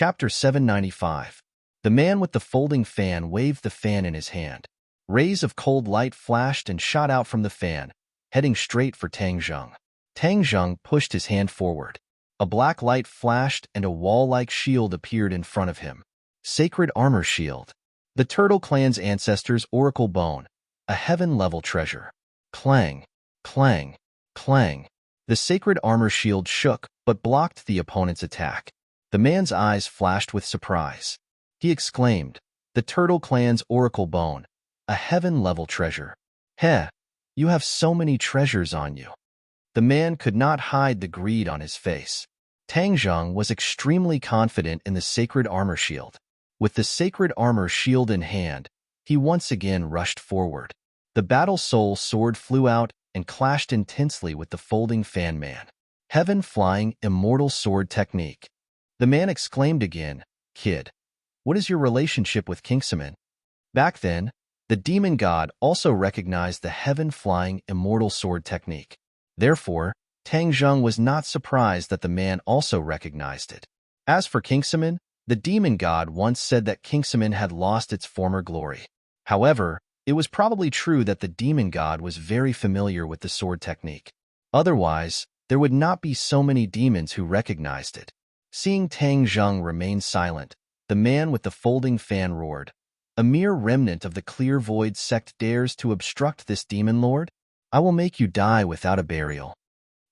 Chapter 795. The man with the folding fan waved the fan in his hand. Rays of cold light flashed and shot out from the fan, heading straight for Tang Zheng. Tang Zheng pushed his hand forward. A black light flashed and a wall-like shield appeared in front of him. Sacred armor shield. The Turtle Clan's ancestors' oracle bone. A heaven-level treasure. Clang, clang, clang. The sacred armor shield shook, but blocked the opponent's attack. The man's eyes flashed with surprise. He exclaimed, "The Turtle Clan's oracle bone. A heaven-level treasure. Heh, you have so many treasures on you." The man could not hide the greed on his face. Tang Zheng was extremely confident in the sacred armor shield. With the sacred armor shield in hand, he once again rushed forward. The battle soul sword flew out and clashed intensely with the folding fan man. Heaven-flying, immortal sword technique. The man exclaimed again, "Kid, what is your relationship with Kingsaman?" Back then, the demon god also recognized the heaven-flying, immortal sword technique. Therefore, Tang Zheng was not surprised that the man also recognized it. As for Kingsaman, the demon god once said that Kingsaman had lost its former glory. However, it was probably true that the demon god was very familiar with the sword technique. Otherwise, there would not be so many demons who recognized it. Seeing Tang Zheng remain silent, the man with the folding fan roared, "A mere remnant of the clear void sect dares to obstruct this demon lord? I will make you die without a burial."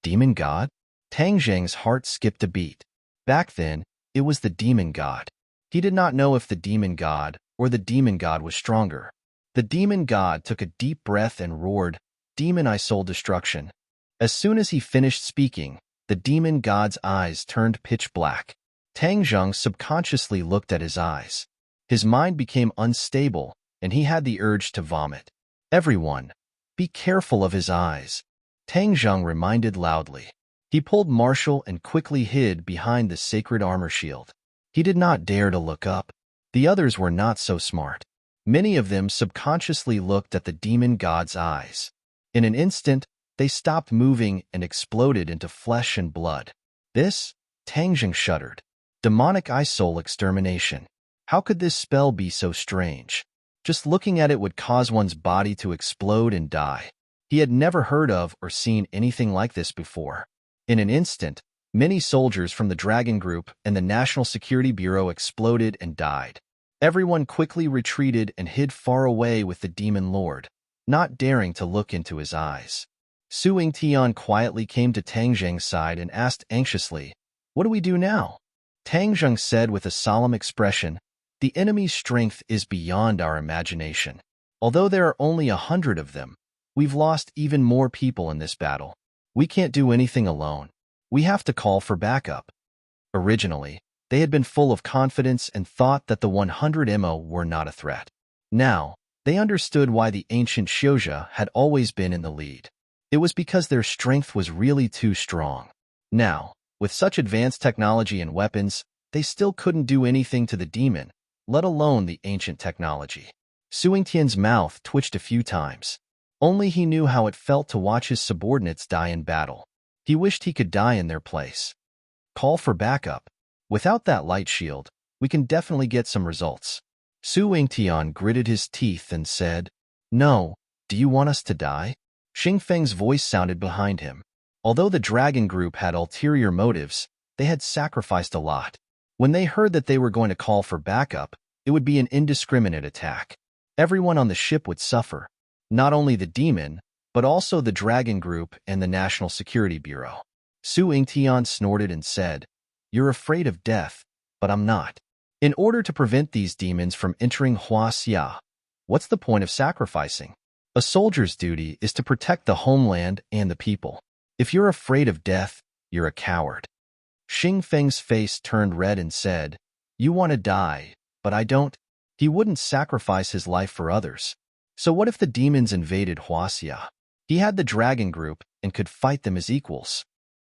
Demon god? Tang Zheng's heart skipped a beat. Back then, it was the demon god. He did not know if the demon god or the demon god was stronger. The demon god took a deep breath and roared, "Demon, I soul destruction." As soon as he finished speaking, the demon god's eyes turned pitch black. Tang Zheng subconsciously looked at his eyes. His mind became unstable, and he had the urge to vomit. "Everyone, be careful of his eyes," Tang Zheng reminded loudly. He pulled martial and quickly hid behind the sacred armor shield. He did not dare to look up. The others were not so smart. Many of them subconsciously looked at the demon god's eyes. In an instant, they stopped moving and exploded into flesh and blood. This? Tang Zheng shuddered. Demonic eye soul extermination. How could this spell be so strange? Just looking at it would cause one's body to explode and die. He had never heard of or seen anything like this before. In an instant, many soldiers from the Dragon Group and the National Security Bureau exploded and died. Everyone quickly retreated and hid far away with the demon lord, not daring to look into his eyes. Su Yingtian quietly came to Tang Zheng's side and asked anxiously, "What do we do now?" Tang Zheng said with a solemn expression, "The enemy's strength is beyond our imagination. Although there are only 100 of them, we've lost even more people in this battle. We can't do anything alone. We have to call for backup." Originally, they had been full of confidence and thought that the 100 MO were not a threat. Now, they understood why the ancient Xiuzha had always been in the lead. It was because their strength was really too strong. Now, with such advanced technology and weapons, they still couldn't do anything to the demon, let alone the ancient technology. Su Yingtian's mouth twitched a few times. Only he knew how it felt to watch his subordinates die in battle. He wished he could die in their place. Call for backup. Without that light shield, we can definitely get some results. Su Yingtian gritted his teeth and said, "No, do you want us to die?" Xing Feng's voice sounded behind him. Although the Dragon Group had ulterior motives, they had sacrificed a lot. When they heard that they were going to call for backup, it would be an indiscriminate attack. Everyone on the ship would suffer. Not only the demon, but also the Dragon Group and the National Security Bureau. Su Yingtian snorted and said, "You're afraid of death, but I'm not. In order to prevent these demons from entering Huaxia, what's the point of sacrificing? A soldier's duty is to protect the homeland and the people. If you're afraid of death, you're a coward." Xing Feng's face turned red and said, "You want to die, but I don't." He wouldn't sacrifice his life for others. So what if the demons invaded Huaxia? He had the Dragon Group and could fight them as equals.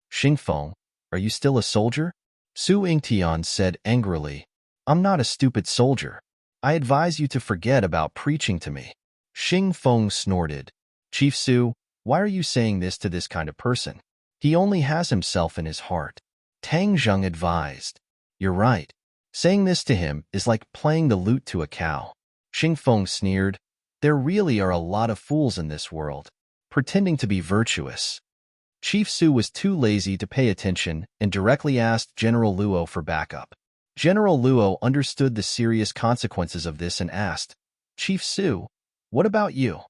"Xing Feng, are you still a soldier?" Su Yingtian said angrily, "I'm not a stupid soldier. I advise you to forget about preaching to me." Xing Feng snorted, "Chief Su, why are you saying this to this kind of person? He only has himself in his heart." Tang Zheng advised, "You're right. Saying this to him is like playing the lute to a cow. Xingfeng sneered. There really are a lot of fools in this world, pretending to be virtuous. Chief Su was too lazy to pay attention and directly asked General Luo for backup. General Luo understood the serious consequences of this and asked, Chief Su, what about you?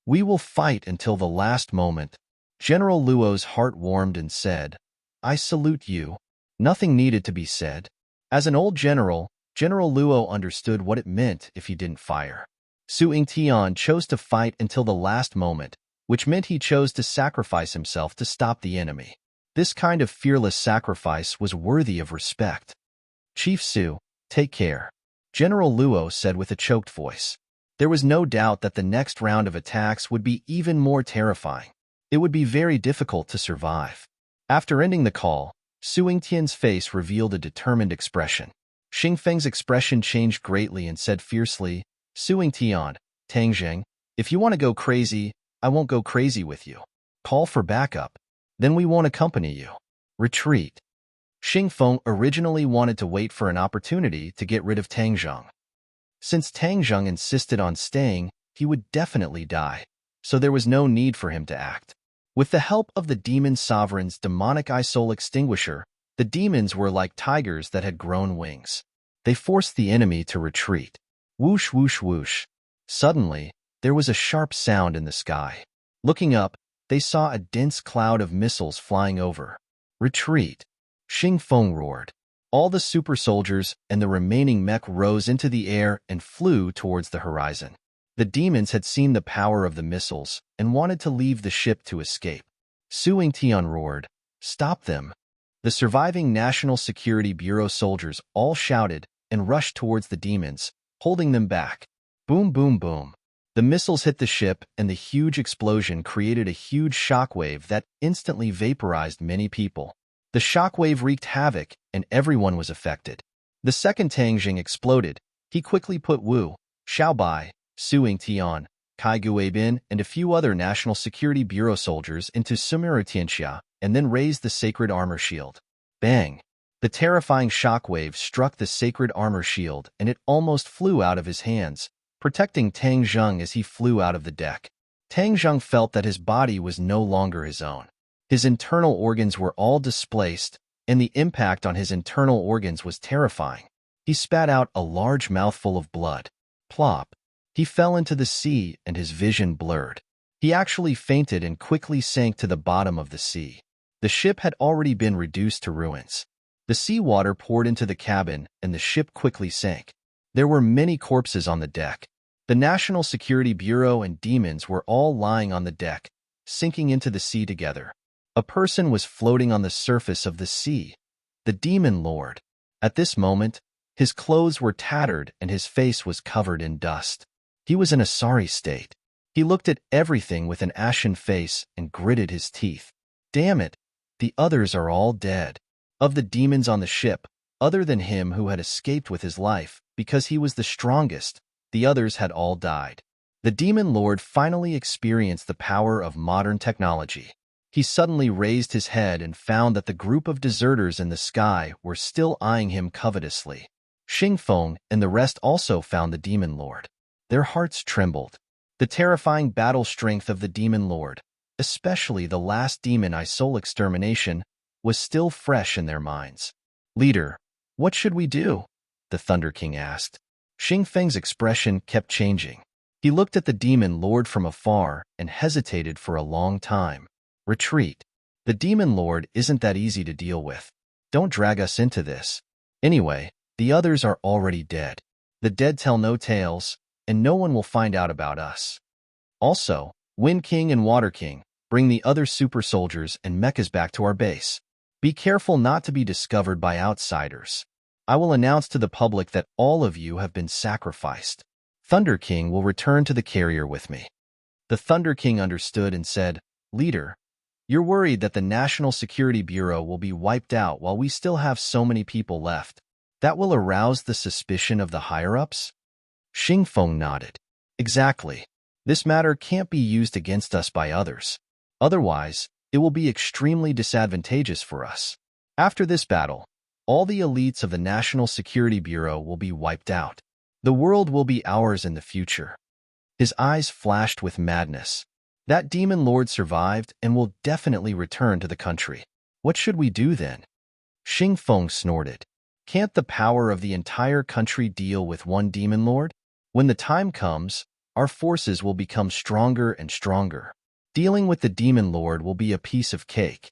We will fight until the last moment. General Luo's heart warmed and said, I salute you. Nothing needed to be said. As an old general, General Luo understood what it meant if he didn't fire. Su Yingtian chose to fight until the last moment, which meant he chose to sacrifice himself to stop the enemy. This kind of fearless sacrifice was worthy of respect. Chief Su, take care, General Luo said with a choked voice. There was no doubt that the next round of attacks would be even more terrifying. It would be very difficult to survive. After ending the call, Su Yingtian's face revealed a determined expression. Xingfeng's expression changed greatly and said fiercely, Su Yingtian, Tang Zheng, if you want to go crazy, I won't go crazy with you. Call for backup. Then we won't accompany you. Retreat. Xingfeng originally wanted to wait for an opportunity to get rid of Tang Zheng. Since Tang Zheng insisted on staying, he would definitely die, so there was no need for him to act. With the help of the demon sovereign's demonic eye soul extinguisher, the demons were like tigers that had grown wings. They forced the enemy to retreat. Whoosh, whoosh, whoosh. Suddenly, there was a sharp sound in the sky. Looking up, they saw a dense cloud of missiles flying over. Retreat. Xingfeng roared. All the super soldiers and the remaining mech rose into the air and flew towards the horizon. The demons had seen the power of the missiles and wanted to leave the ship to escape. Su Yingtian roared, Stop them! The surviving National Security Bureau soldiers all shouted and rushed towards the demons, holding them back. Boom, boom, boom. The missiles hit the ship, and the huge explosion created a huge shockwave that instantly vaporized many people. The shockwave wreaked havoc, and everyone was affected. The second Tang Zheng exploded. He quickly put Wu, Xiaobai, Su Yingtian, Kai Guibin, and a few other National Security Bureau soldiers into Sumeru Tianxia, and then raised the sacred armor shield. Bang! The terrifying shockwave struck the sacred armor shield, and it almost flew out of his hands, protecting Tang Zheng as he flew out of the deck. Tang Zheng felt that his body was no longer his own. His internal organs were all displaced, and the impact on his internal organs was terrifying. He spat out a large mouthful of blood. Plop! He fell into the sea, and his vision blurred. He actually fainted and quickly sank to the bottom of the sea. The ship had already been reduced to ruins. The seawater poured into the cabin, and the ship quickly sank. There were many corpses on the deck. The National Security Bureau and demons were all lying on the deck, sinking into the sea together. A person was floating on the surface of the sea, the demon lord. At this moment, his clothes were tattered and his face was covered in dust. He was in a sorry state. He looked at everything with an ashen face and gritted his teeth. Damn it, the others are all dead. Of the demons on the ship, other than him who had escaped with his life, because he was the strongest, the others had all died. The demon lord finally experienced the power of modern technology. He suddenly raised his head and found that the group of deserters in the sky were still eyeing him covetously. Xingfeng and the rest also found the demon lord. Their hearts trembled. The terrifying battle strength of the demon lord, especially the last demon eye soul extermination, was still fresh in their minds. Leader, what should we do? The Thunder King asked. Xingfeng's expression kept changing. He looked at the demon lord from afar and hesitated for a long time. Retreat. The demon lord isn't that easy to deal with. Don't drag us into this. Anyway, the others are already dead. The dead tell no tales, and no one will find out about us. Also, Wind King and Water King, bring the other super soldiers and mechas back to our base. Be careful not to be discovered by outsiders. I will announce to the public that all of you have been sacrificed. Thunder King will return to the carrier with me. The Thunder King understood and said, Leader, you're worried that the National Security Bureau will be wiped out while we still have so many people left. That will arouse the suspicion of the higher-ups? Xingfeng nodded. Exactly. This matter can't be used against us by others. Otherwise, it will be extremely disadvantageous for us. After this battle, All the elites of the National Security Bureau will be wiped out. The world will be ours in the future. His eyes flashed with madness. That demon lord survived and will definitely return to the country. What should we do then? Xing Feng snorted. Can't the power of the entire country deal with one demon lord? When the time comes, our forces will become stronger and stronger. Dealing with the demon lord will be a piece of cake.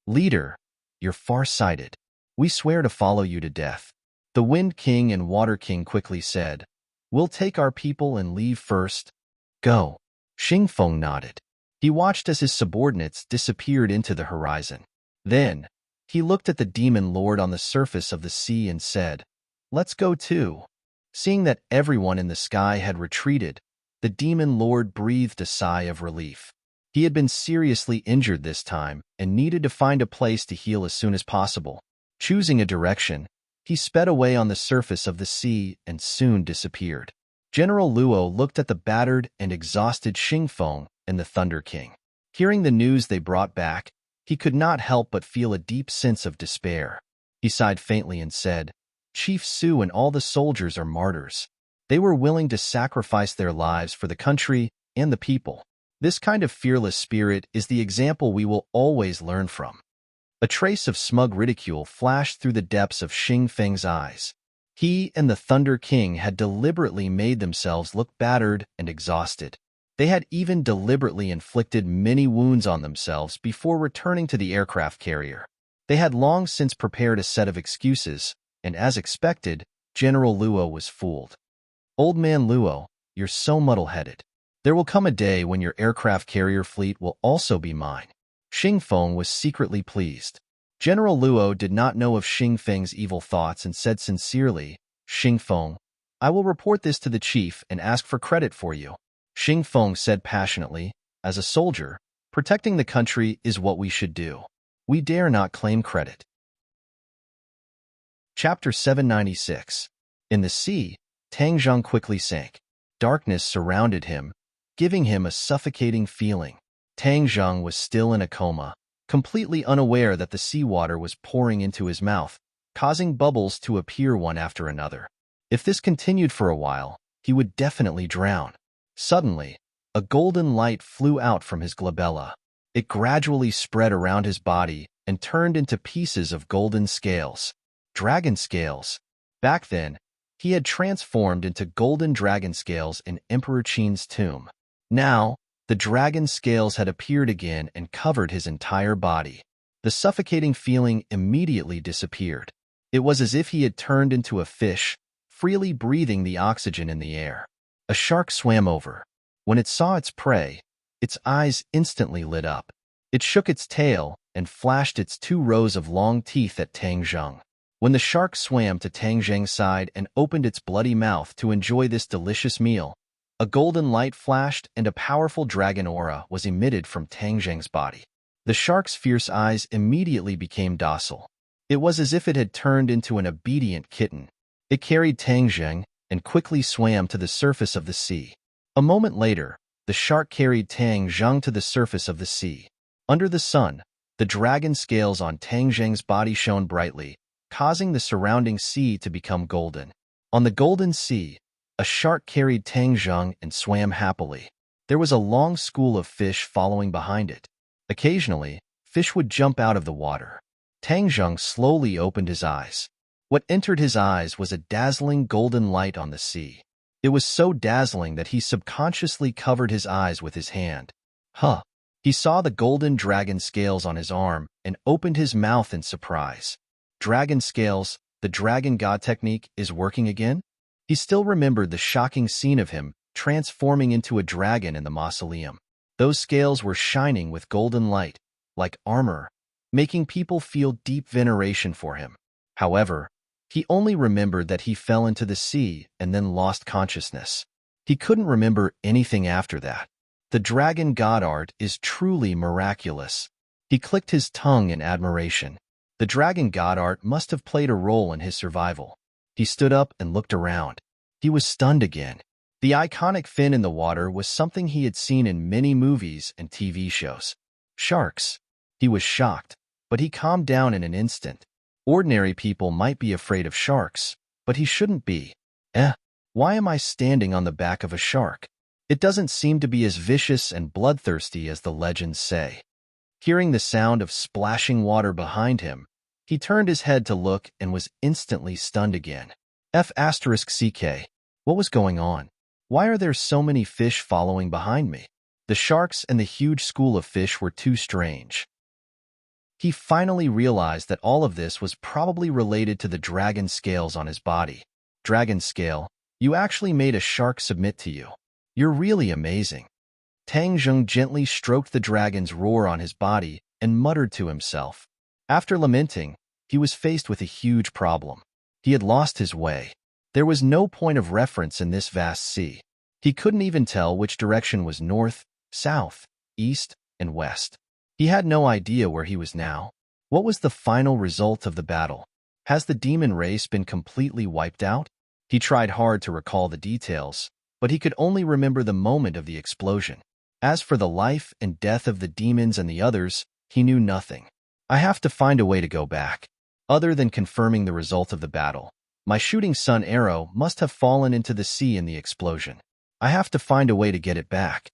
Leader, you're far-sighted. We swear to follow you to death. The Wind King and Water King quickly said, We'll take our people and leave first. Go. Xing Feng nodded. He watched as his subordinates disappeared into the horizon. Then, he looked at the demon lord on the surface of the sea and said, Let's go too. Seeing that everyone in the sky had retreated, the demon lord breathed a sigh of relief. He had been seriously injured this time and needed to find a place to heal as soon as possible. Choosing a direction, he sped away on the surface of the sea and soon disappeared. General Luo looked at the battered and exhausted Xing Feng and the Thunder King. Hearing the news they brought back, he could not help but feel a deep sense of despair. He sighed faintly and said, Chief Su and all the soldiers are martyrs. They were willing to sacrifice their lives for the country and the people. This kind of fearless spirit is the example we will always learn from. A trace of smug ridicule flashed through the depths of Xing Feng's eyes. He and the Thunder King had deliberately made themselves look battered and exhausted. They had even deliberately inflicted many wounds on themselves before returning to the aircraft carrier. They had long since prepared a set of excuses, and as expected, General Luo was fooled. Old man Luo, you're so muddle-headed. There will come a day when your aircraft carrier fleet will also be mine. Xing Feng was secretly pleased. General Luo did not know of Xing Feng's evil thoughts and said sincerely, Xing Feng, I will report this to the chief and ask for credit for you. Xing Feng said passionately, as a soldier, protecting the country is what we should do. We dare not claim credit. Chapter 796. In the sea, Tang Zheng quickly sank. Darkness surrounded him, giving him a suffocating feeling. Tang Zheng was still in a coma, completely unaware that the seawater was pouring into his mouth, causing bubbles to appear one after another. If this continued for a while, he would definitely drown. Suddenly, a golden light flew out from his glabella. It gradually spread around his body and turned into pieces of golden scales. Dragon scales. Back then, he had transformed into golden dragon scales in Emperor Qin's tomb. Now, the dragon scales had appeared again and covered his entire body. The suffocating feeling immediately disappeared. It was as if he had turned into a fish, freely breathing the oxygen in the air. A shark swam over. When it saw its prey, its eyes instantly lit up. It shook its tail and flashed its 2 rows of long teeth at Tang Zheng. When the shark swam to Tang Zheng's side and opened its bloody mouth to enjoy this delicious meal, a golden light flashed and a powerful dragon aura was emitted from Tang Zheng's body. The shark's fierce eyes immediately became docile. It was as if it had turned into an obedient kitten. It carried Tang Zheng and quickly swam to the surface of the sea. A moment later, the shark carried Tang Zheng to the surface of the sea. Under the sun, the dragon scales on Tang Zheng's body shone brightly, causing the surrounding sea to become golden. On the golden sea, a shark carried Tang Zheng and swam happily. There was a long school of fish following behind it. Occasionally, fish would jump out of the water. Tang Zheng slowly opened his eyes. What entered his eyes was a dazzling golden light on the sea. It was so dazzling that he subconsciously covered his eyes with his hand. He saw the golden dragon scales on his arm and opened his mouth in surprise. Dragon scales, the dragon god technique, is working again? He still remembered the shocking scene of him transforming into a dragon in the mausoleum. Those scales were shining with golden light, like armor, making people feel deep veneration for him. However, he only remembered that he fell into the sea and then lost consciousness. He couldn't remember anything after that. The dragon god art is truly miraculous. He clicked his tongue in admiration. The dragon god art must have played a role in his survival. He stood up and looked around. He was stunned again. The iconic fin in the water was something he had seen in many movies and TV shows. Sharks. He was shocked, but he calmed down in an instant. Ordinary people might be afraid of sharks, but he shouldn't be. Why am I standing on the back of a shark? It doesn't seem to be as vicious and bloodthirsty as the legends say. Hearing the sound of splashing water behind him, he turned his head to look and was instantly stunned again. F***CK. What was going on? Why are there so many fish following behind me? The sharks and the huge school of fish were too strange. He finally realized that all of this was probably related to the dragon scales on his body. Dragon scale, you actually made a shark submit to you. You're really amazing. Tang Zheng gently stroked the dragon's roar on his body and muttered to himself. After lamenting, he was faced with a huge problem. He had lost his way. There was no point of reference in this vast sea. He couldn't even tell which direction was north, south, east, and west. He had no idea where he was now. What was the final result of the battle? Has the demon race been completely wiped out? He tried hard to recall the details, but he could only remember the moment of the explosion. As for the life and death of the demons and the others, he knew nothing. I have to find a way to go back. Other than confirming the result of the battle, my shooting sun arrow must have fallen into the sea in the explosion. I have to find a way to get it back.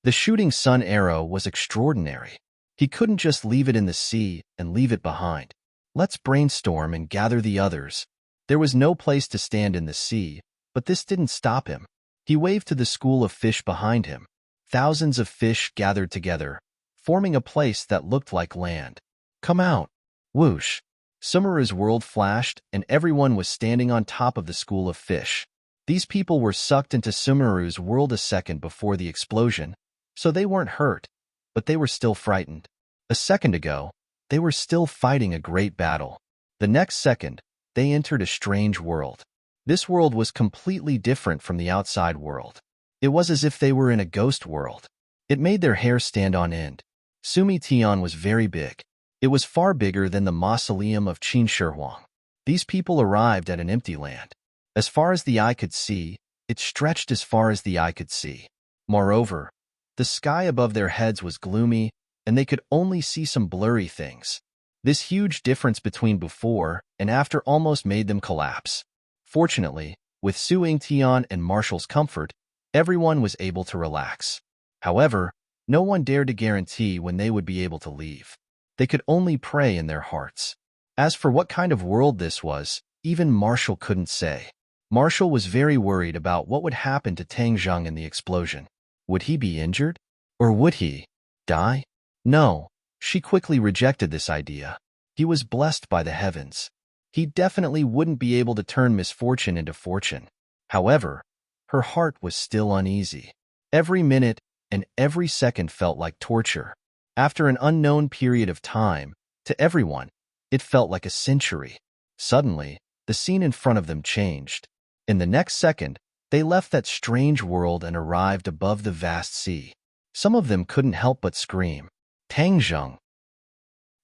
The shooting sun arrow was extraordinary. He couldn't just leave it in the sea and leave it behind. Let's brainstorm and gather the others. There was no place to stand in the sea, but this didn't stop him. He waved to the school of fish behind him. Thousands of fish gathered together, forming a place that looked like land. Come out. Whoosh. Sumeru's world flashed, and everyone was standing on top of the school of fish. These people were sucked into Sumeru's world a second before the explosion, so they weren't hurt, but they were still frightened. A second ago, they were still fighting a great battle. The next second, they entered a strange world. This world was completely different from the outside world. It was as if they were in a ghost world. It made their hair stand on end. Sumi Tian was very big. It was far bigger than the mausoleum of Qin Shi Huang. These people arrived at an empty land. As far as the eye could see, it stretched as far as the eye could see. Moreover, the sky above their heads was gloomy, and they could only see some blurry things. This huge difference between before and after almost made them collapse. Fortunately, with Su Yingtian and Marshall's comfort, everyone was able to relax. However, no one dared to guarantee when they would be able to leave. They could only pray in their hearts. As for what kind of world this was, even Marshall couldn't say. Marshall was very worried about what would happen to Tang Zheng in the explosion. Would he be injured? Or would he die? No, she quickly rejected this idea. He was blessed by the heavens. He definitely wouldn't be able to turn misfortune into fortune. However, her heart was still uneasy. Every minute and every second felt like torture. After an unknown period of time, to everyone, it felt like a century. Suddenly, the scene in front of them changed. In the next second, they left that strange world and arrived above the vast sea. Some of them couldn't help but scream, "Tang Zheng!"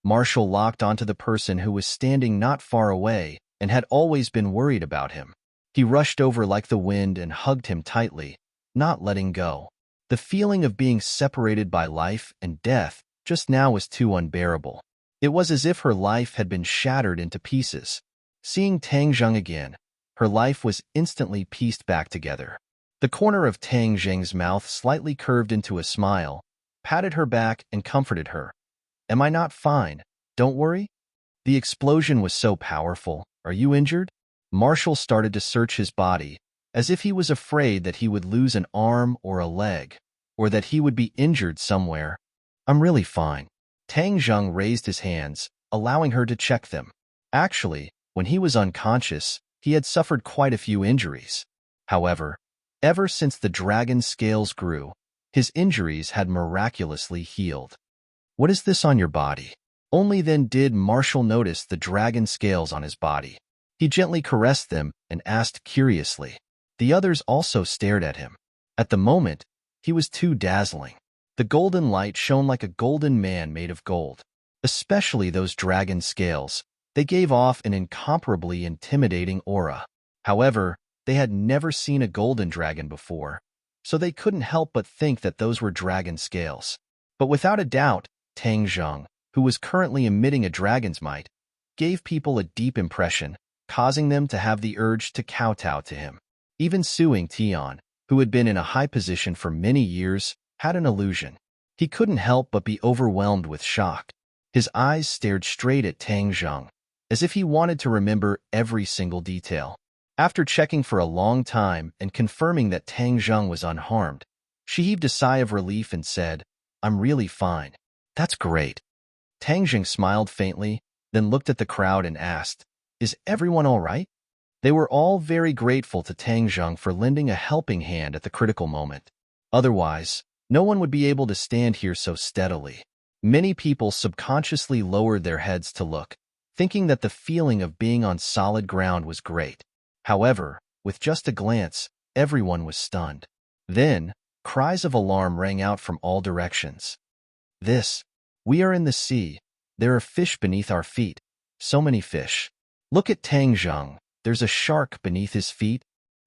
Marshall locked onto the person who was standing not far away and had always been worried about him. He rushed over like the wind and hugged him tightly, not letting go. The feeling of being separated by life and death just now was too unbearable. It was as if her life had been shattered into pieces. Seeing Tang Zheng again, her life was instantly pieced back together. The corner of Tang Zheng's mouth slightly curved into a smile, patted her back and comforted her. "Am I not fine? Don't worry." The explosion was so powerful. "Are you injured?" Marshall started to search his body, as if he was afraid that he would lose an arm or a leg, or that he would be injured somewhere. "I'm really fine." Tang Zheng raised his hands, allowing her to check them. Actually, when he was unconscious, he had suffered quite a few injuries. However, ever since the dragon scales grew, his injuries had miraculously healed. "What is this on your body?" Only then did Marshall notice the dragon scales on his body. He gently caressed them and asked curiously. The others also stared at him. At the moment, he was too dazzling. The golden light shone like a golden man made of gold. Especially those dragon scales. They gave off an incomparably intimidating aura. However, they had never seen a golden dragon before, so they couldn't help but think that those were dragon scales. But without a doubt, Tang Zheng, who was currently emitting a dragon's might, gave people a deep impression, causing them to have the urge to kowtow to him. Even Suing Tian, who had been in a high position for many years, had an illusion. He couldn't help but be overwhelmed with shock. His eyes stared straight at Tang Zheng, as if he wanted to remember every single detail. After checking for a long time and confirming that Tang Zheng was unharmed, she heaved a sigh of relief and said, "I'm really fine." "That's great." Tang Zheng smiled faintly, then looked at the crowd and asked, "Is everyone all right?" They were all very grateful to Tang Zheng for lending a helping hand at the critical moment. Otherwise, no one would be able to stand here so steadily. Many people subconsciously lowered their heads to look, thinking that the feeling of being on solid ground was great. However, with just a glance, everyone was stunned. Then, cries of alarm rang out from all directions. We are in the sea. There are fish beneath our feet. So many fish. Look at Tang Zheng. There's a shark beneath his feet.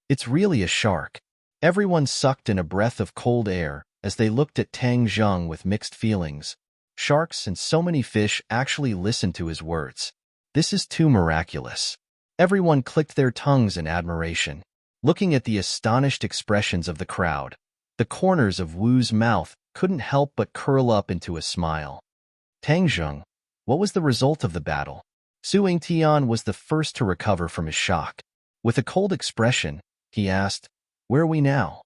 It's really a shark." Everyone sucked in a breath of cold air as they looked at Tang Zheng with mixed feelings. Sharks and so many fish actually listened to his words. This is too miraculous. Everyone clicked their tongues in admiration. Looking at the astonished expressions of the crowd, the corners of Wu's mouth couldn't help but curl up into a smile. "Tang Zheng, what was the result of the battle?" Suing Tian was the first to recover from his shock. With a cold expression, he asked, "Where are we now?"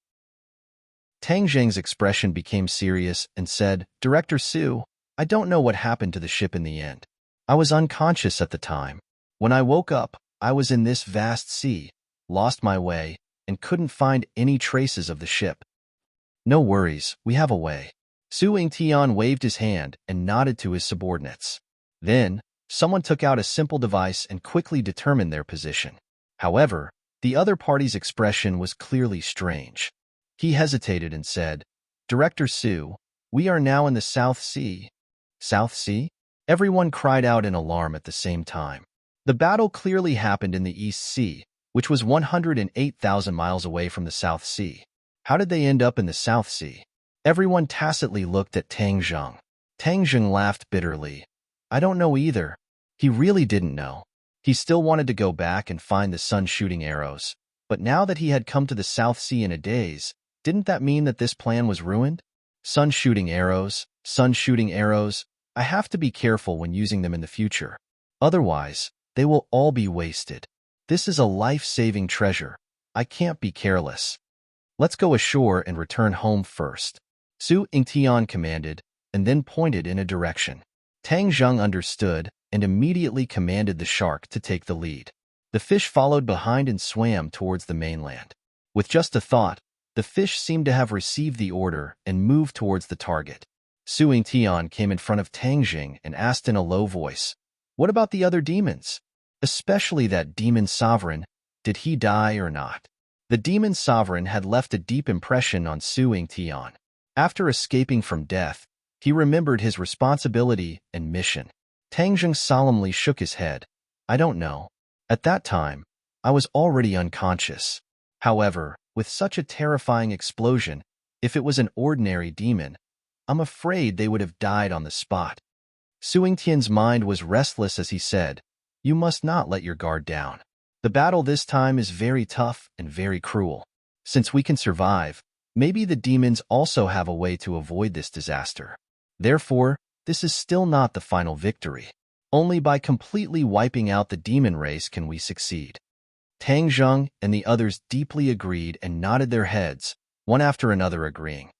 Tang Zheng's expression became serious and said, "Director Su, I don't know what happened to the ship in the end. I was unconscious at the time. When I woke up, I was in this vast sea, lost my way, and couldn't find any traces of the ship." "No worries, we have a way." Suing Tian waved his hand and nodded to his subordinates. Then, someone took out a simple device and quickly determined their position. However, the other party's expression was clearly strange. He hesitated and said, "Director Su, we are now in the South Sea." "South Sea?" Everyone cried out in alarm at the same time. The battle clearly happened in the East Sea, which was 108,000 miles away from the South Sea. How did they end up in the South Sea? Everyone tacitly looked at Tang Zheng. Tang Zheng laughed bitterly. "I don't know either." He really didn't know. He still wanted to go back and find the sun shooting arrows. But now that he had come to the South Sea in a daze, didn't that mean that this plan was ruined? Sun shooting arrows, I have to be careful when using them in the future. Otherwise, they will all be wasted. This is a life-saving treasure. I can't be careless. Let's go ashore and return home first. Su Ingtian commanded, and then pointed in a direction. Tang Zheng understood and immediately commanded the shark to take the lead. The fish followed behind and swam towards the mainland. With just a thought, the fish seemed to have received the order and moved towards the target. Su Ingtian came in front of Tang Zheng and asked in a low voice, "What about the other demons? Especially that demon sovereign, did he die or not?" The demon sovereign had left a deep impression on Su Ingtian. After escaping from death, he remembered his responsibility and mission. Tang Zheng solemnly shook his head. "I don't know. At that time, I was already unconscious. However, with such a terrifying explosion, if it was an ordinary demon, I'm afraid they would have died on the spot." Su Ingtian's mind was restless as he said, "You must not let your guard down. The battle this time is very tough and very cruel. Since we can survive, maybe the demons also have a way to avoid this disaster. Therefore, this is still not the final victory. Only by completely wiping out the demon race can we succeed." Tang Zheng and the others deeply agreed and nodded their heads, one after another agreeing.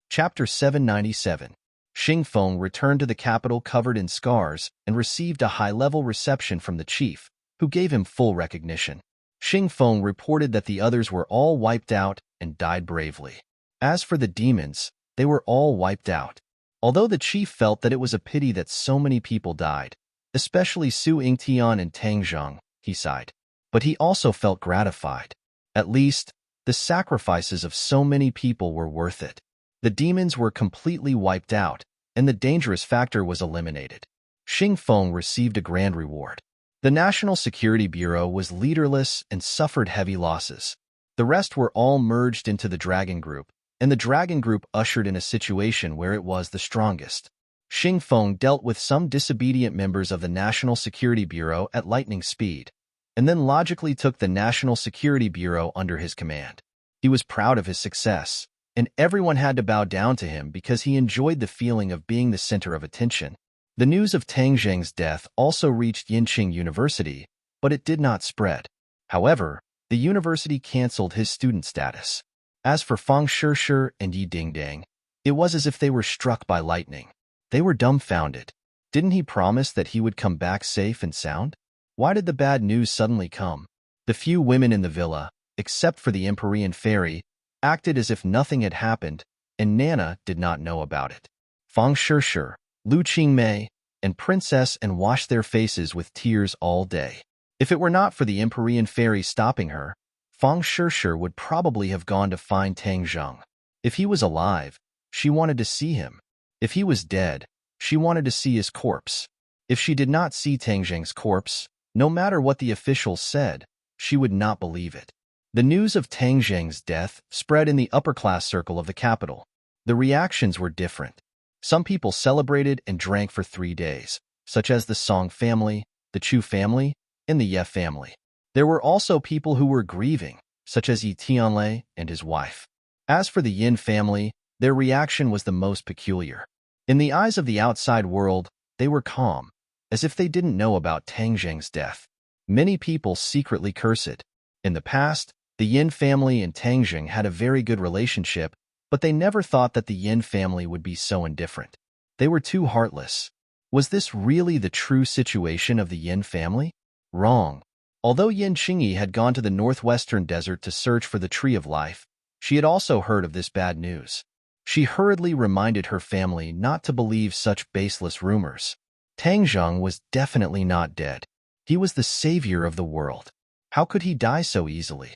Chapter 797. Xingfeng returned to the capital covered in scars and received a high-level reception from the chief, who gave him full recognition. Xingfeng reported that the others were all wiped out and died bravely. As for the demons, they were all wiped out. Although the chief felt that it was a pity that so many people died, especially Su Ingtian and Tang Zheng, he sighed. But he also felt gratified. At least, the sacrifices of so many people were worth it. The demons were completely wiped out, and the dangerous factor was eliminated. Xingfeng received a grand reward. The National Security Bureau was leaderless and suffered heavy losses. The rest were all merged into the Dragon Group, and the Dragon Group ushered in a situation where it was the strongest. Xing Feng dealt with some disobedient members of the National Security Bureau at lightning speed, and then logically took the National Security Bureau under his command. He was proud of his success, and everyone had to bow down to him because he enjoyed the feeling of being the center of attention. The news of Tang Zheng's death also reached Yinqing University, but it did not spread. However, the university canceled his student status. As for Fang Shishir and Yi Dingdang, it was as if they were struck by lightning. They were dumbfounded. Didn't he promise that he would come back safe and sound? Why did the bad news suddenly come? The few women in the villa, except for the Empyrean fairy, acted as if nothing had happened, and Nana did not know about it. Fang Shishir, Lu Qingmei, and Princess and washed their faces with tears all day. If it were not for the Empyrean fairy stopping her, Fang Shishir would probably have gone to find Tang Zheng. If he was alive, she wanted to see him. If he was dead, she wanted to see his corpse. If she did not see Tang Zheng's corpse, no matter what the officials said, she would not believe it. The news of Tang Zheng's death spread in the upper-class circle of the capital. The reactions were different. Some people celebrated and drank for 3 days, such as the Song family, the Chu family, and the Ye family. There were also people who were grieving, such as Yi Tianlei and his wife. As for the Yin family, their reaction was the most peculiar. In the eyes of the outside world, they were calm, as if they didn't know about Tang Zheng's death. Many people secretly cursed it. In the past, the Yin family and Tang Zheng had a very good relationship, but they never thought that the Yin family would be so indifferent. They were too heartless. Was this really the true situation of the Yin family? Wrong. Although Yin Qingyi had gone to the northwestern desert to search for the Tree of Life, she had also heard of this bad news. She hurriedly reminded her family not to believe such baseless rumors. Tang Zheng was definitely not dead. He was the savior of the world. How could he die so easily?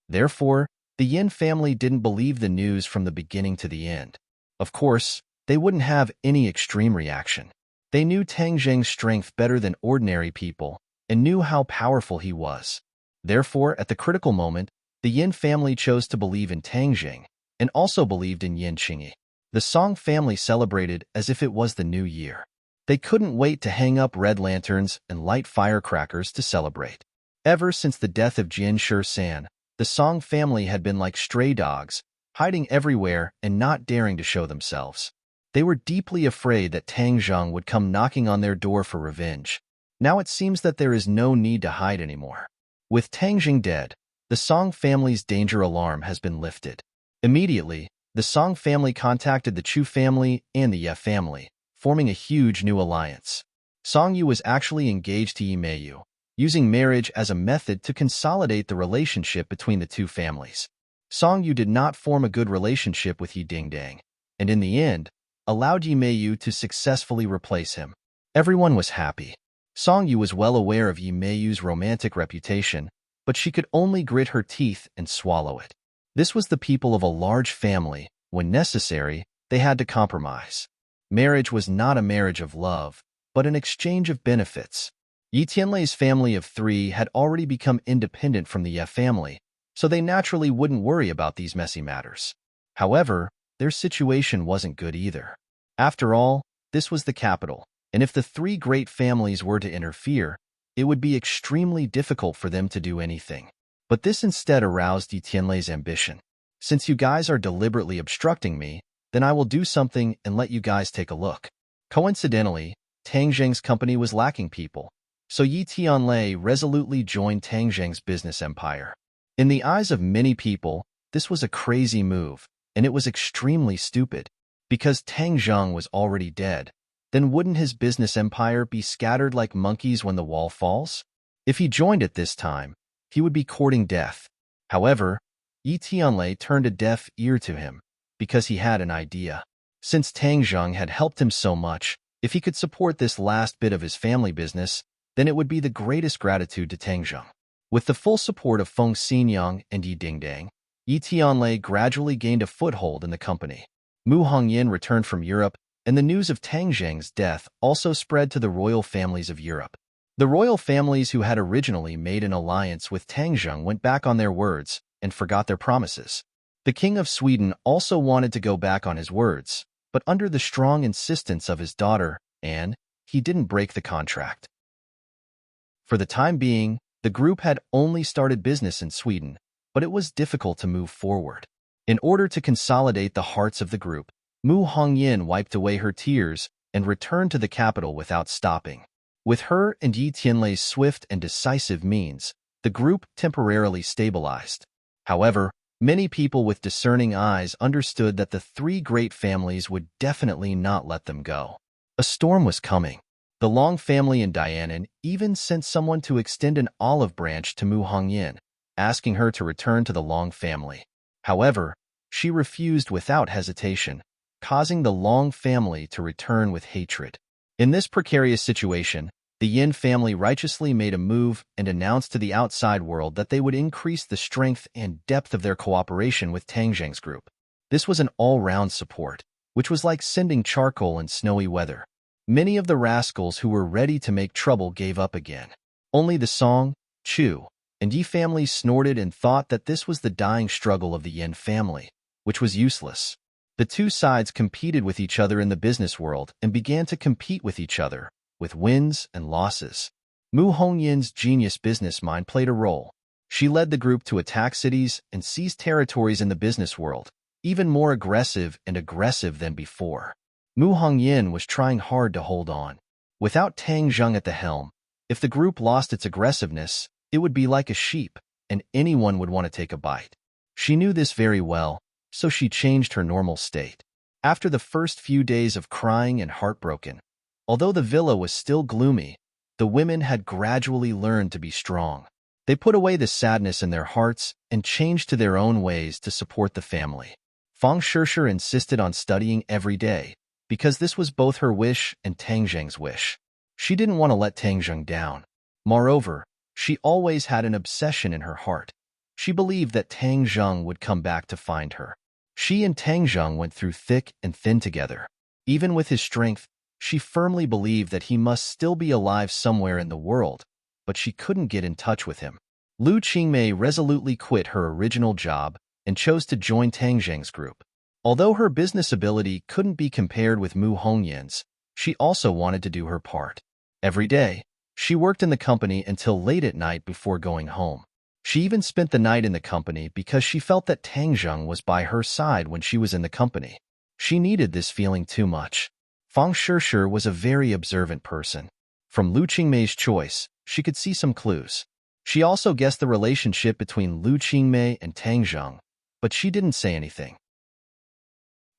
Therefore, the Yin family didn't believe the news from the beginning to the end. Of course, they wouldn't have any extreme reaction. They knew Tang Zheng's strength better than ordinary people and knew how powerful he was. Therefore, at the critical moment, the Yin family chose to believe in Tang Zheng and also believed in Yin Qingyi. The Song family celebrated as if it was the new year. They couldn't wait to hang up red lanterns and light firecrackers to celebrate. Ever since the death of Jian Shi-san, the Song family had been like stray dogs, hiding everywhere and not daring to show themselves. They were deeply afraid that Tang Zheng would come knocking on their door for revenge. Now it seems that there is no need to hide anymore. With Tang Zheng dead, the Song family's danger alarm has been lifted. Immediately, the Song family contacted the Chu family and the Ye family, forming a huge new alliance. Song Yu was actually engaged to Yi Meiyu, using marriage as a method to consolidate the relationship between the two families. Song Yu did not form a good relationship with Yi Dingdang, and in the end, allowed Yi Meiyu to successfully replace him. Everyone was happy. Song Yu was well aware of Yi Meiyu's romantic reputation, but she could only grit her teeth and swallow it. This was the people of a large family. When necessary, they had to compromise. Marriage was not a marriage of love, but an exchange of benefits. Yi Tianlei's family of 3 had already become independent from the Ye family, so they naturally wouldn't worry about these messy matters. However, their situation wasn't good either. After all, this was the capital, and if the 3 great families were to interfere, it would be extremely difficult for them to do anything. But this instead aroused Yi Tianlei's ambition. Since you guys are deliberately obstructing me, then I will do something and let you guys take a look. Coincidentally, Tang Zheng's company was lacking people, so Yi Tianlei resolutely joined Tang Zheng's business empire. In the eyes of many people, this was a crazy move, and it was extremely stupid. Because Tang Zheng was already dead, then wouldn't his business empire be scattered like monkeys when the wall falls? If he joined at this time, he would be courting death. However, Yi Tianlei turned a deaf ear to him, because he had an idea. Since Tang Zheng had helped him so much, if he could support this last bit of his family business, then it would be the greatest gratitude to Tang Zheng. With the full support of Feng Xinyang and Yi Dingdang, Yi Tianlei gradually gained a foothold in the company. Mu Hongyan returned from Europe, and the news of Tang Zheng's death also spread to the royal families of Europe. The royal families who had originally made an alliance with Tang Zheng went back on their words and forgot their promises. The King of Sweden also wanted to go back on his words, but under the strong insistence of his daughter, Anne, he didn't break the contract. For the time being, the group had only started business in Sweden, but it was difficult to move forward. In order to consolidate the hearts of the group, Mu Hongyin wiped away her tears and returned to the capital without stopping. With her and Yi Tianlei's swift and decisive means, the group temporarily stabilized. However, many people with discerning eyes understood that the three great families would definitely not let them go. A storm was coming. The Long family in Dianan even sent someone to extend an olive branch to Mu Hongyin, asking her to return to the Long family. However, she refused without hesitation, causing the Long family to return with hatred. In this precarious situation, the Yin family righteously made a move and announced to the outside world that they would increase the strength and depth of their cooperation with Tang Zheng's group. This was an all-round support, which was like sending charcoal in snowy weather. Many of the rascals who were ready to make trouble gave up again. Only the Song, Chu, and Yi families snorted and thought that this was the dying struggle of the Yin family, which was useless. The two sides competed with each other in the business world and began to compete with each other, with wins and losses. Mu Hongyin's genius business mind played a role. She led the group to attack cities and seize territories in the business world, even more aggressive than before. Mu Hongyin was trying hard to hold on. Without Tang Zheng at the helm, if the group lost its aggressiveness, it would be like a sheep, and anyone would want to take a bite. She knew this very well, so she changed her normal state. After the first few days of crying and heartbroken, although the villa was still gloomy, the women had gradually learned to be strong. They put away the sadness in their hearts and changed to their own ways to support the family. Fang Shishir insisted on studying every day, because this was both her wish and Tang Zheng's wish. She didn't want to let Tang Zheng down. Moreover, she always had an obsession in her heart. She believed that Tang Zheng would come back to find her. She and Tang Zheng went through thick and thin together. Even with his strength, she firmly believed that he must still be alive somewhere in the world, but she couldn't get in touch with him. Lu Qingmei resolutely quit her original job and chose to join Tang Zheng's group. Although her business ability couldn't be compared with Mu Hongyin's, she also wanted to do her part. Every day, she worked in the company until late at night before going home. She even spent the night in the company because she felt that Tang Zheng was by her side when she was in the company. She needed this feeling too much. Fang Shishir was a very observant person. From Lu Qingmei's choice, she could see some clues. She also guessed the relationship between Lu Qingmei and Tang Zheng, but she didn't say anything.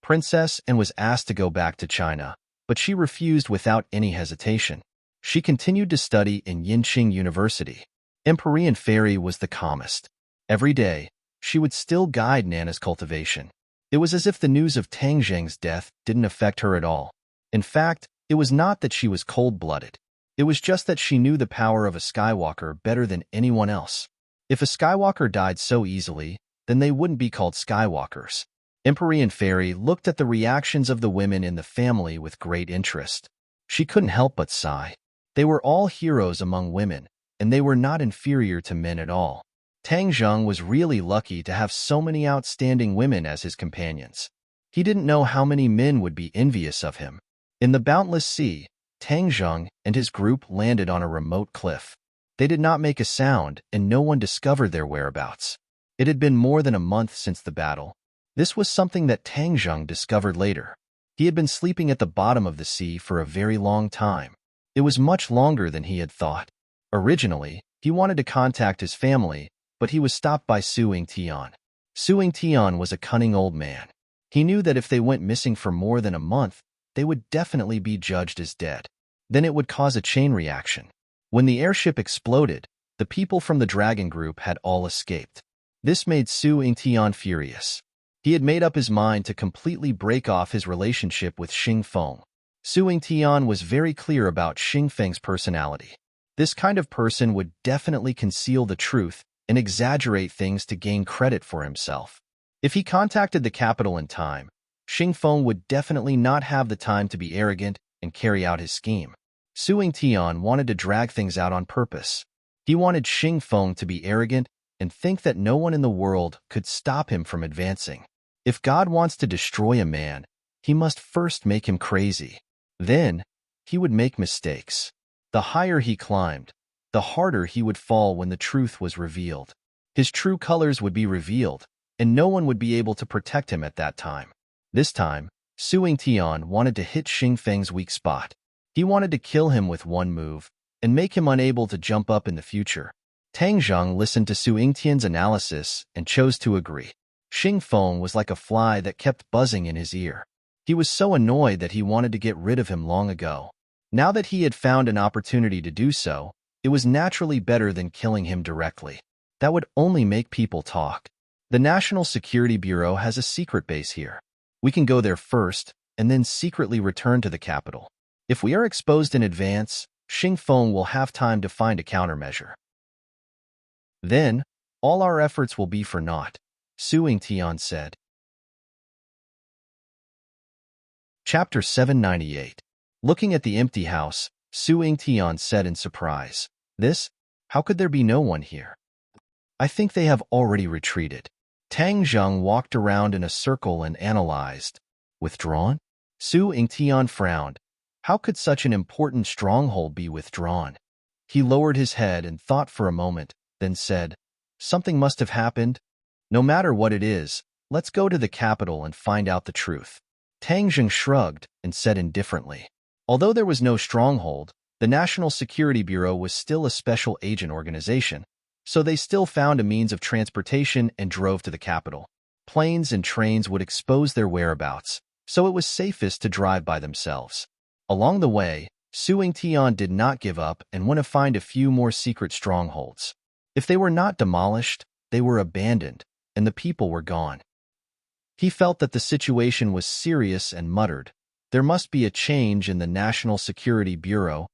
Princess Anne was asked to go back to China, but she refused without any hesitation. She continued to study in Yinqing University. Empyrean Fairy was the calmest. Every day, she would still guide Nana's cultivation. It was as if the news of Tang Zheng's death didn't affect her at all. In fact, it was not that she was cold-blooded. It was just that she knew the power of a Skywalker better than anyone else. If a Skywalker died so easily, then they wouldn't be called Skywalkers. Empyrean Fairy looked at the reactions of the women in the family with great interest. She couldn't help but sigh. They were all heroes among women, and they were not inferior to men at all. Tang Zheng was really lucky to have so many outstanding women as his companions. He didn't know how many men would be envious of him. In the boundless sea, Tang Zheng and his group landed on a remote cliff. They did not make a sound, and no one discovered their whereabouts. It had been more than a month since the battle. This was something that Tang Zheng discovered later. He had been sleeping at the bottom of the sea for a very long time. It was much longer than he had thought. Originally, he wanted to contact his family, but he was stopped by Suing Tian. Suing Tian was a cunning old man. He knew that if they went missing for more than a month, they would definitely be judged as dead. Then it would cause a chain reaction. When the airship exploded, the people from the Dragon Group had all escaped. This made Suing Tian furious. He had made up his mind to completely break off his relationship with Xing Feng. Suing Tian was very clear about Xing Feng's personality. This kind of person would definitely conceal the truth and exaggerate things to gain credit for himself. If he contacted the capital in time, Xing Feng would definitely not have the time to be arrogant and carry out his scheme. Suing Tian wanted to drag things out on purpose. He wanted Xing Feng to be arrogant and think that no one in the world could stop him from advancing. If God wants to destroy a man, He must first make him crazy. Then, he would make mistakes. The higher he climbed, the harder he would fall when the truth was revealed. His true colors would be revealed, and no one would be able to protect him at that time. This time, Su Yingtian wanted to hit Xing Feng's weak spot. He wanted to kill him with one move and make him unable to jump up in the future. Tang Zheng listened to Su Yingtian's analysis and chose to agree. Xing Feng was like a fly that kept buzzing in his ear. He was so annoyed that he wanted to get rid of him long ago. Now that he had found an opportunity to do so, it was naturally better than killing him directly. That would only make people talk. The National Security Bureau has a secret base here. We can go there first and then secretly return to the capital. If we are exposed in advance, Xing Feng will have time to find a countermeasure. Then, all our efforts will be for naught, Su Yingtian said. Chapter 798. Looking at the empty house, Su Yingtian said in surprise, "This? How could there be no one here? I think they have already retreated." Tang Zheng walked around in a circle and analyzed. Withdrawn? Su Yingtian frowned. How could such an important stronghold be withdrawn? He lowered his head and thought for a moment, then said, "Something must have happened. No matter what it is, let's go to the capital and find out the truth." Tang Zheng shrugged and said indifferently. Although there was no stronghold, the National Security Bureau was still a special agent organization, so they still found a means of transportation and drove to the capital. Planes and trains would expose their whereabouts, so it was safest to drive by themselves. Along the way, Su Yingtian did not give up and went to find a few more secret strongholds. If they were not demolished, they were abandoned, and the people were gone. He felt that the situation was serious and muttered, "There must be a change in the National Security Bureau.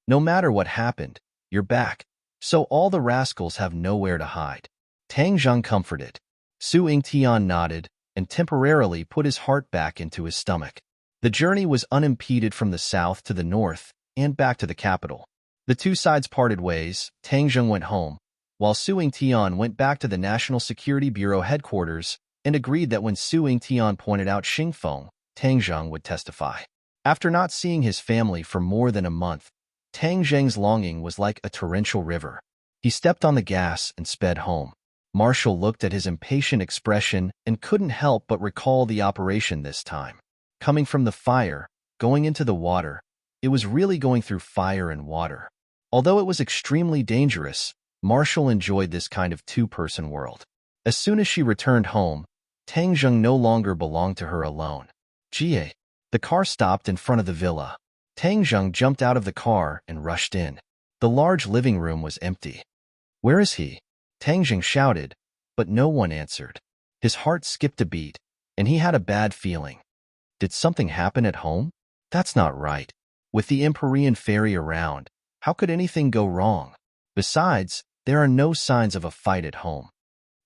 No matter what happened, you're back, so all the rascals have nowhere to hide." Tang Zheng comforted. Su Yingtian nodded and temporarily put his heart back into his stomach. The journey was unimpeded from the south to the north and back to the capital. The two sides parted ways. Tang Zheng went home, while Su Yingtian went back to the National Security Bureau headquarters and agreed that when Su Yingtian pointed out Xing Feng, Tang Zheng would testify. After not seeing his family for more than a month, Tang Zheng's longing was like a torrential river. He stepped on the gas and sped home. Marshall looked at his impatient expression and couldn't help but recall the operation this time. Coming from the fire, going into the water, it was really going through fire and water. Although it was extremely dangerous, Marshall enjoyed this kind of two-person world. As soon as she returned home, Tang Zheng no longer belonged to her alone. Jie. The car stopped in front of the villa. Tang Zheng jumped out of the car and rushed in. The large living room was empty. "Where is he?" Tang Zheng shouted, but no one answered. His heart skipped a beat, and he had a bad feeling. Did something happen at home? That's not right. With the Empyrean fairy around, how could anything go wrong? Besides, there are no signs of a fight at home.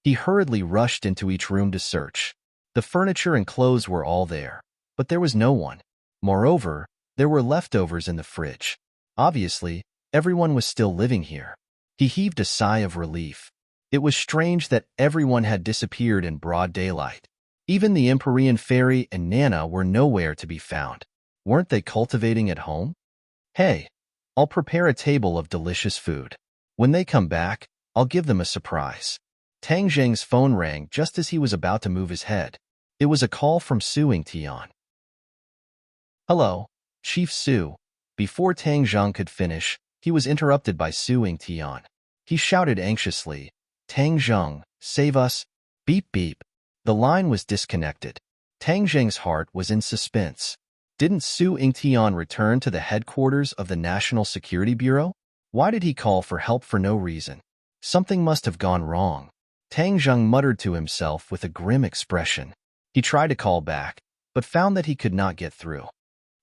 He hurriedly rushed into each room to search. The furniture and clothes were all there, but there was no one. Moreover, there were leftovers in the fridge. Obviously, everyone was still living here. He heaved a sigh of relief. It was strange that everyone had disappeared in broad daylight. Even the Empyrean fairy and Nana were nowhere to be found. Weren't they cultivating at home? "Hey, I'll prepare a table of delicious food. When they come back, I'll give them a surprise." Tang Zheng's phone rang just as he was about to move his head. It was a call from Su Yingtian. "Hello, Chief Su." Before Tang Zheng could finish, he was interrupted by Su Yingtian. He shouted anxiously, "Tang Zheng, save us!" Beep beep. The line was disconnected. Tang Zheng's heart was in suspense. Didn't Su Yingtian return to the headquarters of the National Security Bureau? Why did he call for help for no reason? Something must have gone wrong. Tang Zheng muttered to himself with a grim expression. He tried to call back, but found that he could not get through.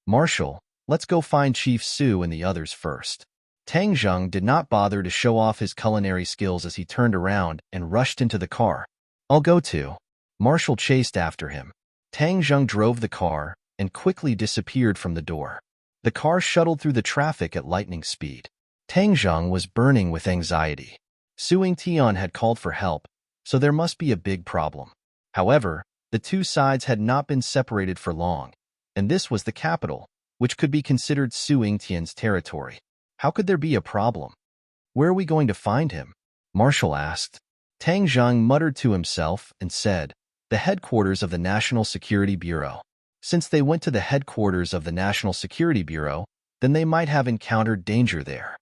"Marshal, let's go find Chief Su and the others first." Tang Zheng did not bother to show off his culinary skills as he turned around and rushed into the car. "I'll go too." Marshall chased after him. Tang Zheng drove the car and quickly disappeared from the door. The car shuttled through the traffic at lightning speed. Tang Zheng was burning with anxiety. Su Yingtian had called for help, so there must be a big problem. However, the two sides had not been separated for long, and this was the capital, which could be considered Su Yingtian's territory. How could there be a problem? Where are we going to find him? Marshall asked. Tang Zhang muttered to himself and said, the headquarters of the National Security Bureau. Since they went to the headquarters of the National Security Bureau, then they might have encountered danger there.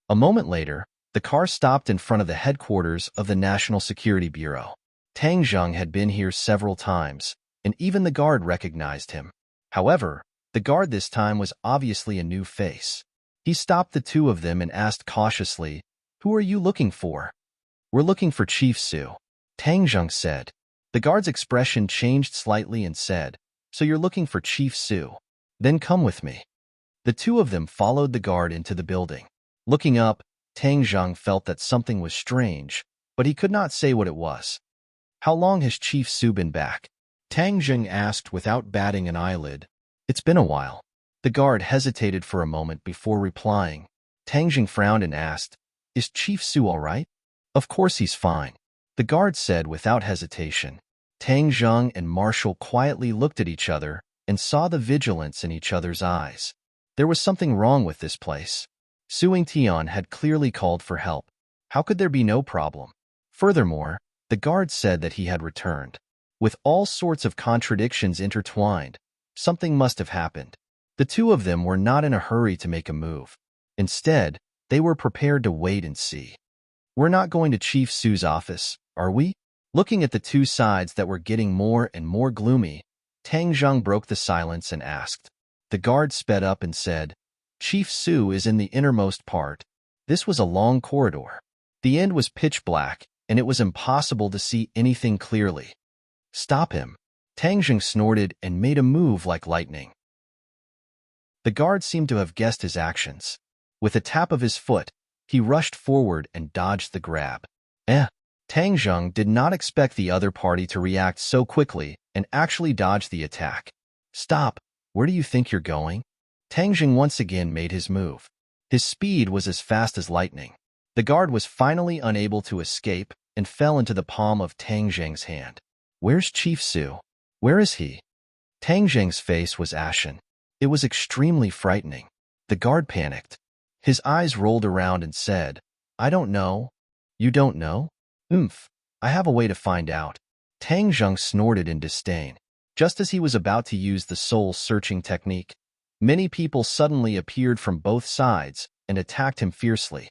A moment later, the car stopped in front of the headquarters of the National Security Bureau. Tang Zhang had been here several times, and even the guard recognized him. However, the guard this time was obviously a new face. He stopped the two of them and asked cautiously, "Who are you looking for?" "We're looking for Chief Su," Tang Zhang said. The guard's expression changed slightly and said, "So you're looking for Chief Su? Then come with me." The two of them followed the guard into the building. Looking up, Tang Zhang felt that something was strange, but he could not say what it was. "How long has Chief Su been back?" Tang Zhang asked without batting an eyelid. "It's been a while." The guard hesitated for a moment before replying. Tang Zhang frowned and asked, "Is Chief Su all right?" "Of course he's fine," the guard said without hesitation. Tang Zhang and Marshall quietly looked at each other and saw the vigilance in each other's eyes. There was something wrong with this place. Su Yingtian had clearly called for help. How could there be no problem? Furthermore, the guard said that he had returned. With all sorts of contradictions intertwined, something must have happened. The two of them were not in a hurry to make a move. Instead, they were prepared to wait and see. "We're not going to Chief Su's office, are we?" Looking at the two sides that were getting more and more gloomy, Tang Zhang broke the silence and asked. The guard sped up and said, "Chief Su is in the innermost part." This was a long corridor. The end was pitch black, and it was impossible to see anything clearly. "Stop him." Tang Zhang snorted and made a move like lightning. The guard seemed to have guessed his actions. With a tap of his foot, he rushed forward and dodged the grab. Tang Zhang did not expect the other party to react so quickly and actually dodge the attack. "Stop, where do you think you're going?" Tang Zhang once again made his move. His speed was as fast as lightning. The guard was finally unable to escape and fell into the palm of Tang Zhang's hand. "Where's Chief Su? Where is he?" Tang Zhang's face was ashen. It was extremely frightening. The guard panicked. His eyes rolled around and said, "I don't know." "You don't know? I have a way to find out." Tang Zhang snorted in disdain. Just as he was about to use the soul-searching technique, many people suddenly appeared from both sides and attacked him fiercely.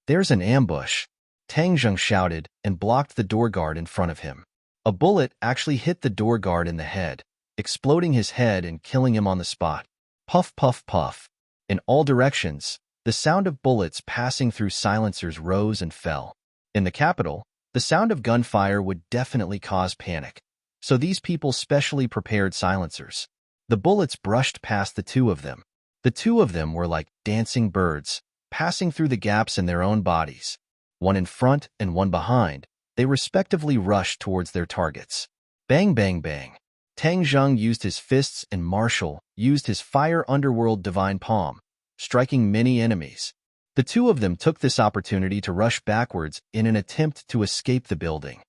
"There's an ambush," Tang Zhang shouted and blocked the door guard in front of him. A bullet actually hit the door guard in the head, exploding his head and killing him on the spot. Puff, puff, puff. In all directions, the sound of bullets passing through silencers rose and fell. In the capital, the sound of gunfire would definitely cause panic, so these people specially prepared silencers. The bullets brushed past the two of them. The two of them were like dancing birds, passing through the gaps in their own bodies. One in front and one behind, they respectively rushed towards their targets. Bang, bang, bang. Tang Zhang used his fists and Marshall used his fire underworld divine palm, striking many enemies. The two of them took this opportunity to rush backwards in an attempt to escape the building.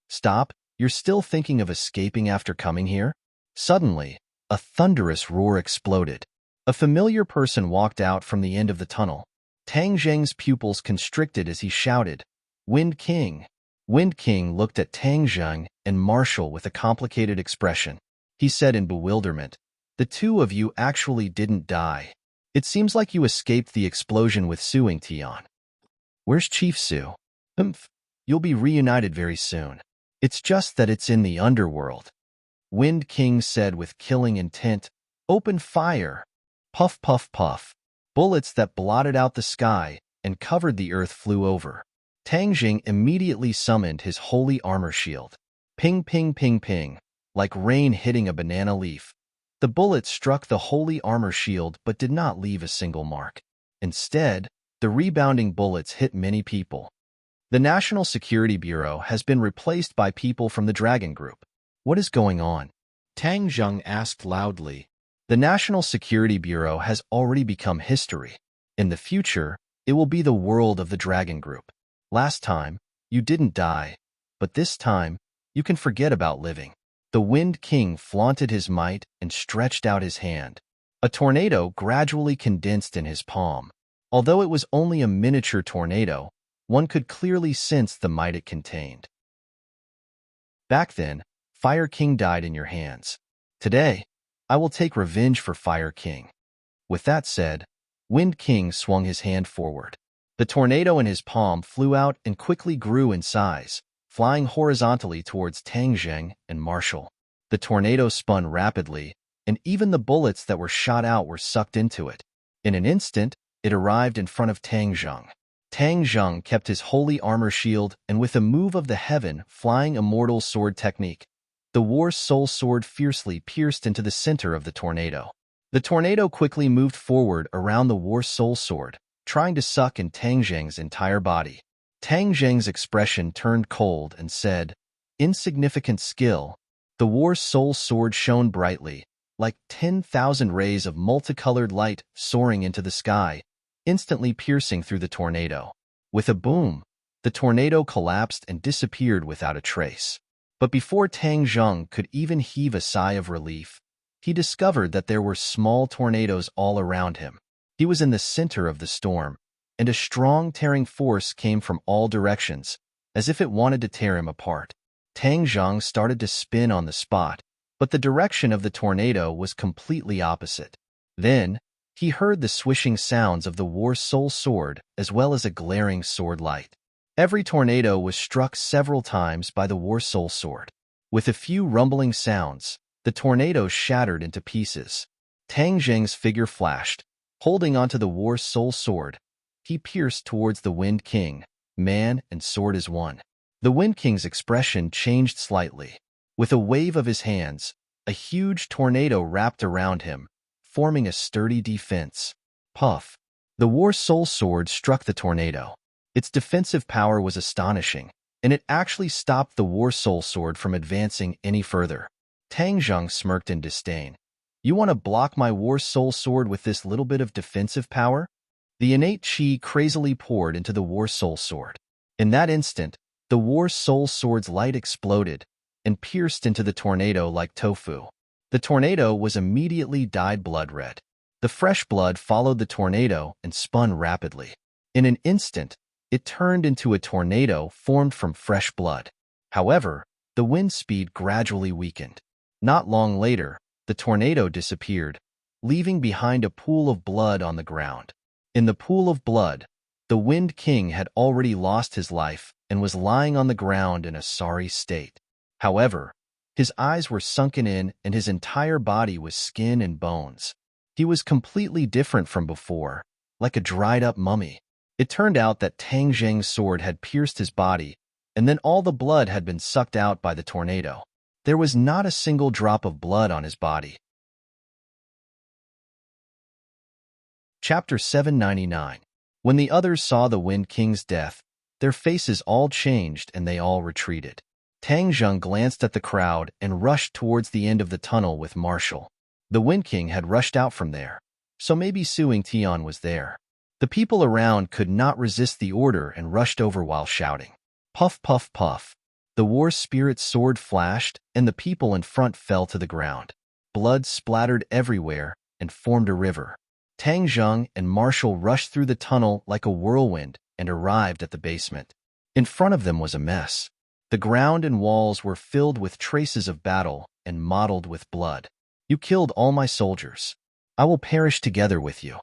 "Stop, you're still thinking of escaping after coming here?" Suddenly, a thunderous roar exploded. A familiar person walked out from the end of the tunnel. Tang Zhang's pupils constricted as he shouted, "Wind King!" Wind King looked at Tang Zhang and Marshall with a complicated expression. He said in bewilderment, "The two of you actually didn't die. It seems like you escaped the explosion with Su Yingtian." "Where's Chief Su?" You'll be reunited very soon. It's just that it's in the underworld." Wind King said with killing intent. "Open fire." Puff, puff, puff. Bullets that blotted out the sky and covered the earth flew over. Tang Zhang immediately summoned his holy armor shield. Ping, ping, ping, ping, like rain hitting a banana leaf. The bullets struck the holy armor shield but did not leave a single mark. Instead, the rebounding bullets hit many people. The National Security Bureau has been replaced by people from the Dragon Group. "What is going on?" Tang Zhang asked loudly. The National Security Bureau has already become history. In the future, it will be the world of the Dragon Group. Last time, you didn't die, but this time, you can forget about living. The Wind King flaunted his might and stretched out his hand. A tornado gradually condensed in his palm. Although it was only a miniature tornado, one could clearly sense the might it contained. Back then, Fire King died in your hands. Today, I will take revenge for Fire King. With that said, Wind King swung his hand forward. The tornado in his palm flew out and quickly grew in size, flying horizontally towards Tang Zheng and Marshall. The tornado spun rapidly, and even the bullets that were shot out were sucked into it. In an instant, it arrived in front of Tang Zheng. Tang Zheng kept his holy armor shield, and with a move of the heaven flying immortal sword technique, the War Soul Sword fiercely pierced into the center of the tornado. The tornado quickly moved forward around the War Soul Sword, trying to suck in Tang Zheng's entire body. Tang Zheng's expression turned cold and said, "Insignificant skill." The War Soul Sword shone brightly, like 10,000 rays of multicolored light soaring into the sky, instantly piercing through the tornado. With a boom, the tornado collapsed and disappeared without a trace. But before Tang Zheng could even heave a sigh of relief, he discovered that there were small tornadoes all around him. He was in the center of the storm, and a strong tearing force came from all directions, as if it wanted to tear him apart. Tang Zheng started to spin on the spot, but the direction of the tornado was completely opposite. Then, he heard the swishing sounds of the War Soul Sword as well as a glaring sword light. Every tornado was struck several times by the War Soul Sword. With a few rumbling sounds, the tornado shattered into pieces. Tang Zheng's figure flashed. Holding onto the War Soul Sword, he pierced towards the Wind King. Man and sword as one. The Wind King's expression changed slightly. With a wave of his hands, a huge tornado wrapped around him, forming a sturdy defense. Puff! The War Soul Sword struck the tornado. Its defensive power was astonishing, and it actually stopped the War Soul Sword from advancing any further. Tang Zheng smirked in disdain. "You want to block my War Soul Sword with this little bit of defensive power?" The innate chi crazily poured into the War Soul Sword. In that instant, the War Soul Sword's light exploded and pierced into the tornado like tofu. The tornado was immediately dyed blood red. The fresh blood followed the tornado and spun rapidly. In an instant, it turned into a tornado formed from fresh blood. However, the wind speed gradually weakened. Not long later, the tornado disappeared, leaving behind a pool of blood on the ground. In the pool of blood, the Wind King had already lost his life and was lying on the ground in a sorry state. However, his eyes were sunken in and his entire body was skin and bones. He was completely different from before, like a dried-up mummy. It turned out that Tang Zheng's sword had pierced his body, and then all the blood had been sucked out by the tornado. There was not a single drop of blood on his body. Chapter 799. When the others saw the Wind King's death, their faces all changed and they all retreated. Tang Zheng glanced at the crowd and rushed towards the end of the tunnel with Marshall. The Wind King had rushed out from there, so maybe Suing Tian was there. The people around could not resist the order and rushed over while shouting. Puff, puff, puff. The War Spirit's sword flashed, and the people in front fell to the ground. Blood splattered everywhere and formed a river. Tang Zheng and Marshall rushed through the tunnel like a whirlwind and arrived at the basement. In front of them was a mess. The ground and walls were filled with traces of battle and mottled with blood. "You killed all my soldiers. I will perish together with you."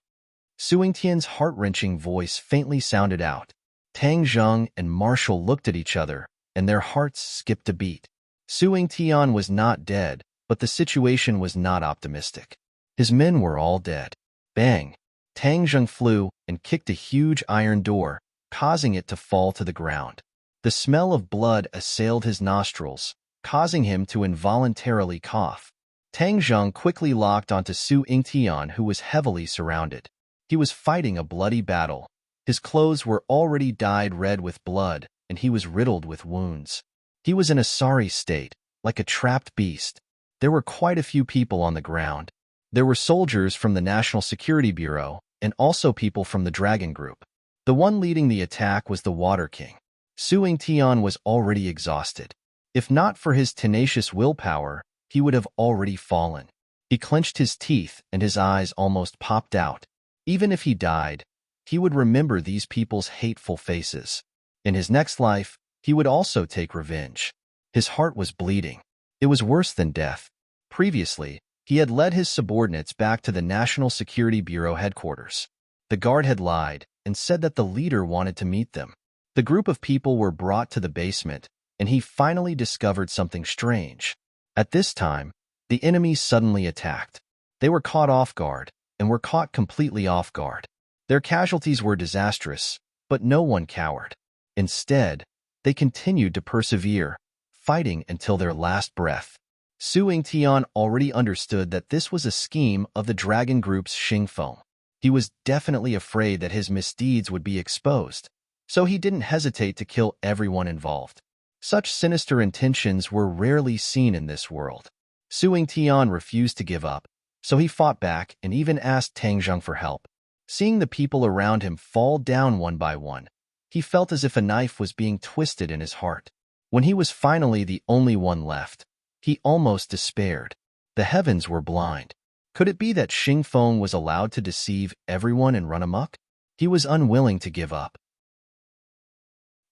Suing Tian's heart-wrenching voice faintly sounded out. Tang Zheng and Marshall looked at each other, and their hearts skipped a beat. Suing Tian was not dead, but the situation was not optimistic. His men were all dead. Bang! Tang Zheng flew and kicked a huge iron door, causing it to fall to the ground. The smell of blood assailed his nostrils, causing him to involuntarily cough. Tang Zheng quickly locked onto Suing Tian, who was heavily surrounded. He was fighting a bloody battle. His clothes were already dyed red with blood, and he was riddled with wounds. He was in a sorry state, like a trapped beast. There were quite a few people on the ground. There were soldiers from the National Security Bureau, and also people from the Dragon Group. The one leading the attack was the Water King. Suing Tian was already exhausted. If not for his tenacious willpower, he would have already fallen. He clenched his teeth and his eyes almost popped out. Even if he died, he would remember these people's hateful faces. In his next life, he would also take revenge. His heart was bleeding. It was worse than death. Previously, he had led his subordinates back to the National Security Bureau headquarters. The guard had lied and said that the leader wanted to meet them. The group of people were brought to the basement, and he finally discovered something strange. At this time, the enemy suddenly attacked. They were caught off guard, and were caught completely off guard. Their casualties were disastrous, but no one cowered. Instead, they continued to persevere, fighting until their last breath. Su Yingtian already understood that this was a scheme of the dragon group's Xingfeng. He was definitely afraid that his misdeeds would be exposed, so he didn't hesitate to kill everyone involved. Such sinister intentions were rarely seen in this world. Su Yingtian refused to give up, so he fought back and even asked Tang Zheng for help. Seeing the people around him fall down one by one, he felt as if a knife was being twisted in his heart. When he was finally the only one left, he almost despaired. The heavens were blind. Could it be that Xingfeng was allowed to deceive everyone and run amok? He was unwilling to give up.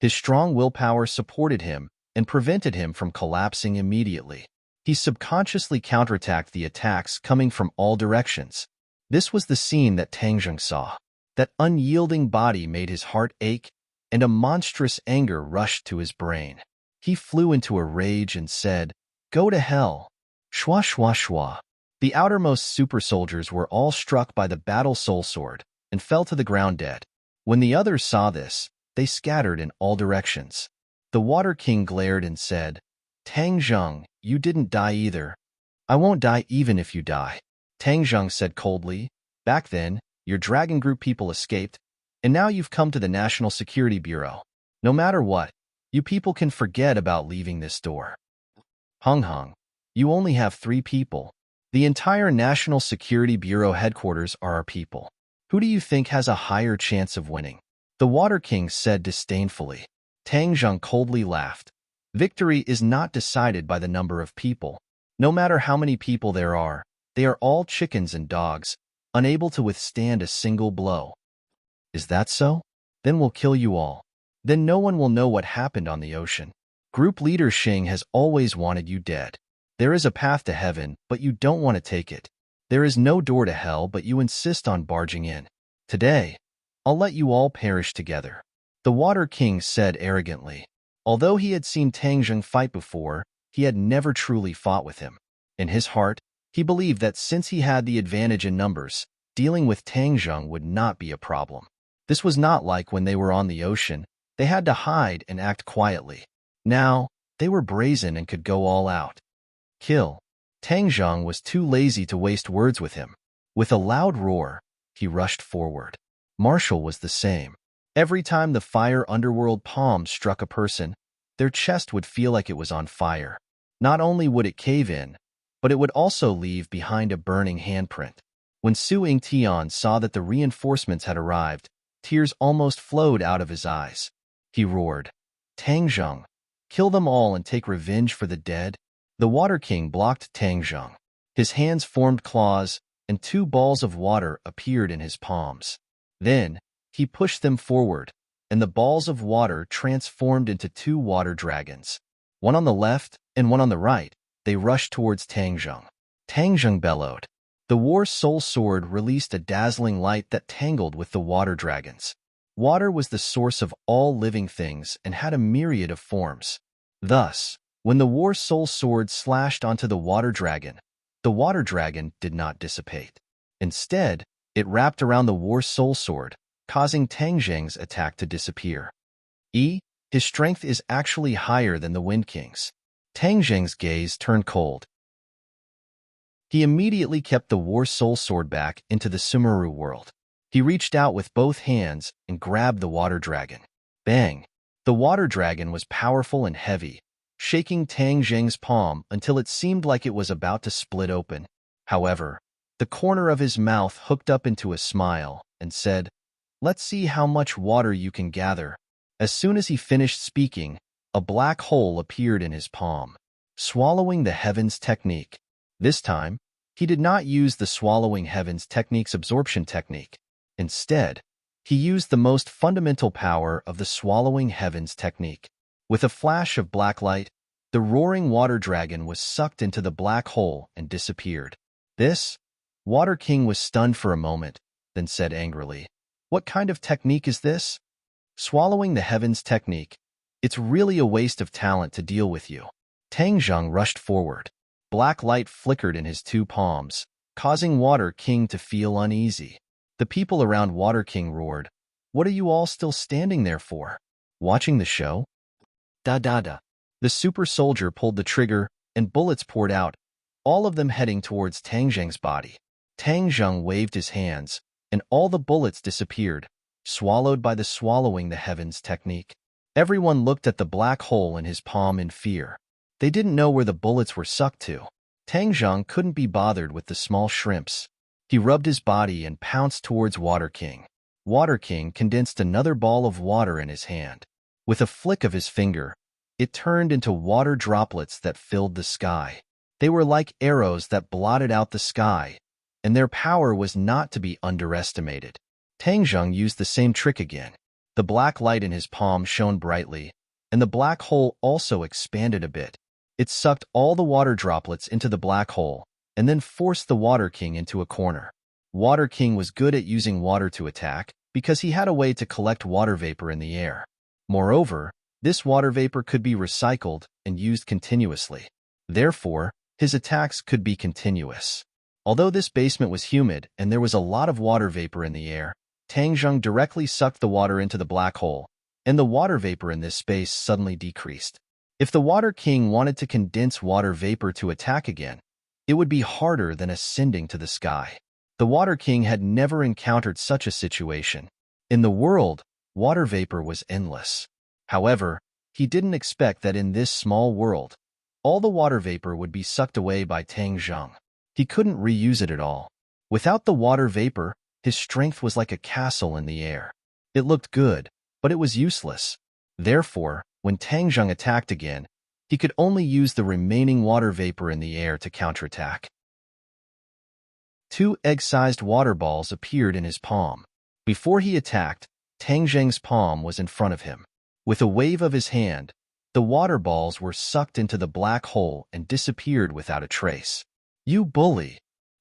His strong willpower supported him and prevented him from collapsing immediately. He subconsciously counterattacked the attacks coming from all directions. This was the scene that Tang Zheng saw. That unyielding body made his heart ache, and a monstrous anger rushed to his brain. He flew into a rage and said, "Go to hell." Shwa shwa shwa. The outermost super soldiers were all struck by the battle soul sword and fell to the ground dead. When the others saw this, they scattered in all directions. The Water King glared and said, "Tang Zheng, you didn't die either. I won't die even if you die." Tang Zheng said coldly, "Back then, your dragon group people escaped, and now you've come to the National Security Bureau. No matter what, you people can forget about leaving this door." Hung, you only have 3 people. The entire National Security Bureau headquarters are our people. Who do you think has a higher chance of winning? The Water King said disdainfully. Tang Zheng coldly laughed. Victory is not decided by the number of people. No matter how many people there are, they are all chickens and dogs, unable to withstand a single blow. Is that so? Then we'll kill you all. Then no one will know what happened on the ocean. Group leader Xing has always wanted you dead. There is a path to heaven, but you don't want to take it. There is no door to hell, but you insist on barging in. Today, I'll let you all perish together. The Water King said arrogantly. Although he had seen Tang Zheng fight before, he had never truly fought with him. In his heart, he believed that since he had the advantage in numbers, dealing with Tang Zheng would not be a problem. This was not like when they were on the ocean. They had to hide and act quietly. Now, they were brazen and could go all out. Kill. Tang Zheng was too lazy to waste words with him. With a loud roar, he rushed forward. Marshall was the same. Every time the fire underworld palm struck a person, their chest would feel like it was on fire. Not only would it cave in, but it would also leave behind a burning handprint. When Su Yingtian saw that the reinforcements had arrived, tears almost flowed out of his eyes. He roared, "Tang Zheng, kill them all and take revenge for the dead." The Water King blocked Tang Zheng. His hands formed claws, and 2 balls of water appeared in his palms. Then, he pushed them forward, and the balls of water transformed into 2 water dragons. One on the left and one on the right, they rushed towards Tang Zheng. Tang Zheng bellowed. The War Soul Sword released a dazzling light that tangled with the water dragons. Water was the source of all living things and had a myriad of forms. Thus, when the War Soul Sword slashed onto the water dragon did not dissipate. Instead, it wrapped around the War Soul Sword, causing Tang Zheng's attack to disappear. His strength is actually higher than the Wind King's. Tang Zheng's gaze turned cold. He immediately kept the War Soul Sword back into the Sumeru world. He reached out with both hands and grabbed the water dragon. Bang! The water dragon was powerful and heavy, shaking Tang Zheng's palm until it seemed like it was about to split open. However, the corner of his mouth hooked up into a smile and said, "Let's see how much water you can gather." As soon as he finished speaking, A black hole appeared in his palm. Swallowing the heavens technique. This time, he did not use the swallowing heavens technique's absorption technique. Instead, he used the most fundamental power of the swallowing heavens technique. With a flash of black light, the roaring water dragon was sucked into the black hole and disappeared. This, Water King was stunned for a moment, then said angrily, "What kind of technique is this?" "Swallowing the heavens technique. It's really a waste of talent to deal with you." Tang Zheng rushed forward. Black light flickered in his two palms, causing Water King to feel uneasy. The people around Water King roared, "What are you all still standing there for? Watching the show?" Da da da. The super soldier pulled the trigger, and bullets poured out, all of them heading towards Tang Zheng's body. Tang Zheng waved his hands, and all the bullets disappeared, swallowed by the swallowing the heavens technique. Everyone looked at the black hole in his palm in fear. They didn't know where the bullets were sucked to. Tang Zheng couldn't be bothered with the small shrimps. He rubbed his body and pounced towards Water King. Water King condensed another ball of water in his hand. With a flick of his finger, it turned into water droplets that filled the sky. They were like arrows that blotted out the sky, and their power was not to be underestimated. Tang Zheng used the same trick again. The black light in his palm shone brightly, and the black hole also expanded a bit. It sucked all the water droplets into the black hole, and then forced the Water King into a corner. Water King was good at using water to attack, because he had a way to collect water vapor in the air. Moreover, this water vapor could be recycled and used continuously. Therefore, his attacks could be continuous. Although this basement was humid and there was a lot of water vapor in the air, Tang Zheng directly sucked the water into the black hole, and the water vapor in this space suddenly decreased. If the Water King wanted to condense water vapor to attack again, it would be harder than ascending to the sky. The Water King had never encountered such a situation. In the world, water vapor was endless. However, he didn't expect that in this small world, all the water vapor would be sucked away by Tang Zheng. He couldn't reuse it at all. Without the water vapor, his strength was like a castle in the air. It looked good, but it was useless. Therefore, when Tang Zheng attacked again, he could only use the remaining water vapor in the air to counterattack. 2 egg-sized water balls appeared in his palm. Before he attacked, Tang Zheng's palm was in front of him. With a wave of his hand, the water balls were sucked into the black hole and disappeared without a trace. "You bully!"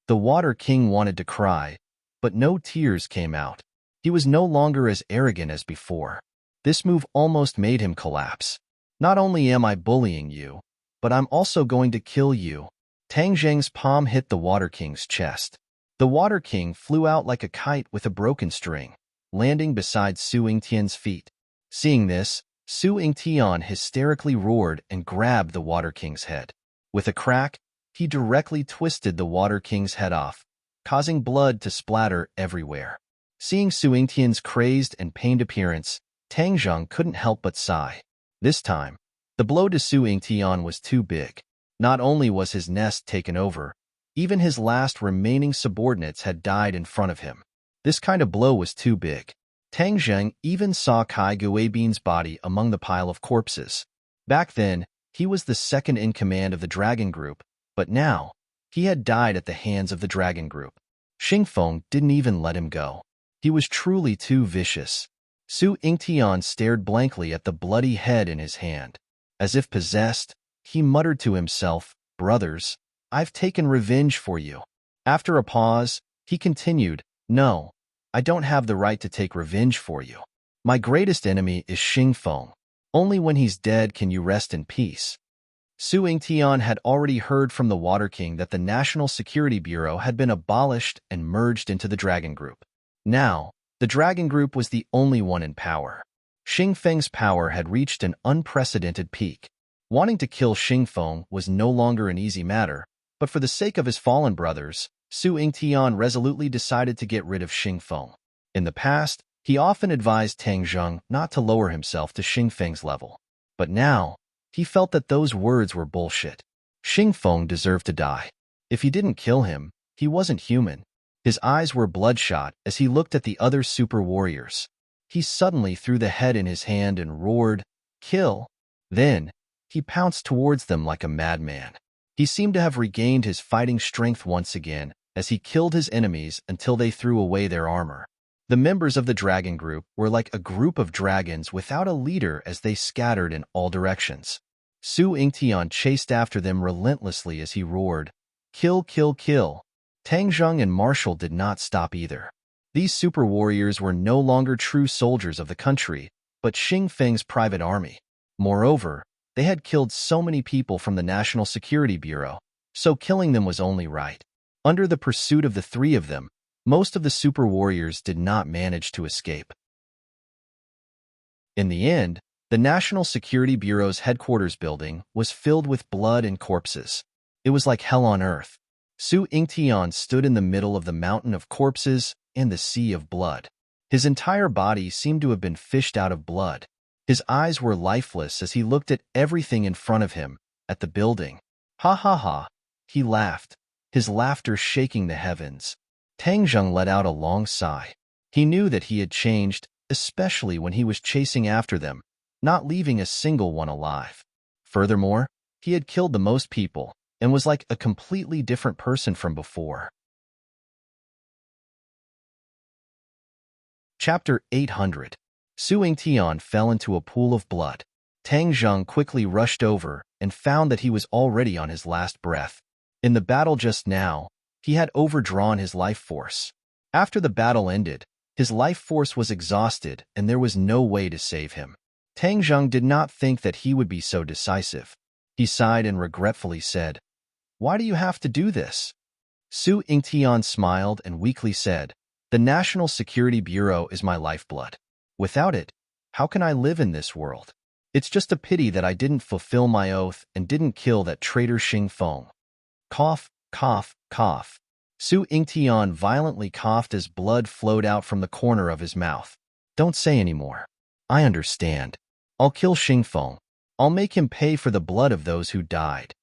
The Water King wanted to cry, but no tears came out. He was no longer as arrogant as before. This move almost made him collapse. "Not only am I bullying you, but I'm also going to kill you." Tang Zheng's palm hit the Water King's chest. The Water King flew out like a kite with a broken string, landing beside Su Yingtian's feet. Seeing this, Su Yingtian hysterically roared and grabbed the Water King's head. With a crack, he directly twisted the Water King's head off, causing blood to splatter everywhere. Seeing Su Yingtian's crazed and pained appearance, Tang Zheng couldn't help but sigh. This time, the blow to Su Yingtian was too big. Not only was his nest taken over, even his last remaining subordinates had died in front of him. This kind of blow was too big. Tang Zheng even saw Kai Guibin's body among the pile of corpses. Back then, he was the second in command of the Dragon Group, but now, he had died at the hands of the Dragon Group. Xingfeng didn't even let him go. He was truly too vicious. Su Yingtian stared blankly at the bloody head in his hand. As if possessed, he muttered to himself, "Brothers, I've taken revenge for you." After a pause, he continued, "No, I don't have the right to take revenge for you. My greatest enemy is Xingfeng. Only when he's dead can you rest in peace." Su Yingtian had already heard from the Water King that the National Security Bureau had been abolished and merged into the Dragon Group. Now, the Dragon Group was the only one in power. Xingfeng's power had reached an unprecedented peak. Wanting to kill Xingfeng was no longer an easy matter, but for the sake of his fallen brothers, Su Yingtian resolutely decided to get rid of Xingfeng. In the past, he often advised Tang Zheng not to lower himself to Xingfeng's level. But now, he felt that those words were bullshit. Xingfeng deserved to die. If he didn't kill him, he wasn't human. His eyes were bloodshot as he looked at the other super warriors. He suddenly threw the head in his hand and roared, "Kill!" Then, he pounced towards them like a madman. He seemed to have regained his fighting strength once again as he killed his enemies until they threw away their armor. The members of the dragon group were like a group of dragons without a leader as they scattered in all directions. Su Yingtian chased after them relentlessly as he roared, "Kill, kill, kill!" Tang Zheng and Marshall did not stop either. These super warriors were no longer true soldiers of the country, but Xing Feng's private army. Moreover, they had killed so many people from the National Security Bureau, so killing them was only right. Under the pursuit of the three of them, most of the super warriors did not manage to escape. In the end, the National Security Bureau's headquarters building was filled with blood and corpses. It was like hell on earth. Su Yingtian stood in the middle of the mountain of corpses and the sea of blood. His entire body seemed to have been fished out of blood. His eyes were lifeless as he looked at everything in front of him, at the building. Ha ha ha, he laughed, his laughter shaking the heavens. Tang Zheng let out a long sigh. He knew that he had changed, especially when he was chasing after them, not leaving a single one alive. Furthermore, he had killed the most people and was like a completely different person from before. Chapter 800. Su Yingtian fell into a pool of blood. Tang Zheng quickly rushed over and found that he was already on his last breath. In the battle just now, he had overdrawn his life force. After the battle ended, his life force was exhausted and there was no way to save him. Tang Zheng did not think that he would be so decisive. He sighed and regretfully said, "Why do you have to do this?" Su Yingtian smiled and weakly said, "The National Security Bureau is my lifeblood. Without it, how can I live in this world? It's just a pity that I didn't fulfill my oath and didn't kill that traitor Xing Feng." Cough, cough, cough. Su Yingtian violently coughed as blood flowed out from the corner of his mouth. "Don't say any more. I understand. I'll kill Xing Feng. I'll make him pay for the blood of those who died."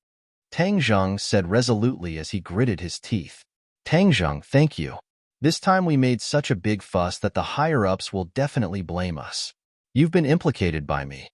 Tang Zheng said resolutely as he gritted his teeth. "Tang Zheng, thank you. This time we made such a big fuss that the higher-ups will definitely blame us. You've been implicated by me."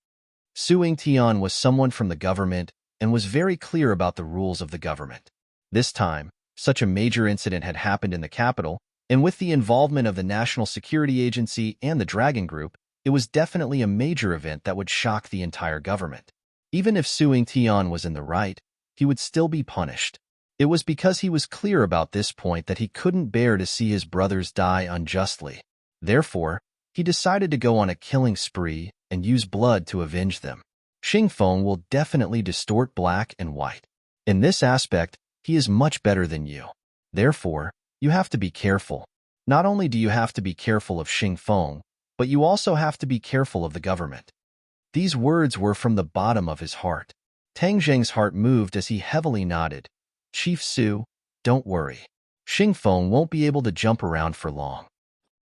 Su Yingtian was someone from the government and was very clear about the rules of the government. This time, such a major incident had happened in the capital, and with the involvement of the National Security Agency and the Dragon Group, it was definitely a major event that would shock the entire government. Even if Su Yingtian was in the right, he would still be punished. It was because he was clear about this point that he couldn't bear to see his brothers die unjustly. Therefore, he decided to go on a killing spree and use blood to avenge them. Xing Feng will definitely distort black and white. In this aspect, he is much better than you. Therefore, you have to be careful. Not only do you have to be careful of Xing Feng, but you also have to be careful of the government. These words were from the bottom of his heart. Tang Zheng's heart moved as he heavily nodded. "Chief Su, don't worry. Xing Feng won't be able to jump around for long.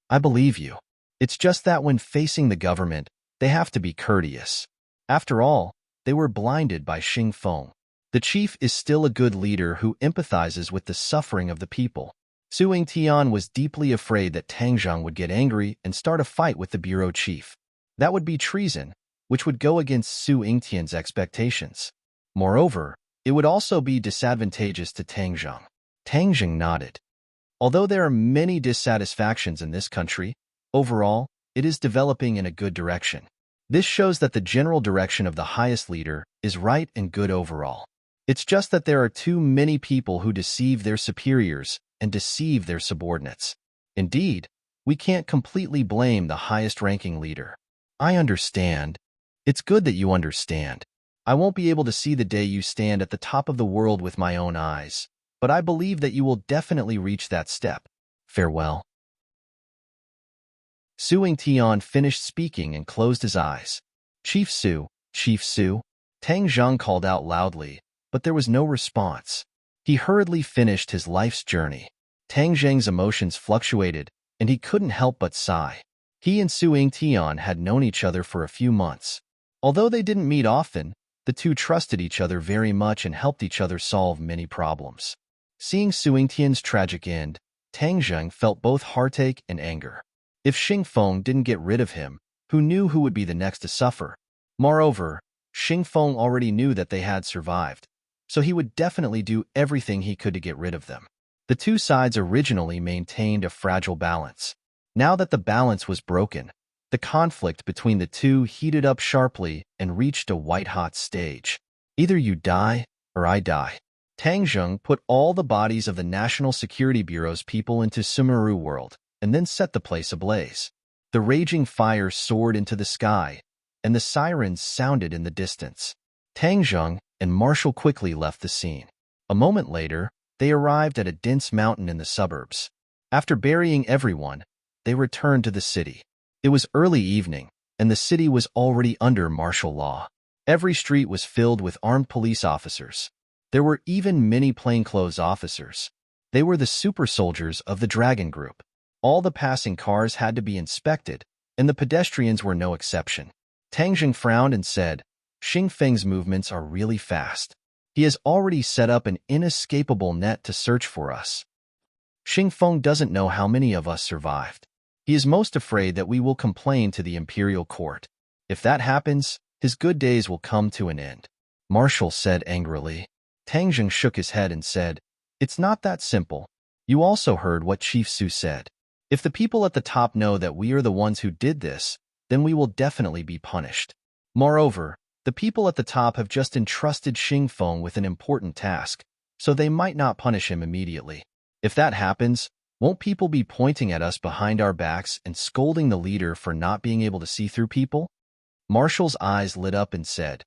I believe you. It's just that when facing the government, they have to be courteous. After all, they were blinded by Xing Feng. The chief is still a good leader who empathizes with the suffering of the people." Su Yingtian was deeply afraid that Tang Zheng would get angry and start a fight with the bureau chief. That would be treason, which would go against Su Yingtian's expectations. Moreover, it would also be disadvantageous to Tang Zheng. Tang Zheng nodded. Although there are many dissatisfactions in this country, overall, it is developing in a good direction. This shows that the general direction of the highest leader is right and good overall. It's just that there are too many people who deceive their superiors and deceive their subordinates. Indeed, we can't completely blame the highest-ranking leader. I understand. It's good that you understand. I won't be able to see the day you stand at the top of the world with my own eyes, but I believe that you will definitely reach that step. Farewell." Su Yingtian finished speaking and closed his eyes. "Chief Su, Chief Su," Tang Zheng called out loudly, but there was no response. He hurriedly finished his life's journey. Tang Zheng's emotions fluctuated, and he couldn't help but sigh. He and Su Yingtian had known each other for a few months. Although they didn't meet often, the two trusted each other very much and helped each other solve many problems. Seeing Su Yingtian's tragic end, Tang Zheng felt both heartache and anger. If Xing Feng didn't get rid of him, who knew who would be the next to suffer? Moreover, Xingfeng already knew that they had survived, so he would definitely do everything he could to get rid of them. The two sides originally maintained a fragile balance. Now that the balance was broken, the conflict between the two heated up sharply and reached a white-hot stage. Either you die, or I die. Tang Zheng put all the bodies of the National Security Bureau's people into Sumeru World, and then set the place ablaze. The raging fire soared into the sky, and the sirens sounded in the distance. Tang Zheng and Marshall quickly left the scene. A moment later, they arrived at a dense mountain in the suburbs. After burying everyone, they returned to the city. It was early evening, and the city was already under martial law. Every street was filled with armed police officers. There were even many plainclothes officers. They were the super soldiers of the Dragon Group. All the passing cars had to be inspected, and the pedestrians were no exception. Tang Zheng frowned and said, Xingfeng's movements are really fast. He has already set up an inescapable net to search for us. Xingfeng doesn't know how many of us survived. He is most afraid that we will complain to the imperial court. If that happens, his good days will come to an end. Marshall said angrily. Tang Zheng shook his head and said, It's not that simple. You also heard what Chief Su said. If the people at the top know that we are the ones who did this, then we will definitely be punished. Moreover, the people at the top have just entrusted Xingfeng with an important task, so they might not punish him immediately. If that happens, won't people be pointing at us behind our backs and scolding the leader for not being able to see through people? Marshall's eyes lit up and said,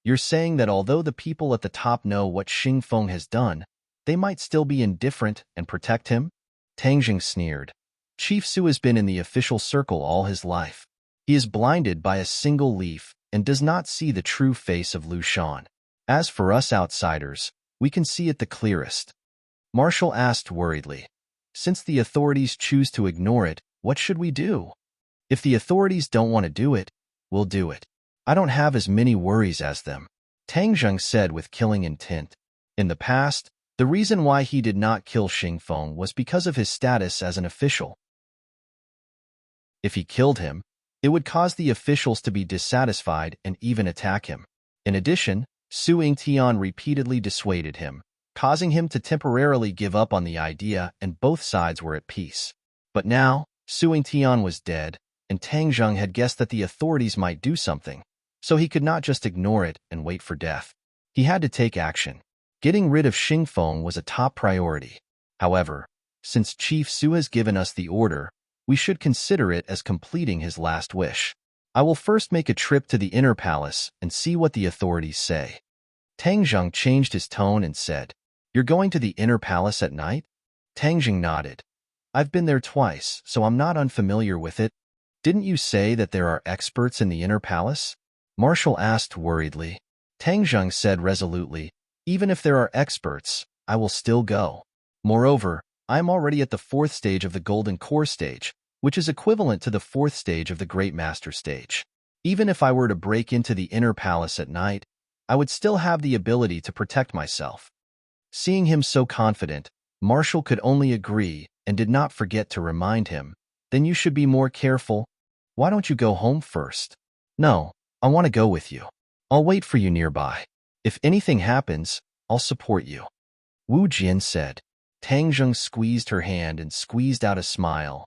You're saying that although the people at the top know what Xingfeng has done, they might still be indifferent and protect him? Tang Zheng sneered. Chief Su has been in the official circle all his life. He is blinded by a single leaf and does not see the true face of Lu Shan. As for us outsiders, we can see it the clearest. Marshall asked worriedly, Since the authorities choose to ignore it, what should we do? If the authorities don't want to do it, we'll do it. I don't have as many worries as them. Tang Zheng said with killing intent. In the past, the reason why he did not kill Xingfeng was because of his status as an official. If he killed him, it would cause the officials to be dissatisfied and even attack him. In addition, Su Yingtian repeatedly dissuaded him, causing him to temporarily give up on the idea, and both sides were at peace. But now, Su Yingtian was dead, and Tang Zheng had guessed that the authorities might do something, so he could not just ignore it and wait for death. He had to take action. Getting rid of Xingfeng was a top priority. However, since Chief Su has given us the order, we should consider it as completing his last wish. I will first make a trip to the inner palace and see what the authorities say. Tang Zheng changed his tone and said, You're going to the inner palace at night? Tang Zheng nodded. I've been there twice, so I'm not unfamiliar with it. Didn't you say that there are experts in the inner palace? Marshall asked worriedly. Tang Zheng said resolutely, Even if there are experts, I will still go. Moreover, I am already at the 4th stage of the Golden Core stage, which is equivalent to the 4th stage of the Great Master stage. Even if I were to break into the inner palace at night, I would still have the ability to protect myself. Seeing him so confident, Marshall could only agree and did not forget to remind him, Then you should be more careful. Why don't you go home first? No, I want to go with you. I'll wait for you nearby. If anything happens, I'll support you. Wu Jian said. Tang Zheng squeezed her hand and squeezed out a smile.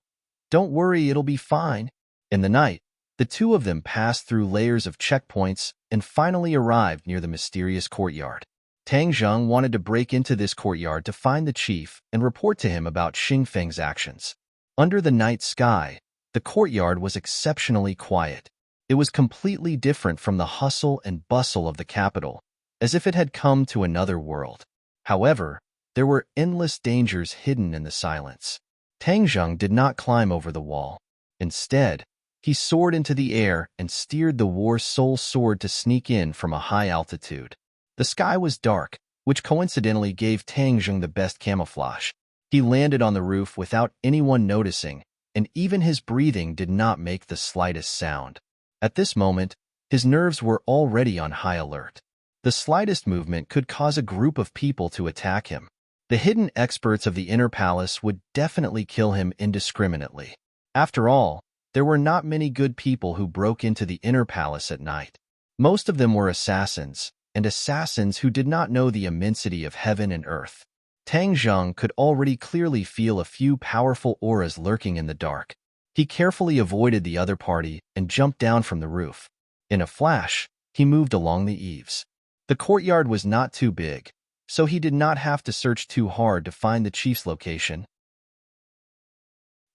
Don't worry, it'll be fine. In the night, the two of them passed through layers of checkpoints and finally arrived near the mysterious courtyard. Tang Zheng wanted to break into this courtyard to find the chief and report to him about Xingfeng's actions. Under the night sky, the courtyard was exceptionally quiet. It was completely different from the hustle and bustle of the capital, as if it had come to another world. However, there were endless dangers hidden in the silence. Tang Zheng did not climb over the wall. Instead, he soared into the air and steered the War Soul Sword to sneak in from a high altitude. The sky was dark, which coincidentally gave Tang Zheng the best camouflage. He landed on the roof without anyone noticing, and even his breathing did not make the slightest sound. At this moment, his nerves were already on high alert. The slightest movement could cause a group of people to attack him. The hidden experts of the inner palace would definitely kill him indiscriminately. After all, there were not many good people who broke into the inner palace at night. Most of them were assassins, and assassins who did not know the immensity of heaven and earth. Tang Zheng could already clearly feel a few powerful auras lurking in the dark. He carefully avoided the other party and jumped down from the roof. In a flash, he moved along the eaves. The courtyard was not too big, so he did not have to search too hard to find the chief's location.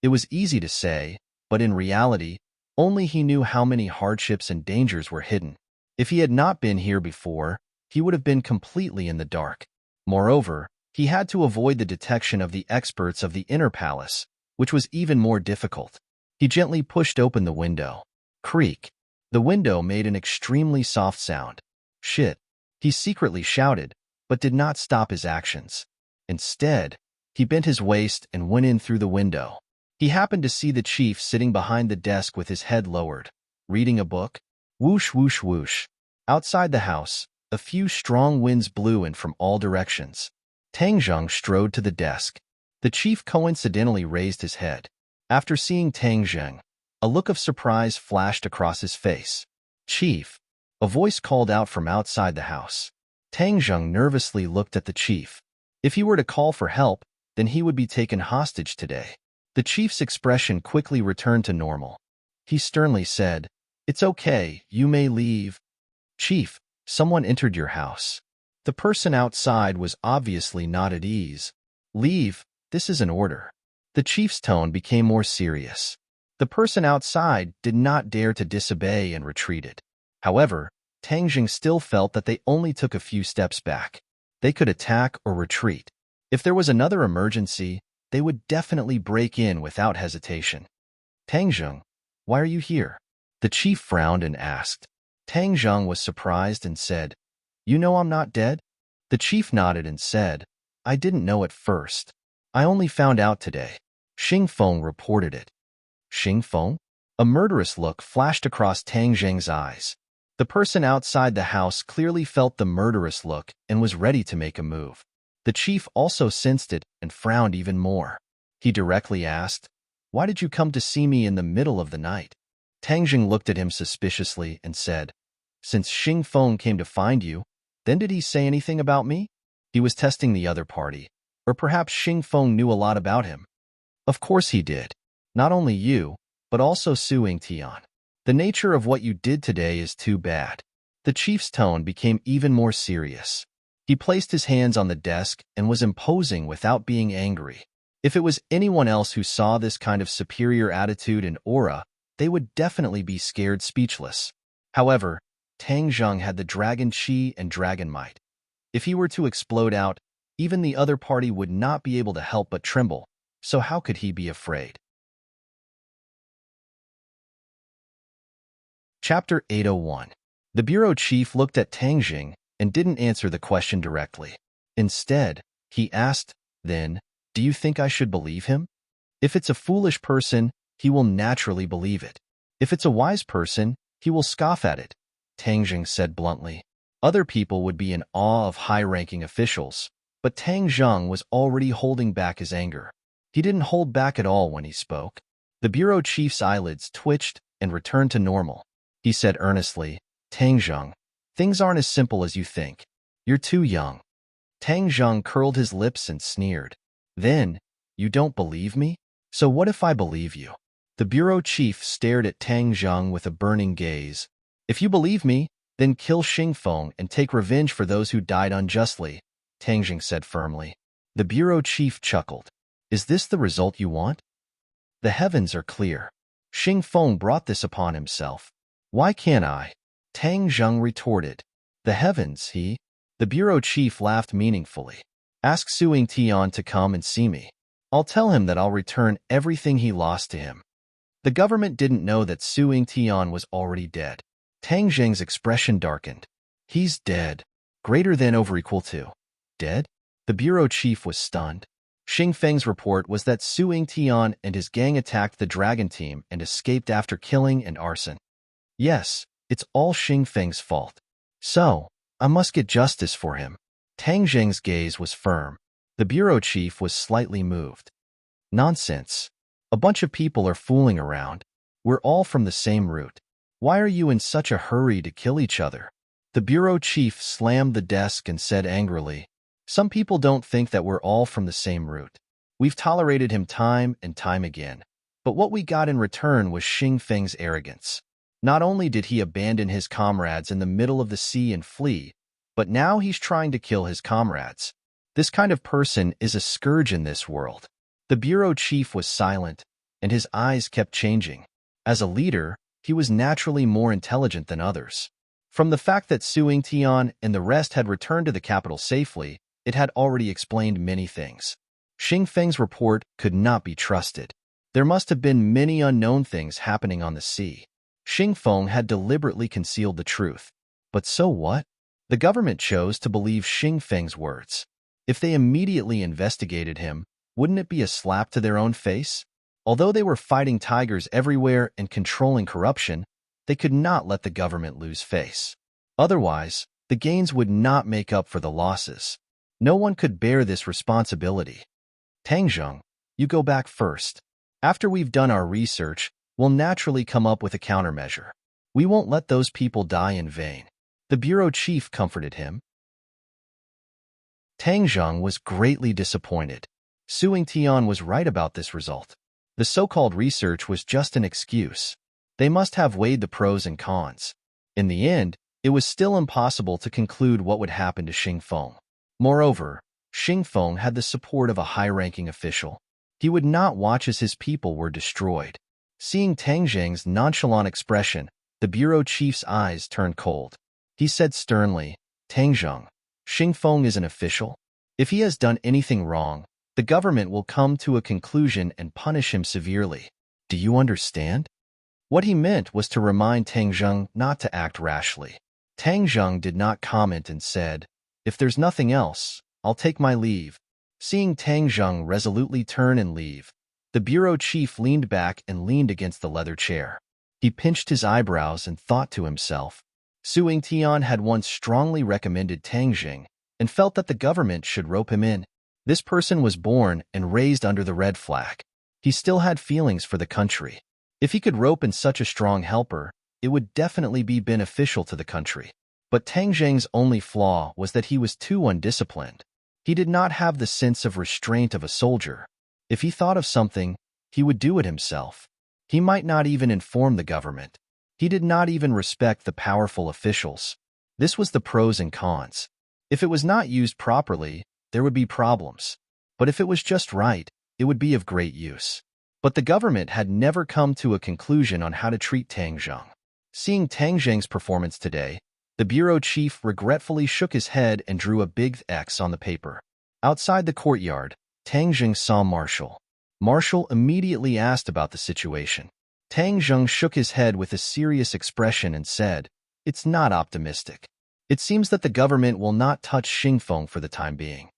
It was easy to say, but in reality, only he knew how many hardships and dangers were hidden. If he had not been here before, he would have been completely in the dark. Moreover, he had to avoid the detection of the experts of the inner palace, which was even more difficult. He gently pushed open the window. Creak. The window made an extremely soft sound. Shit. He secretly shouted, but did not stop his actions. Instead, he bent his waist and went in through the window. He happened to see the chief sitting behind the desk with his head lowered, reading a book. Whoosh, whoosh, whoosh. Outside the house, a few strong winds blew in from all directions. Tang Zheng strode to the desk. The chief coincidentally raised his head. After seeing Tang Zheng, a look of surprise flashed across his face. "Chief," a voice called out from outside the house. Tang Zheng nervously looked at the chief. If he were to call for help, then he would be taken hostage today. The chief's expression quickly returned to normal. He sternly said, "It's okay, you may leave." "Chief, someone entered your house." The person outside was obviously not at ease. "Leave, this is an order." The chief's tone became more serious. The person outside did not dare to disobey and retreated. However, Tang Zheng still felt that they only took a few steps back. They could attack or retreat. If there was another emergency, they would definitely break in without hesitation. "Tang Zheng, why are you here?" The chief frowned and asked. Tang Zheng was surprised and said, "You know I'm not dead?" The chief nodded and said, "I didn't know at first. I only found out today. Xing Feng reported it." "Xing Feng?" A murderous look flashed across Tang Zheng's eyes. The person outside the house clearly felt the murderous look and was ready to make a move. The chief also sensed it and frowned even more. He directly asked, "Why did you come to see me in the middle of the night?" Tang Zheng looked at him suspiciously and said, "Since Xing Feng came to find you, then did he say anything about me?" He was testing the other party. Or perhaps Xing Feng knew a lot about him. "Of course he did. Not only you, but also Su Yingtian. The nature of what you did today is too bad." The chief's tone became even more serious. He placed his hands on the desk and was imposing without being angry. If it was anyone else who saw this kind of superior attitude and aura, they would definitely be scared speechless. However, Tang Zheng had the dragon chi and dragon might. If he were to explode out, even the other party would not be able to help but tremble, so how could he be afraid? Chapter 801. The bureau chief looked at Tang Zheng and didn't answer the question directly. Instead, he asked, "Then, do you think I should believe him? If it's a foolish person, he will naturally believe it. If it's a wise person, he will scoff at it," Tang Zheng said bluntly. Other people would be in awe of high-ranking officials, but Tang Zheng was already holding back his anger. He didn't hold back at all when he spoke. The bureau chief's eyelids twitched and returned to normal. He said earnestly, "Tang Zheng, things aren't as simple as you think. You're too young." Tang Zheng curled his lips and sneered. "Then, you don't believe me? So what if I believe you?" The bureau chief stared at Tang Zheng with a burning gaze. "If you believe me, then kill Xing Feng and take revenge for those who died unjustly," Tang Zheng said firmly. The bureau chief chuckled. "Is this the result you want? The heavens are clear. Xing Feng brought this upon himself. Why can't I?" Tang Zheng retorted. "The heavens, he?" The bureau chief laughed meaningfully. "Ask Su Yingtian to come and see me. I'll tell him that I'll return everything he lost to him." The government didn't know that Su Yingtian was already dead. Tang Zheng's expression darkened. "He's dead. Greater than over equal to. Dead?" The bureau chief was stunned. Xing Feng's report was that Su Yingtian and his gang attacked the dragon team and escaped after killing and arson. "Yes, it's all Xing Feng's fault. So, I must get justice for him." Tang Zheng's gaze was firm. The bureau chief was slightly moved. "Nonsense. A bunch of people are fooling around. We're all from the same root. Why are you in such a hurry to kill each other? The bureau chief slammed the desk and said angrily, some people don't think that we're all from the same root. We've tolerated him time and time again. But what we got in return was Xing Feng's arrogance. Not only did he abandon his comrades in the middle of the sea and flee, but now he's trying to kill his comrades. This kind of person is a scourge in this world. The bureau chief was silent, and his eyes kept changing. As a leader, he was naturally more intelligent than others. From the fact that Su Tian and the rest had returned to the capital safely, it had already explained many things. Xing Feng's report could not be trusted. There must have been many unknown things happening on the sea. Xing Feng had deliberately concealed the truth. But so what? The government chose to believe Xing Feng's words. If they immediately investigated him, wouldn't it be a slap to their own face? Although they were fighting tigers everywhere and controlling corruption, they could not let the government lose face. Otherwise, the gains would not make up for the losses. No one could bear this responsibility. Tangzheng, you go back first. After we've done our research, we'll naturally come up with a countermeasure. We won't let those people die in vain. The bureau chief comforted him. Tangzheng was greatly disappointed. Su Tian was right about this result. The so-called research was just an excuse. They must have weighed the pros and cons. In the end, it was still impossible to conclude what would happen to Xing Feng. Moreover, Xing Feng had the support of a high-ranking official. He would not watch as his people were destroyed. Seeing Tangzheng's nonchalant expression, the bureau chief's eyes turned cold. He said sternly, Tangzheng, Xing Feng is an official. If he has done anything wrong, the government will come to a conclusion and punish him severely. Do you understand? What he meant was to remind Tangzheng not to act rashly. Tangzheng did not comment and said, if there's nothing else, I'll take my leave. Seeing Tangzheng resolutely turn and leave, the bureau chief leaned back and leaned against the leather chair. He pinched his eyebrows and thought to himself. Su Tian had once strongly recommended Tangzheng and felt that the government should rope him in. This person was born and raised under the red flag. He still had feelings for the country. If he could rope in such a strong helper, it would definitely be beneficial to the country. But Tangzheng's only flaw was that he was too undisciplined. He did not have the sense of restraint of a soldier. If he thought of something, he would do it himself. He might not even inform the government. He did not even respect the powerful officials. This was the pros and cons. If it was not used properly, there would be problems. But if it was just right, it would be of great use. But the government had never come to a conclusion on how to treat Tangzheng. Seeing Tangzheng's performance today, the bureau chief regretfully shook his head and drew a big X on the paper. Outside the courtyard, Tangzheng saw Marshall. Marshall immediately asked about the situation. Tangzheng shook his head with a serious expression and said, it's not optimistic. It seems that the government will not touch Xing Feng for the time being.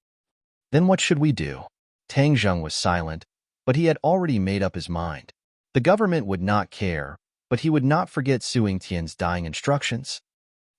Then what should we do? Tangzheng was silent, but he had already made up his mind. The government would not care, but he would not forget Su Tian's dying instructions.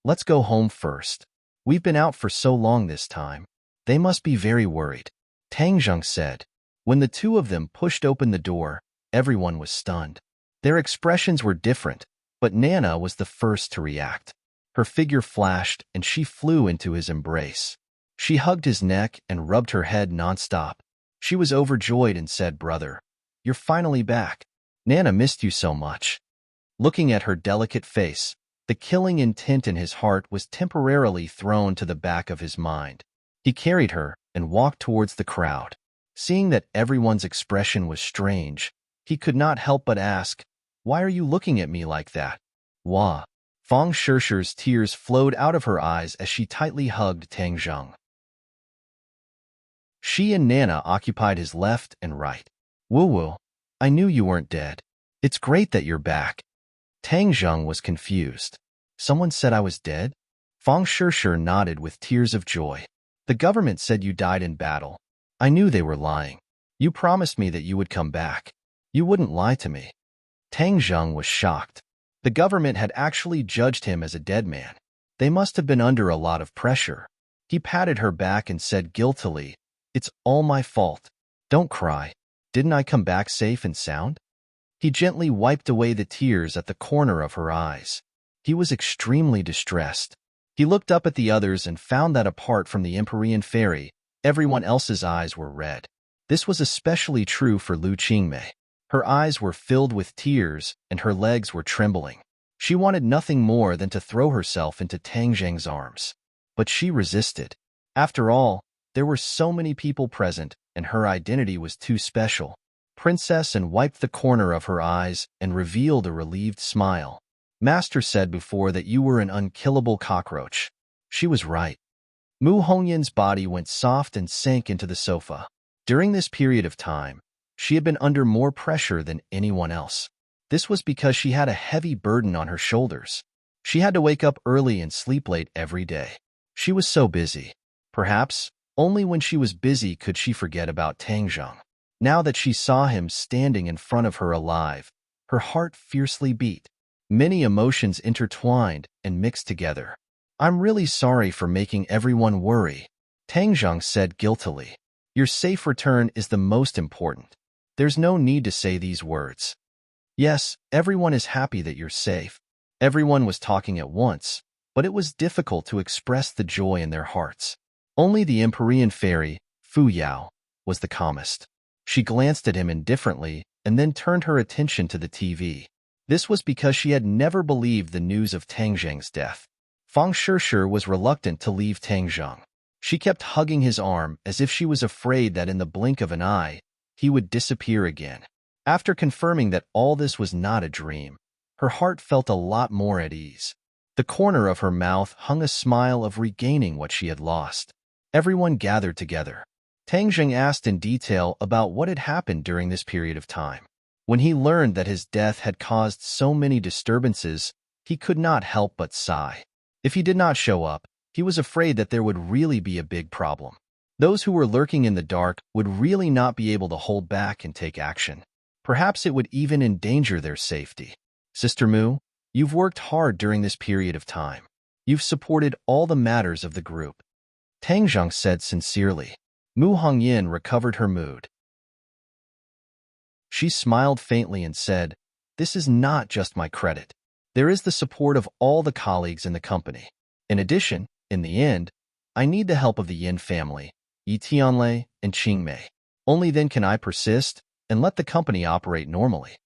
Let's go home first. We've been out for so long this time. They must be very worried. Tangzheng said. When the two of them pushed open the door, everyone was stunned. Their expressions were different, but Nana was the first to react. Her figure flashed and she flew into his embrace. She hugged his neck and rubbed her head nonstop. She was overjoyed and said, brother, you're finally back. Nana missed you so much. Looking at her delicate face, the killing intent in his heart was temporarily thrown to the back of his mind. He carried her and walked towards the crowd. Seeing that everyone's expression was strange, he could not help but ask, why are you looking at me like that? Wah. Fang Shishir's tears flowed out of her eyes as she tightly hugged Tangzheng. She and Nana occupied his left and right. Woo-woo, I knew you weren't dead. It's great that you're back. Tangzheng was confused. Someone said I was dead? Fang Shishir nodded with tears of joy. The government said you died in battle. I knew they were lying. You promised me that you would come back. You wouldn't lie to me. Tangzheng was shocked. The government had actually judged him as a dead man. They must have been under a lot of pressure. He patted her back and said guiltily, it's all my fault. Don't cry. Didn't I come back safe and sound? He gently wiped away the tears at the corner of her eyes. He was extremely distressed. He looked up at the others and found that apart from the Empyrean fairy, everyone else's eyes were red. This was especially true for Lu Qingmei. Her eyes were filled with tears and her legs were trembling. She wanted nothing more than to throw herself into Tang Zheng's arms. But she resisted. After all, there were so many people present, and her identity was too special. Princess and wiped the corner of her eyes and revealed a relieved smile. Master said before that you were an unkillable cockroach. She was right. Mu Hongyan's body went soft and sank into the sofa. During this period of time, she had been under more pressure than anyone else. This was because she had a heavy burden on her shoulders. She had to wake up early and sleep late every day. She was so busy. Perhaps, only when she was busy could she forget about Tang Zheng. Now that she saw him standing in front of her alive, her heart fiercely beat. Many emotions intertwined and mixed together. I'm really sorry for making everyone worry, Tang Zheng said guiltily. Your safe return is the most important. There's no need to say these words. Yes, everyone is happy that you're safe. Everyone was talking at once, but it was difficult to express the joy in their hearts. Only the Empyrean fairy, Fu Yao, was the calmest. She glanced at him indifferently and then turned her attention to the TV. This was because she had never believed the news of Tang Zheng's death. Fang Shishir was reluctant to leave Tang Zheng. She kept hugging his arm as if she was afraid that in the blink of an eye, he would disappear again. After confirming that all this was not a dream, her heart felt a lot more at ease. The corner of her mouth hung a smile of regaining what she had lost. Everyone gathered together. Tang Zheng asked in detail about what had happened during this period of time. When he learned that his death had caused so many disturbances, he could not help but sigh. If he did not show up, he was afraid that there would really be a big problem. Those who were lurking in the dark would really not be able to hold back and take action. Perhaps it would even endanger their safety. Sister Mu, you've worked hard during this period of time. You've supported all the matters of the group. Tang Zheng said sincerely. Mu Hongyan recovered her mood. She smiled faintly and said, "This is not just my credit. There is the support of all the colleagues in the company. In addition, in the end, I need the help of the Yin family, Yi Tianlei and Qingmei. Only then can I persist and let the company operate normally."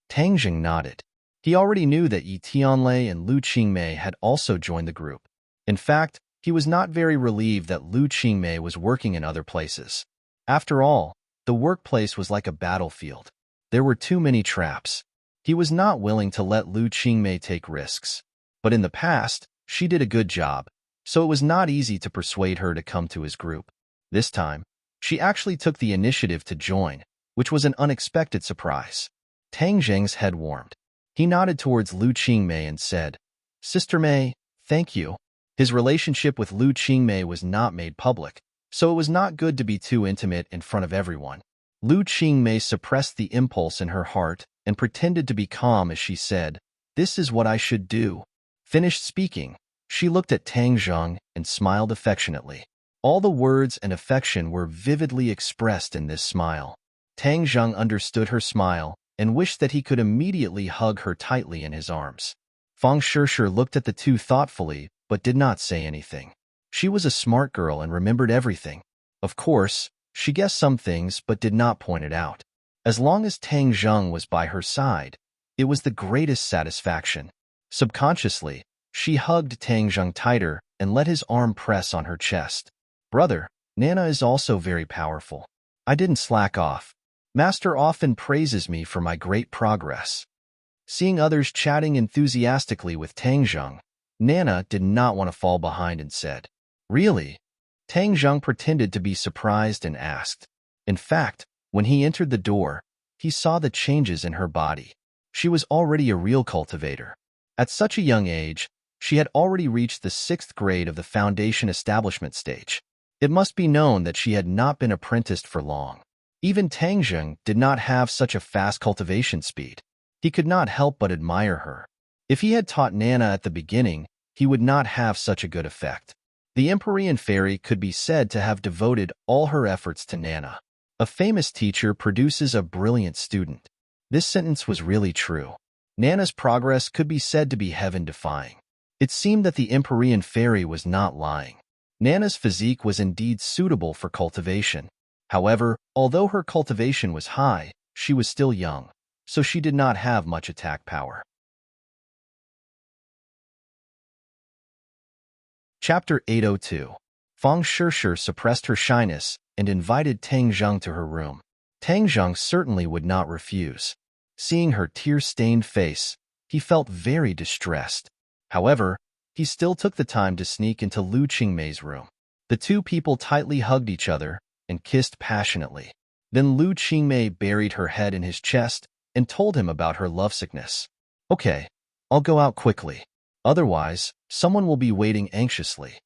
Tang Zheng nodded. He already knew that Yi Tianlei and Lu Qingmei had also joined the group. In fact, he was not very relieved that Lu Qingmei was working in other places. After all, the workplace was like a battlefield. There were too many traps. He was not willing to let Lu Qingmei take risks. But in the past, she did a good job, so it was not easy to persuade her to come to his group. This time, she actually took the initiative to join, which was an unexpected surprise. Tang Zheng's head warmed. He nodded towards Lu Qingmei and said, "Sister Mei, thank you." His relationship with Lu Qingmei was not made public, so it was not good to be too intimate in front of everyone. Lu Qingmei suppressed the impulse in her heart and pretended to be calm as she said, "This is what I should do." Finished speaking, she looked at Tang Zheng and smiled affectionately. All the words and affection were vividly expressed in this smile. Tang Zheng understood her smile and wished that he could immediately hug her tightly in his arms. Fang Shishir looked at the two thoughtfully but did not say anything. She was a smart girl and remembered everything. Of course, she guessed some things but did not point it out. As long as Tang Zheng was by her side, it was the greatest satisfaction. Subconsciously, she hugged Tang Zheng tighter and let his arm press on her chest. "Brother, Nana is also very powerful. I didn't slack off. Master often praises me for my great progress." Seeing others chatting enthusiastically with Tang Zheng, Nana did not want to fall behind and said, "Really?" Tang Zheng pretended to be surprised and asked. In fact, when he entered the door, he saw the changes in her body. She was already a real cultivator. At such a young age, she had already reached the 6th grade of the foundation establishment stage. It must be known that she had not been apprenticed for long. Even Tang Zheng did not have such a fast cultivation speed. He could not help but admire her. If he had taught Nana at the beginning, he would not have such a good effect. The Empyrean fairy could be said to have devoted all her efforts to Nana. A famous teacher produces a brilliant student. This sentence was really true. Nana's progress could be said to be heaven-defying. It seemed that the Empyrean fairy was not lying. Nana's physique was indeed suitable for cultivation. However, although her cultivation was high, she was still young, so she did not have much attack power. Chapter 802. Fang Shishir suppressed her shyness and invited Tang Zheng to her room. Tang Zheng certainly would not refuse. Seeing her tear-stained face, he felt very distressed. However, he still took the time to sneak into Lu Qingmei's room. The two people tightly hugged each other and kissed passionately. Then Lu Qingmei buried her head in his chest and told him about her lovesickness. "Okay, I'll go out quickly. Otherwise, someone will be waiting anxiously."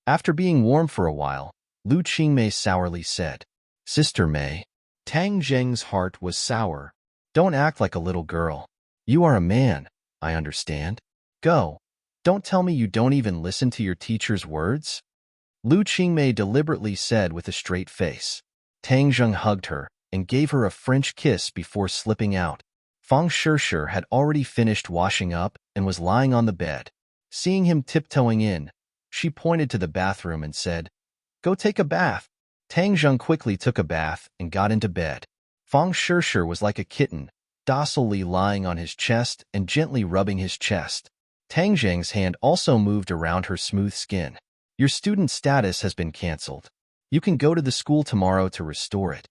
After being warm for a while, Lu Qingmei sourly said, "Sister Mei." Tang Zheng's heart was sour. "Don't act like a little girl. You are a man, I understand. Go. Don't tell me you don't even listen to your teacher's words." Lu Qingmei deliberately said with a straight face. Tang Zheng hugged her and gave her a French kiss before slipping out. Fang Shishir had already finished washing up and was lying on the bed. Seeing him tiptoeing in, she pointed to the bathroom and said, "Go take a bath." Tang Zheng quickly took a bath and got into bed. Fang Shishir was like a kitten, docilely lying on his chest and gently rubbing his chest. Tang Zheng's hand also moved around her smooth skin. "Your student status has been cancelled. You can go to the school tomorrow to restore it."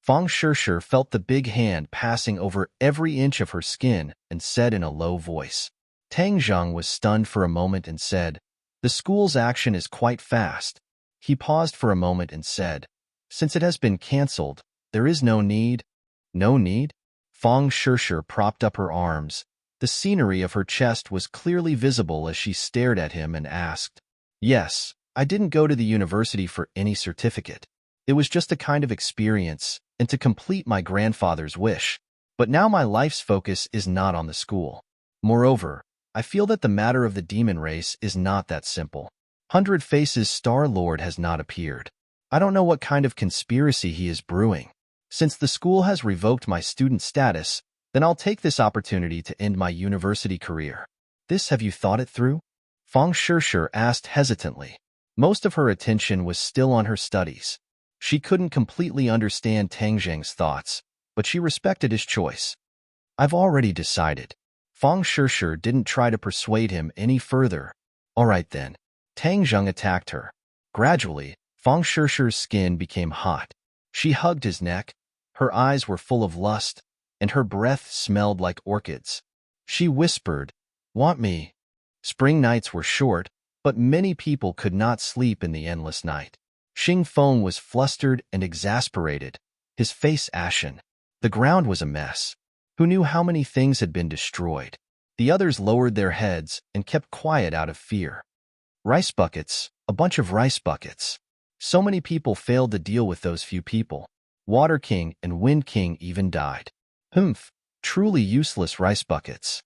Fang Shishir felt the big hand passing over every inch of her skin and said in a low voice. Tang Zheng was stunned for a moment and said, "The school's action is quite fast." He paused for a moment and said, "Since it has been cancelled, there is no need." "No need?" Fang Shishir propped up her arms. The scenery of her chest was clearly visible as she stared at him and asked, "Yes, I didn't go to the university for any certificate. It was just a kind of experience and to complete my grandfather's wish. But now my life's focus is not on the school. Moreover, I feel that the matter of the demon race is not that simple. 100 Faces Star-Lord has not appeared. I don't know what kind of conspiracy he is brewing. Since the school has revoked my student status, then I'll take this opportunity to end my university career." Have you thought it through?" Fang Shishir asked hesitantly. Most of her attention was still on her studies. She couldn't completely understand Tang Zheng's thoughts, but she respected his choice. "I've already decided." Fang Shishir didn't try to persuade him any further. "All right then." Tang Zheng attacked her. Gradually, Fang Shishir's skin became hot. She hugged his neck. Her eyes were full of lust, and her breath smelled like orchids. She whispered, "Want me?" Spring nights were short, but many people could not sleep in the endless night. Xing Feng was flustered and exasperated, his face ashen. The ground was a mess. Who knew how many things had been destroyed? The others lowered their heads and kept quiet out of fear. Rice buckets, a bunch of rice buckets. So many people failed to deal with those few people. Water King and Wind King even died. Truly useless rice buckets.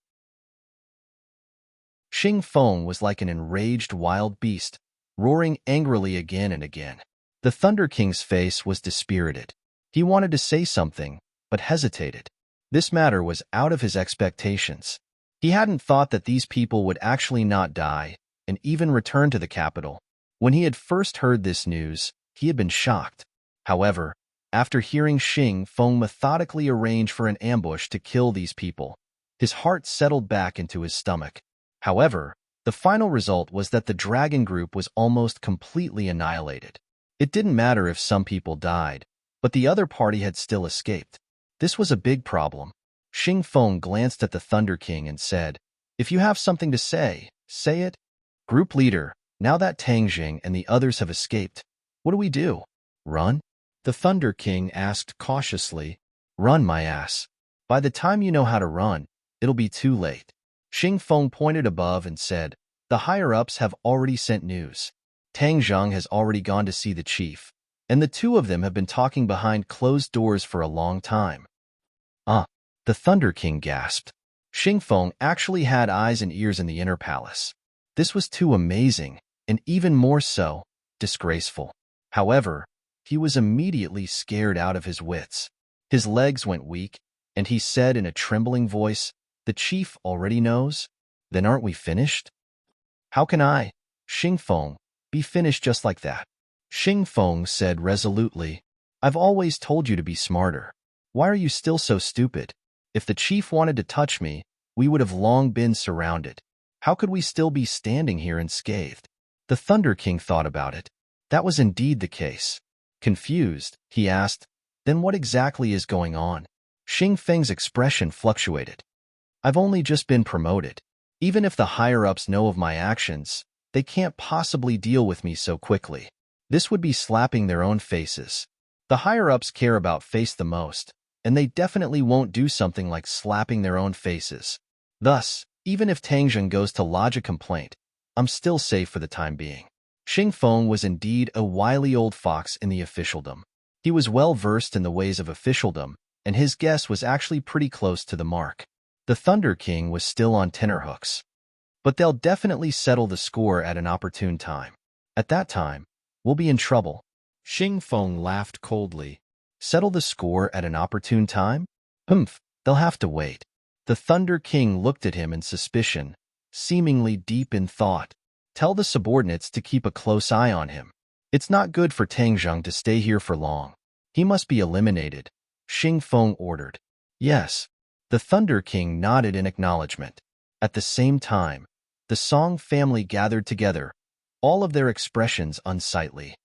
Xing Feng was like an enraged wild beast, roaring angrily again and again. The Thunder King's face was dispirited. He wanted to say something, but hesitated. This matter was out of his expectations. He hadn't thought that these people would actually not die and even return to the capital. When he had first heard this news, he had been shocked. However, after hearing Xing Feng methodically arrange for an ambush to kill these people, his heart settled back into his stomach. However, the final result was that the dragon group was almost completely annihilated. It didn't matter if some people died, but the other party had still escaped. This was a big problem. Xing Feng glanced at the Thunder King and said, "If you have something to say, say it." "Group leader, now that Tang Jing and the others have escaped, what do we do? Run?" The Thunder King asked cautiously. "Run, my ass. By the time you know how to run, it'll be too late." Xing Feng pointed above and said, "The higher-ups have already sent news. Tang Zheng has already gone to see the chief, and the two of them have been talking behind closed doors for a long time." The Thunder King gasped. Xing Feng actually had eyes and ears in the inner palace. This was too amazing, and even more so, disgraceful. However, he was immediately scared out of his wits. His legs went weak, And he said in a trembling voice, "The chief already knows? Then aren't we finished?" "How can I, Xingfeng, be finished just like that?" Xingfeng said resolutely, "I've always told you to be smarter. Why are you still so stupid? If the chief wanted to touch me, we would have long been surrounded. How could we still be standing here unscathed?" The Thunder King thought about it. That was indeed the case. Confused, he asked, "Then what exactly is going on?" Xing Feng's expression fluctuated. "I've only just been promoted. Even if the higher-ups know of my actions, they can't possibly deal with me so quickly. This would be slapping their own faces. The higher-ups care about face the most, and they definitely won't do something like slapping their own faces. Thus, even if Tangzhen goes to lodge a complaint, I'm still safe for the time being." Xing Feng was indeed a wily old fox in the officialdom. He was well versed in the ways of officialdom, and his guess was actually pretty close to the mark. The Thunder King was still on tenterhooks. "But they'll definitely settle the score at an opportune time. At that time, we'll be in trouble." Xing Feng laughed coldly. "Settle the score at an opportune time? Humph, they'll have to wait." The Thunder King looked at him in suspicion, seemingly deep in thought. "Tell the subordinates to keep a close eye on him. It's not good for Tangzheng to stay here for long. He must be eliminated," Xing Feng ordered. "Yes." The Thunder King nodded in acknowledgement. At the same time, the Song family gathered together, all of their expressions unsightly.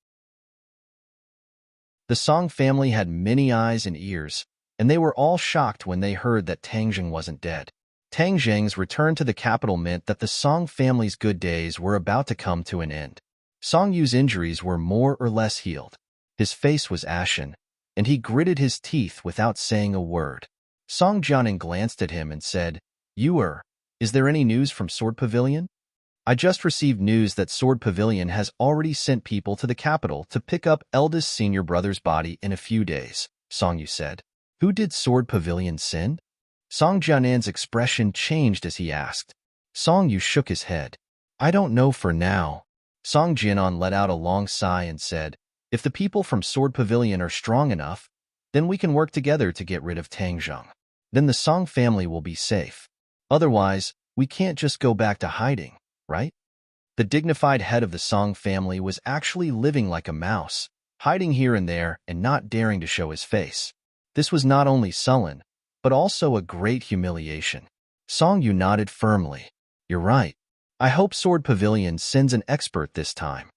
The Song family had many eyes and ears, and they were all shocked when they heard that Tangzheng wasn't dead. Tangzheng's return to the capital meant that the Song family's good days were about to come to an end. Song Yu's injuries were more or less healed. His face was ashen, and he gritted his teeth without saying a word. Song Jianan glanced at him and said, Is there any news from Sword Pavilion?" "I just received news that Sword Pavilion has already sent people to the capital to pick up eldest senior brother's body in a few days," Song Yu said. "Who did Sword Pavilion send?" Song Jianan's expression changed as he asked. Song Yu shook his head. "I don't know for now." Song Jianan let out a long sigh and said, "If the people from Sword Pavilion are strong enough, then we can work together to get rid of Tangzheng. Then the Song family will be safe. Otherwise, we can't just go back to hiding, right?" The dignified head of the Song family was actually living like a mouse, hiding here and there and not daring to show his face. This was not only sullen, but also a great humiliation. Song Yu nodded firmly. "You're right. I hope Sword Pavilion sends an expert this time."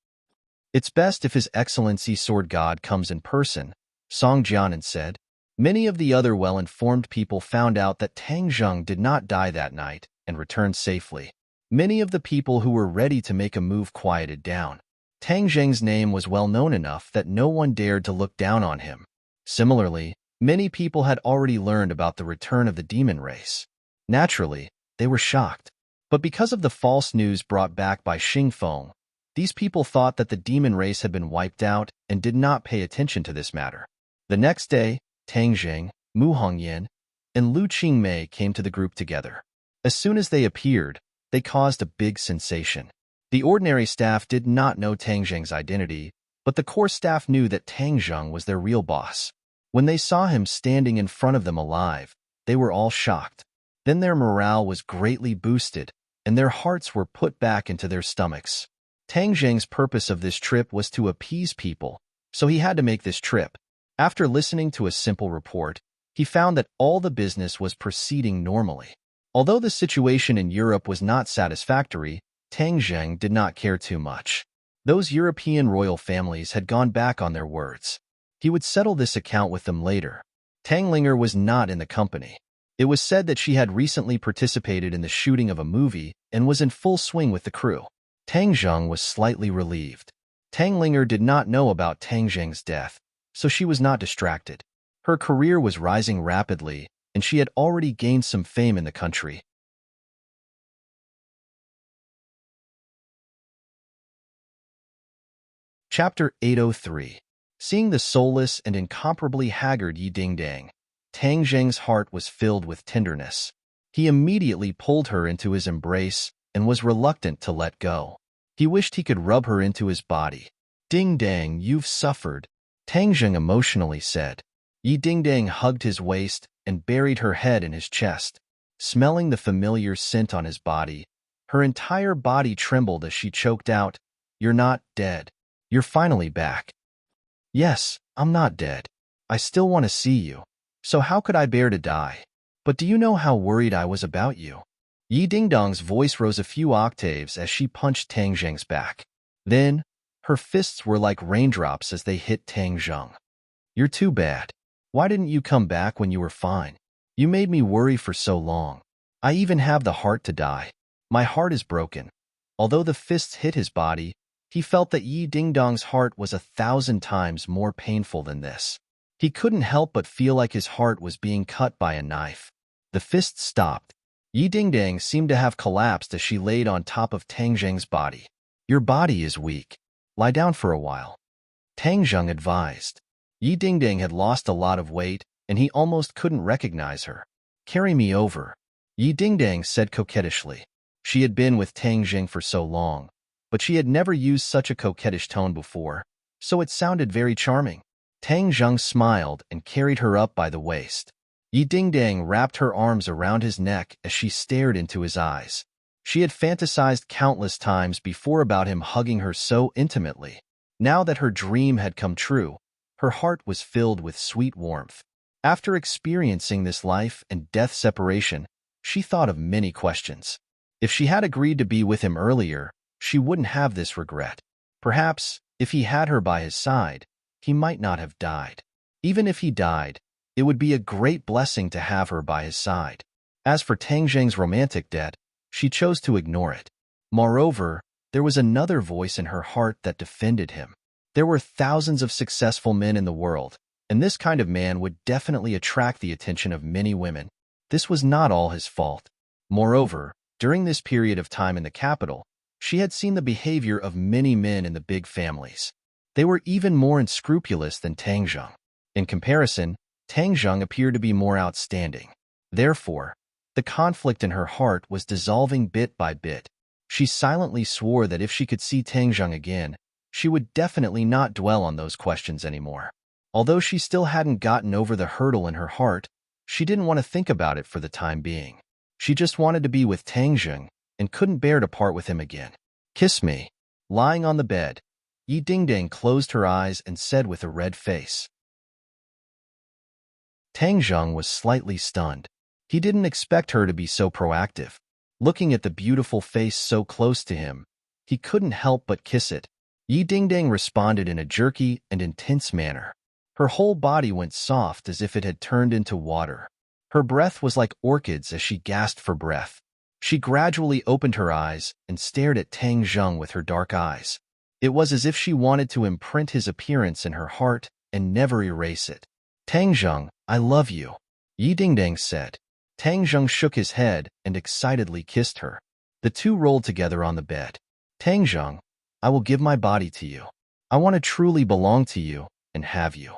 "It's best if His Excellency Sword God comes in person," Song Jianan said. Many of the other well-informed people found out that Tangzheng did not die that night and returned safely. Many of the people who were ready to make a move quieted down. Tangzheng's name was well known enough that no one dared to look down on him. Similarly, many people had already learned about the return of the demon race. Naturally, they were shocked. But because of the false news brought back by Xing Feng, these people thought that the demon race had been wiped out and did not pay attention to this matter. The next day, Tangzheng, Mu Hongyan, and Lu Qingmei came to the group together. As soon as they appeared, they caused a big sensation. The ordinary staff did not know Tangzheng's identity, but the core staff knew that Tangzheng was their real boss. When they saw him standing in front of them alive, they were all shocked. Then their morale was greatly boosted, and their hearts were put back into their stomachs. Tangzheng's purpose of this trip was to appease people, so he had to make this trip. After listening to a simple report, he found that all the business was proceeding normally. Although the situation in Europe was not satisfactory, Tangzheng did not care too much. Those European royal families had gone back on their words. He would settle this account with them later. Tanglinger was not in the company. It was said that she had recently participated in the shooting of a movie and was in full swing with the crew. Tangzheng was slightly relieved. Tanglinger did not know about Tangzheng's death, so she was not distracted. Her career was rising rapidly, and she had already gained some fame in the country. Chapter 803. Seeing the soulless and incomparably haggard Yi Dingdang, Tangzheng's heart was filled with tenderness. He immediately pulled her into his embrace and was reluctant to let go. He wished he could rub her into his body. "Dingdang, you've suffered," Tangzheng emotionally said. Yi Dingdang hugged his waist and buried her head in his chest. Smelling the familiar scent on his body, her entire body trembled as she choked out, "You're not dead. You're finally back." "Yes, I'm not dead. I still want to see you. So how could I bear to die? But do you know how worried I was about you?" Yi Dingdong's voice rose a few octaves as she punched Tang Zheng's back. Then, her fists were like raindrops as they hit Tang Zheng. "You're too bad. Why didn't you come back when you were fine? You made me worry for so long. I even have the heart to die. My heart is broken." Although the fists hit his body, he felt that Yi Dingdong's heart was 1,000 times more painful than this. He couldn't help but feel like his heart was being cut by a knife. The fists stopped. Yi Dingdang seemed to have collapsed as she laid on top of Tang Zheng's body. "Your body is weak. Lie down for a while," Tang Zheng advised. Yi Dingdang had lost a lot of weight, and he almost couldn't recognize her. "Carry me over," Yi Dingdang said coquettishly. She had been with Tang Zheng for so long, but she had never used such a coquettish tone before, so it sounded very charming. Tang Zheng smiled and carried her up by the waist. Yi Dingdang wrapped her arms around his neck as she stared into his eyes. She had fantasized countless times before about him hugging her so intimately. Now that her dream had come true, her heart was filled with sweet warmth. After experiencing this life and death separation, she thought of many questions. If she had agreed to be with him earlier, she wouldn't have this regret. Perhaps, if he had her by his side, he might not have died. Even if he died, it would be a great blessing to have her by his side. As for Tang Zheng's romantic debt, she chose to ignore it. Moreover, there was another voice in her heart that defended him. There were thousands of successful men in the world, and this kind of man would definitely attract the attention of many women. This was not all his fault. Moreover, during this period of time in the capital, she had seen the behavior of many men in the big families. They were even more unscrupulous than Tang Zheng. In comparison, Tang Zheng appeared to be more outstanding. Therefore, the conflict in her heart was dissolving bit by bit. She silently swore that if she could see Tang Zheng again, she would definitely not dwell on those questions anymore. Although she still hadn't gotten over the hurdle in her heart, she didn't want to think about it for the time being. She just wanted to be with Tang Zheng and couldn't bear to part with him again. "Kiss me." Lying on the bed, Yi Dingdang closed her eyes and said with a red face. Tang Zheng was slightly stunned. He didn't expect her to be so proactive. Looking at the beautiful face so close to him, he couldn't help but kiss it. Yi Dingdang responded in a jerky and intense manner. Her whole body went soft as if it had turned into water. Her breath was like orchids as she gasped for breath. She gradually opened her eyes and stared at Tang Zheng with her dark eyes. It was as if she wanted to imprint his appearance in her heart and never erase it. "Tang Zheng, I love you," Yi Dingdang said. Tang Zheng shook his head and excitedly kissed her. The two rolled together on the bed. "Tang Zheng, I will give my body to you. I want to truly belong to you and have you,"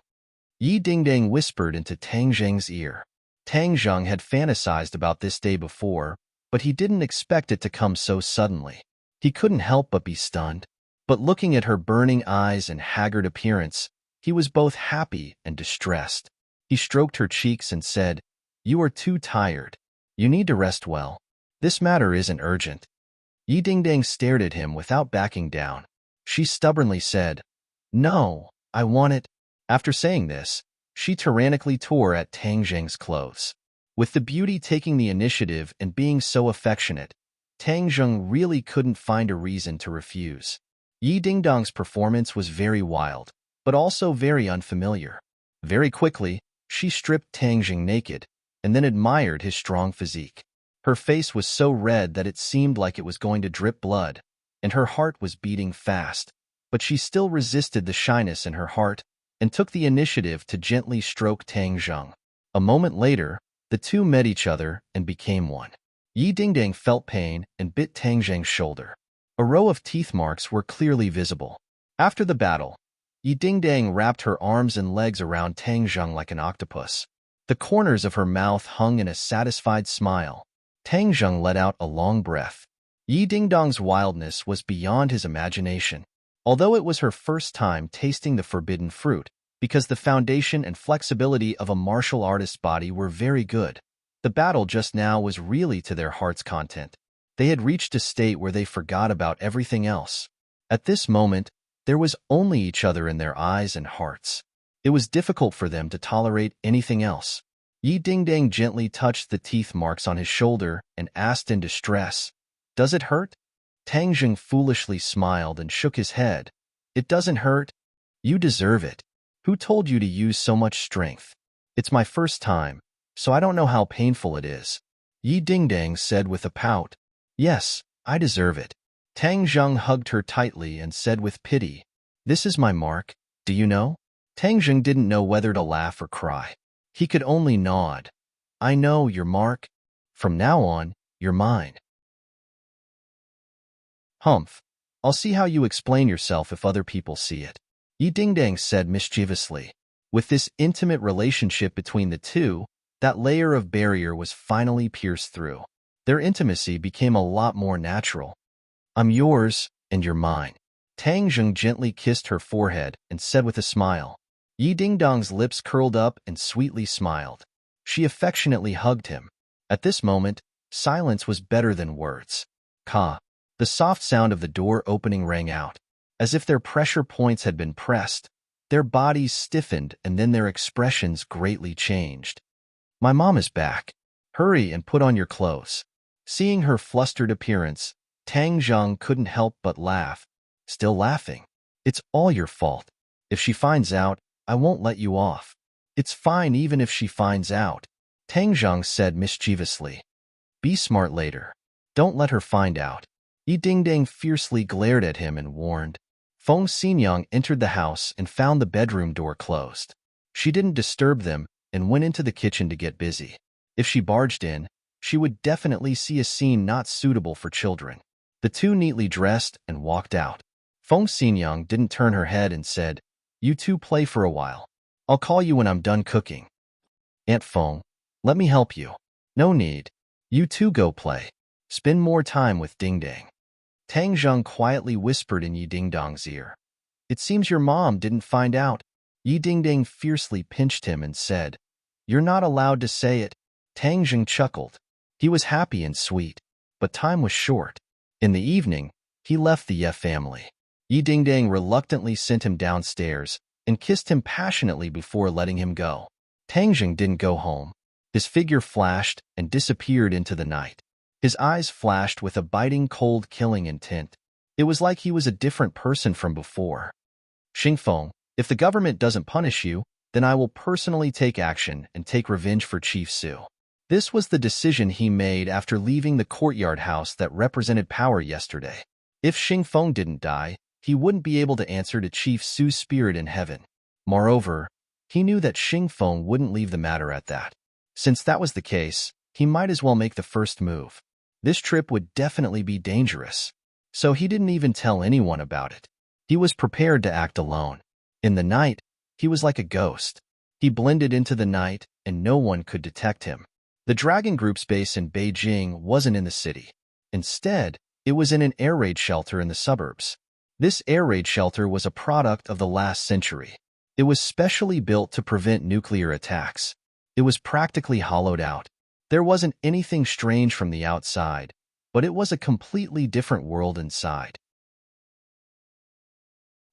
Yi Dingdang whispered into Tang Zheng's ear. Tang Zheng had fantasized about this day before, but he didn't expect it to come so suddenly. He couldn't help but be stunned. But looking at her burning eyes and haggard appearance, he was both happy and distressed. He stroked her cheeks and said, "You are too tired. You need to rest well. This matter isn't urgent." Yi Dingdang stared at him without backing down. She stubbornly said, "No, I want it." After saying this, she tyrannically tore at Tang Zheng's clothes. With the beauty taking the initiative and being so affectionate, Tang Zheng really couldn't find a reason to refuse. Yi Dingdong's performance was very wild, but also very unfamiliar. Very quickly, she stripped Tang Zheng naked, and then admired his strong physique. Her face was so red that it seemed like it was going to drip blood, and her heart was beating fast, but she still resisted the shyness in her heart and took the initiative to gently stroke Tang Zheng. A moment later, the two met each other and became one. Yi Dingdang felt pain and bit Tang Zheng's shoulder. A row of teeth marks were clearly visible. After the battle, Yi Dingdang wrapped her arms and legs around Tang Zheng like an octopus. The corners of her mouth hung in a satisfied smile. Tang Zheng let out a long breath. Yi Dingdong's wildness was beyond his imagination. Although it was her first time tasting the forbidden fruit, because the foundation and flexibility of a martial artist's body were very good. The battle just now was really to their heart's content. They had reached a state where they forgot about everything else. At this moment, there was only each other in their eyes and hearts. It was difficult for them to tolerate anything else. Yi Dingdang gently touched the teeth marks on his shoulder and asked in distress, "Does it hurt?" Tang Zheng foolishly smiled and shook his head. "It doesn't hurt. You deserve it. Who told you to use so much strength? It's my first time, so I don't know how painful it is." Yi Dingdang said with a pout, "Yes, I deserve it." Tang Zheng hugged her tightly and said with pity, "This is my mark, do you know?" Tang Zheng didn't know whether to laugh or cry. He could only nod. "I know your mark. From now on, you're mine." "Humph. I'll see how you explain yourself if other people see it," Yi Dingdang said mischievously. With this intimate relationship between the two, that layer of barrier was finally pierced through. Their intimacy became a lot more natural. "I'm yours, and you're mine." Tang Zheng gently kissed her forehead and said with a smile. Yi Dingdang's lips curled up and sweetly smiled. She affectionately hugged him. At this moment, silence was better than words. Ka. The soft sound of the door opening rang out. As if their pressure points had been pressed, their bodies stiffened and then their expressions greatly changed. "My mom is back. Hurry and put on your clothes." Seeing her flustered appearance, Tang Zheng couldn't help but laugh. Still laughing. "It's all your fault. If she finds out, I won't let you off." "It's fine even if she finds out," Tang Zheng said mischievously. "Be smart later. Don't let her find out." Yi Dingdang fiercely glared at him and warned. Feng Xinyang entered the house and found the bedroom door closed. She didn't disturb them and went into the kitchen to get busy. If she barged in, she would definitely see a scene not suitable for children. The two neatly dressed and walked out. Feng Xinyang didn't turn her head and said, "You two play for a while. I'll call you when I'm done cooking." "Aunt Feng, let me help you." "No need. You two go play. Spend more time with Dingdang." Tang Zheng quietly whispered in Yi Dingdang's ear. "It seems your mom didn't find out." Yi Dingdang fiercely pinched him and said, "You're not allowed to say it." Tang Zheng chuckled. He was happy and sweet, but time was short. In the evening, he left the Ye family. Yi Dingdang reluctantly sent him downstairs and kissed him passionately before letting him go. Tang Zheng didn't go home. His figure flashed and disappeared into the night. His eyes flashed with a biting cold killing intent. It was like he was a different person from before. "Xingfeng, if the government doesn't punish you, then I will personally take action and take revenge for Chief Su." This was the decision he made after leaving the courtyard house that represented power yesterday. If Xingfeng didn't die, he wouldn't be able to answer to Chief Su's spirit in heaven. Moreover, he knew that Xingfeng wouldn't leave the matter at that. Since that was the case, he might as well make the first move. This trip would definitely be dangerous, so he didn't even tell anyone about it. He was prepared to act alone. In the night, he was like a ghost. He blended into the night, and no one could detect him. The Dragon Group's base in Beijing wasn't in the city. Instead, it was in an air raid shelter in the suburbs. This air raid shelter was a product of the last century. It was specially built to prevent nuclear attacks. It was practically hollowed out. There wasn't anything strange from the outside, but it was a completely different world inside.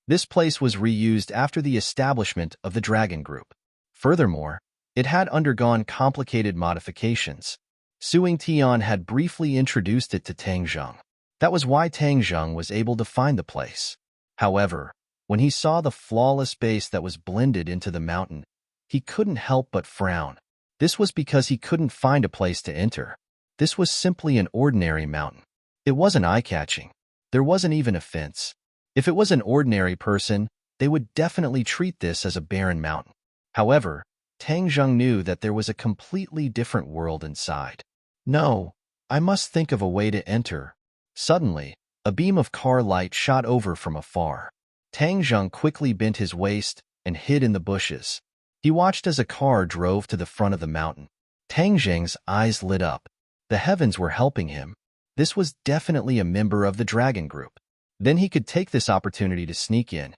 This place was reused after the establishment of the Dragon Group. Furthermore, it had undergone complicated modifications. Suing Tian had briefly introduced it to Tang Zheng. That was why Tang Zheng was able to find the place. However, when he saw the flawless base that was blended into the mountain, he couldn't help but frown. This was because he couldn't find a place to enter. This was simply an ordinary mountain. It wasn't eye-catching. There wasn't even a fence. If it was an ordinary person, they would definitely treat this as a barren mountain. However, Tang Zheng knew that there was a completely different world inside. "No, I must think of a way to enter." Suddenly, a beam of car light shot over from afar. Tang Zheng quickly bent his waist and hid in the bushes. He watched as a car drove to the front of the mountain. Tang Zheng's eyes lit up. The heavens were helping him. This was definitely a member of the Dragon Group. Then he could take this opportunity to sneak in.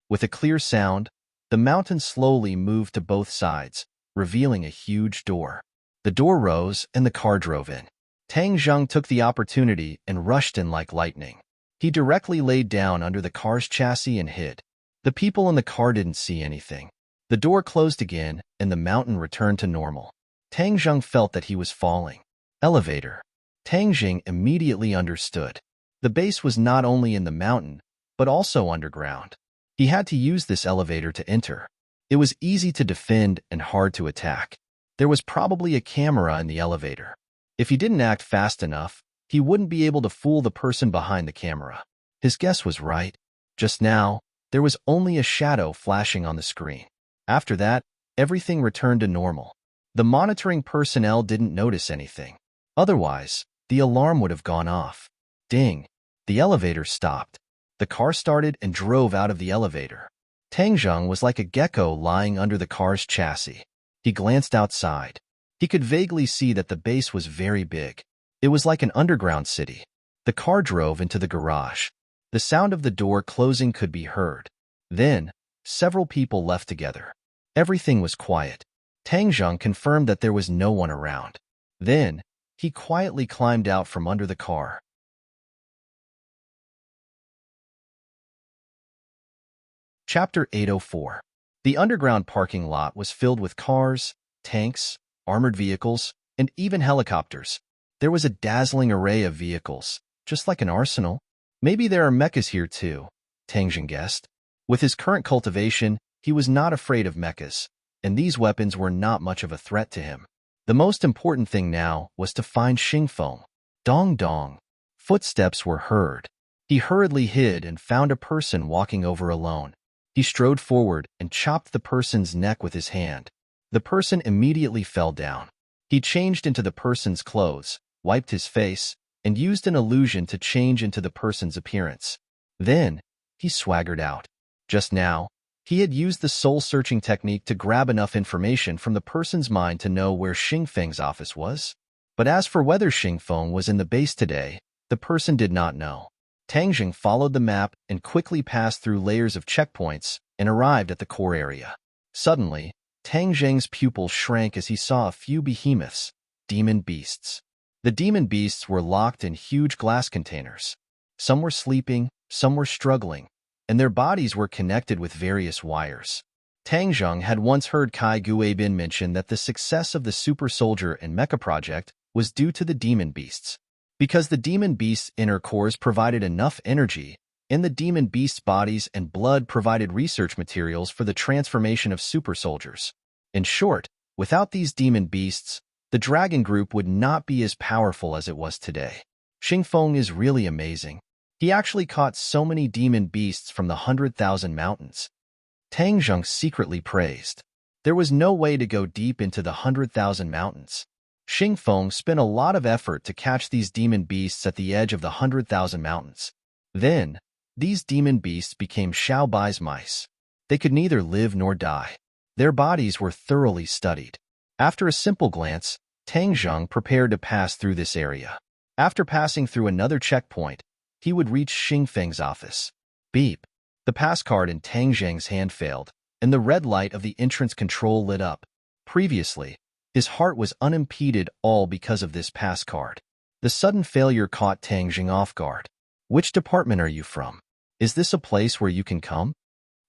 With a clear sound, The mountain slowly moved to both sides, revealing a huge door. The door rose and the car drove in. Tang Zheng took the opportunity and rushed in like lightning. He directly laid down under the car's chassis and hid. The people in the car didn't see anything. The door closed again and the mountain returned to normal. Tang Zheng felt that he was falling. Elevator. Tang Zheng immediately understood. The base was not only in the mountain, but also underground. He had to use this elevator to enter. It was easy to defend and hard to attack. There was probably a camera in the elevator. If he didn't act fast enough, he wouldn't be able to fool the person behind the camera. His guess was right. Just now, there was only a shadow flashing on the screen. After that, everything returned to normal. The monitoring personnel didn't notice anything. Otherwise, the alarm would have gone off. Ding! The elevator stopped. The car started and drove out of the elevator. Tang Zheng was like a gecko lying under the car's chassis. He glanced outside. He could vaguely see that the base was very big. It was like an underground city. The car drove into the garage. The sound of the door closing could be heard. Then, several people left together. Everything was quiet. Tang Zheng confirmed that there was no one around. Then, he quietly climbed out from under the car. Chapter 804. The underground parking lot was filled with cars, tanks, armored vehicles, and even helicopters. There was a dazzling array of vehicles, just like an arsenal. Maybe there are mechas here too, Tang Zheng guessed. With his current cultivation, he was not afraid of mechas, and these weapons were not much of a threat to him. The most important thing now was to find Xingfeng. Dong dong. Footsteps were heard. He hurriedly hid and found a person walking over alone. He strode forward and chopped the person's neck with his hand. The person immediately fell down. He changed into the person's clothes, wiped his face, and used an illusion to change into the person's appearance. Then, he swaggered out. Just now, he had used the soul-searching technique to grab enough information from the person's mind to know where Xingfeng's office was. But as for whether Xingfeng was in the base today, the person did not know. Tang Zheng followed the map and quickly passed through layers of checkpoints and arrived at the core area. Suddenly, Tang Zheng's pupils shrank as he saw a few behemoths, demon beasts. The demon beasts were locked in huge glass containers. Some were sleeping, some were struggling, and their bodies were connected with various wires. Tang Zheng had once heard Kai Guibin mention that the success of the Super Soldier and Mecha project was due to the demon beasts. Because the demon beasts' inner cores provided enough energy, and the demon beasts' bodies and blood provided research materials for the transformation of super soldiers. In short, without these demon beasts, the Dragon Group would not be as powerful as it was today. Xingfeng is really amazing. He actually caught so many demon beasts from the 100,000 mountains. Tang Zheng secretly praised. There was no way to go deep into the 100,000 mountains. Xingfeng spent a lot of effort to catch these demon beasts at the edge of the 100,000 mountains. Then, these demon beasts became Xiao Bai's mice. They could neither live nor die. Their bodies were thoroughly studied. After a simple glance, Tang Zheng prepared to pass through this area. After passing through another checkpoint, he would reach Xingfeng's office. Beep. The pass card in Tang Zheng's hand failed, and the red light of the entrance control lit up. Previously, his heart was unimpeded, all because of this pass card. The sudden failure caught Tang Zheng off guard. Which department are you from? Is this a place where you can come?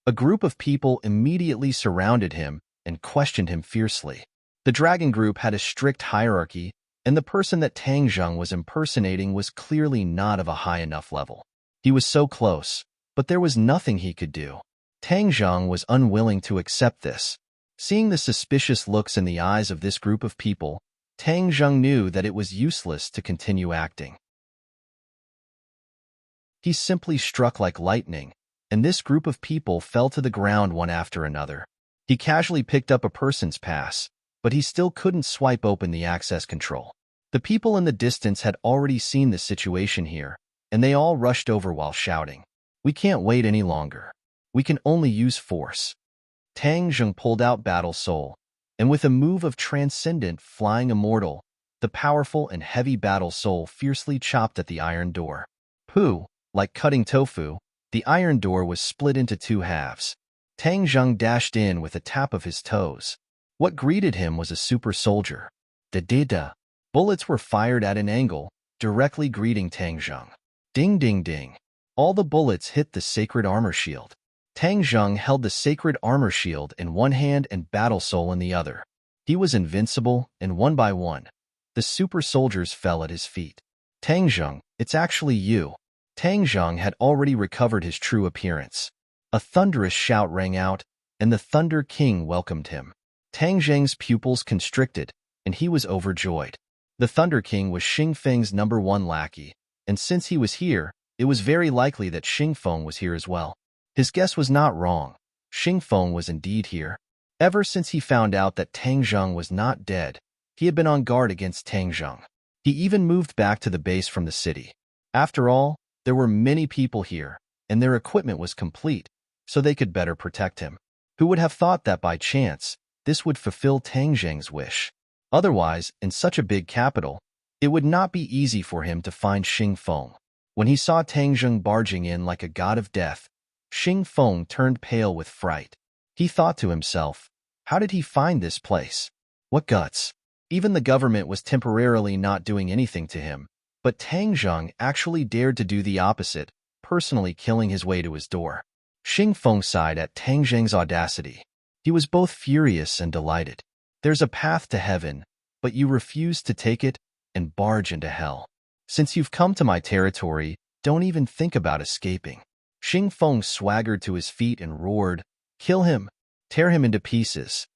A group of people immediately surrounded him and questioned him fiercely. The Dragon Group had a strict hierarchy, and the person that Tang Zheng was impersonating was clearly not of a high enough level. He was so close, but there was nothing he could do. Tang Zheng was unwilling to accept this. Seeing the suspicious looks in the eyes of this group of people, Tang Zheng knew that it was useless to continue acting. He simply struck like lightning, and this group of people fell to the ground one after another. He casually picked up a person's pass, but he still couldn't swipe open the access control. The people in the distance had already seen the situation here, and they all rushed over while shouting, "We can't wait any longer. We can only use force." Tang Zheng pulled out Battle Soul, and with a move of transcendent flying immortal, the powerful and heavy Battle Soul fiercely chopped at the iron door. Pooh! Like cutting tofu, the iron door was split into two halves. Tang Zheng dashed in with a tap of his toes. What greeted him was a super soldier. Da-da-da. Bullets were fired at an angle, directly greeting Tang Zheng. Ding ding ding. All the bullets hit the sacred armor shield. Tang Zheng held the sacred armor shield in one hand and battle soul in the other. He was invincible, and one by one, the super soldiers fell at his feet. Tang Zheng, it's actually you. Tang Zheng had already recovered his true appearance. A thunderous shout rang out, and the Thunder King welcomed him. Tang Zheng's pupils constricted, and he was overjoyed. The Thunder King was Xing Feng's #1 lackey, and since he was here, it was very likely that Xing Feng was here as well. His guess was not wrong. Xing Feng was indeed here. Ever since he found out that Tang Zheng was not dead, he had been on guard against Tang Zheng. He even moved back to the base from the city. After all, there were many people here, and their equipment was complete, so they could better protect him. Who would have thought that by chance, this would fulfill Tang Zheng's wish? Otherwise, in such a big capital, it would not be easy for him to find Xing Feng. When he saw Tang Zheng barging in like a god of death, Xing Feng turned pale with fright. He thought to himself, how did he find this place? What guts! Even the government was temporarily not doing anything to him, but Tang Zheng actually dared to do the opposite, personally killing his way to his door. Xing Feng sighed at Tang Zheng's audacity. He was both furious and delighted. There's a path to heaven, but you refuse to take it and barge into hell. Since you've come to my territory, don't even think about escaping. Xing Feng swaggered to his feet and roared, kill him, tear him into pieces.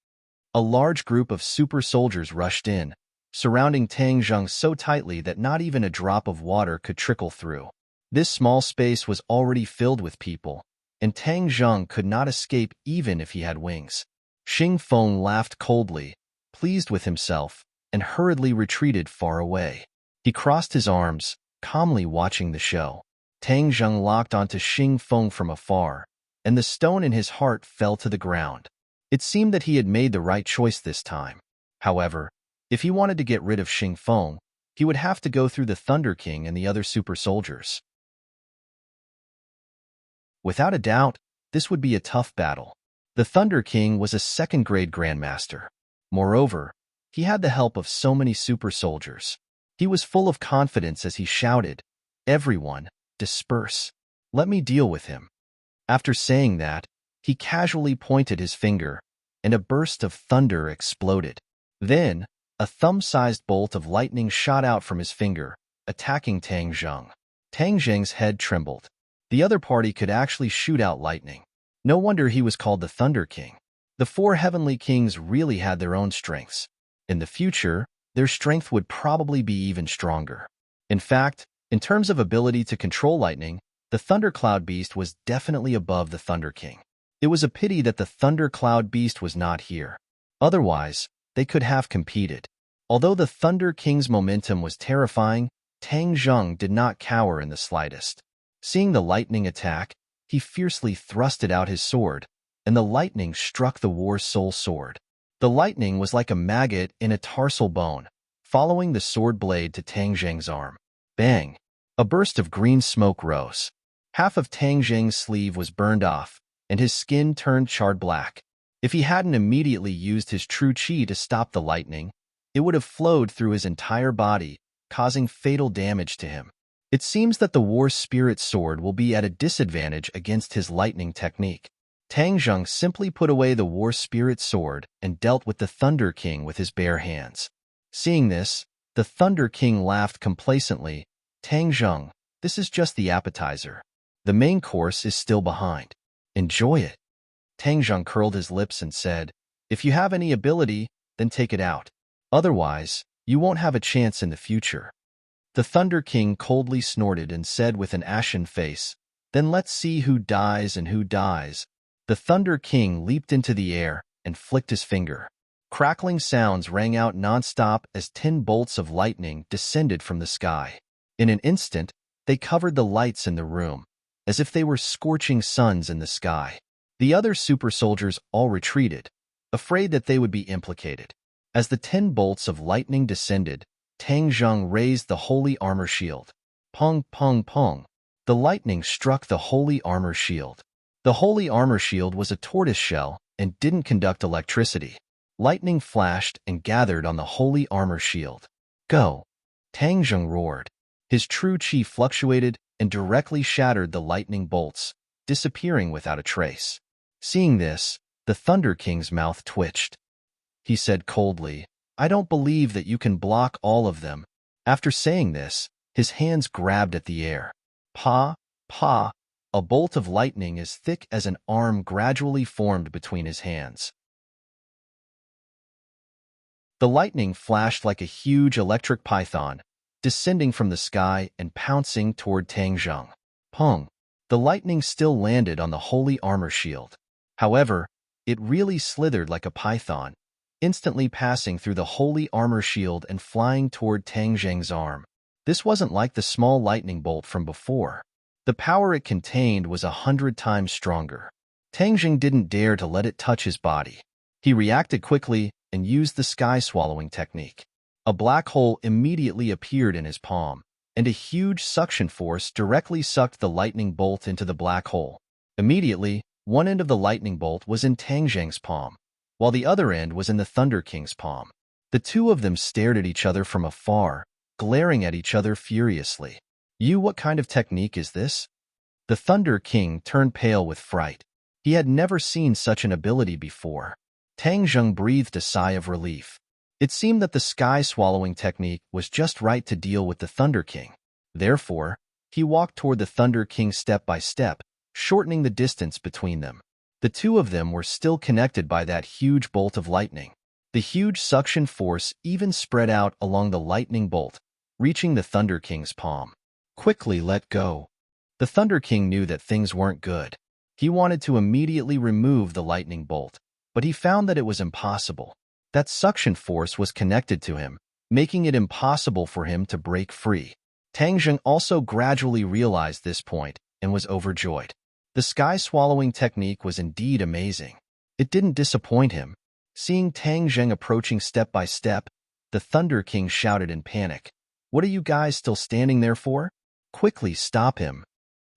A large group of super soldiers rushed in, surrounding Tang Zheng so tightly that not even a drop of water could trickle through. This small space was already filled with people, and Tang Zheng could not escape even if he had wings. Xing Feng laughed coldly, pleased with himself, and hurriedly retreated far away. He crossed his arms, calmly watching the show. Tang Zheng locked onto Xing Feng from afar, and the stone in his heart fell to the ground. It seemed that he had made the right choice this time. However, if he wanted to get rid of Xing Feng, he would have to go through the Thunder King and the other super soldiers. Without a doubt, this would be a tough battle. The Thunder King was a second-grade grandmaster. Moreover, he had the help of so many super soldiers. He was full of confidence as he shouted, everyone, disperse. Let me deal with him. After saying that, he casually pointed his finger, and a burst of thunder exploded. Then, a thumb-sized bolt of lightning shot out from his finger, attacking Tang Zheng. Tang Zheng's head trembled. The other party could actually shoot out lightning. No wonder he was called the Thunder King. The four heavenly kings really had their own strengths. In the future, their strength would probably be even stronger. In fact, in terms of ability to control lightning, the Thundercloud Beast was definitely above the Thunder King. It was a pity that the Thundercloud Beast was not here. Otherwise, they could have competed. Although the Thunder King's momentum was terrifying, Tang Zheng did not cower in the slightest. Seeing the lightning attack, he fiercely thrusted out his sword, and the lightning struck the War Soul sword. The lightning was like a maggot in a tarsal bone, following the sword blade to Tang Zheng's arm. Bang! A burst of green smoke rose. Half of Tang Zheng's sleeve was burned off, and his skin turned charred black. If he hadn't immediately used his true chi to stop the lightning, it would have flowed through his entire body, causing fatal damage to him. It seems that the War Spirit sword will be at a disadvantage against his lightning technique. Tang Zheng simply put away the War Spirit sword and dealt with the Thunder King with his bare hands. Seeing this, the Thunder King laughed complacently. Tang Zheng, this is just the appetizer. The main course is still behind. Enjoy it. Tang Zheng curled his lips and said, if you have any ability, then take it out. Otherwise, you won't have a chance in the future. The Thunder King coldly snorted and said with an ashen face, then let's see who dies and who dies. The Thunder King leaped into the air and flicked his finger. Crackling sounds rang out non-stop as 10 bolts of lightning descended from the sky. In an instant, they covered the lights in the room, as if they were scorching suns in the sky. The other super soldiers all retreated, afraid that they would be implicated. As the 10 bolts of lightning descended, Tang Zheng raised the holy armor shield. Pong, pong, pong. The lightning struck the holy armor shield. The holy armor shield was a tortoise shell and didn't conduct electricity. Lightning flashed and gathered on the holy armor shield. Go! Tang Zheng roared. His true chi fluctuated and directly shattered the lightning bolts, disappearing without a trace. Seeing this, the Thunder King's mouth twitched. He said coldly, "I don't believe that you can block all of them." After saying this, his hands grabbed at the air. Pa, pa, a bolt of lightning as thick as an arm gradually formed between his hands. The lightning flashed like a huge electric python, descending from the sky and pouncing toward Tang Zheng. Pong! The lightning still landed on the holy armor shield. However, it really slithered like a python, instantly passing through the holy armor shield and flying toward Tang Zheng's arm. This wasn't like the small lightning bolt from before. The power it contained was 100 times stronger. Tang Zheng didn't dare to let it touch his body. He reacted quickly and used the sky-swallowing technique. A black hole immediately appeared in his palm, and a huge suction force directly sucked the lightning bolt into the black hole. Immediately, one end of the lightning bolt was in Tang Zheng's palm, while the other end was in the Thunder King's palm. The two of them stared at each other from afar, glaring at each other furiously. What kind of technique is this?" The Thunder King turned pale with fright. He had never seen such an ability before. Tang Zheng breathed a sigh of relief. It seemed that the sky-swallowing technique was just right to deal with the Thunder King. Therefore, he walked toward the Thunder King step by step, shortening the distance between them. The two of them were still connected by that huge bolt of lightning. The huge suction force even spread out along the lightning bolt, reaching the Thunder King's palm. Quickly let go. The Thunder King knew that things weren't good. He wanted to immediately remove the lightning bolt, but he found that it was impossible. That suction force was connected to him, making it impossible for him to break free. Tang Zheng also gradually realized this point and was overjoyed. The sky-swallowing technique was indeed amazing. It didn't disappoint him. Seeing Tang Zheng approaching step by step, the Thunder King shouted in panic, "What are you guys still standing there for? Quickly stop him."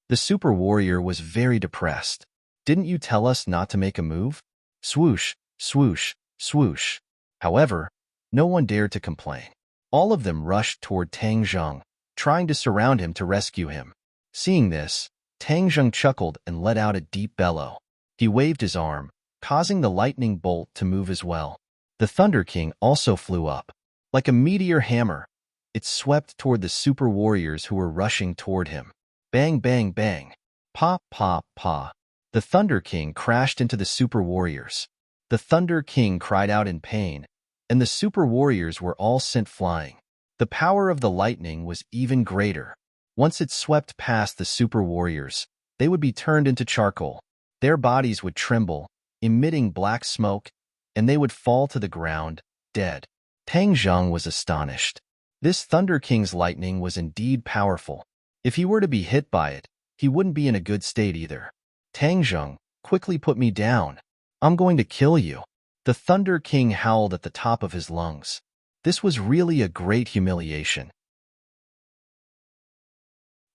The super warrior was very depressed. "Didn't you tell us not to make a move?" Swoosh, swoosh, swoosh. However, no one dared to complain. All of them rushed toward Tang Zheng, trying to surround him to rescue him. Seeing this, Tang Zheng chuckled and let out a deep bellow. He waved his arm, causing the lightning bolt to move as well. The Thunder King also flew up. Like a meteor hammer, it swept toward the super warriors who were rushing toward him. Bang, bang, bang. Pa, pa, pa. The Thunder King crashed into the super warriors. The Thunder King cried out in pain, and the super warriors were all sent flying. The power of the lightning was even greater. Once it swept past the super warriors, they would be turned into charcoal. Their bodies would tremble, emitting black smoke, and they would fall to the ground, dead. Tang Zheng was astonished. This Thunder King's lightning was indeed powerful. If he were to be hit by it, he wouldn't be in a good state either. "Tang Zheng, quickly put me down. I'm going to kill you." The Thunder King howled at the top of his lungs. This was really a great humiliation.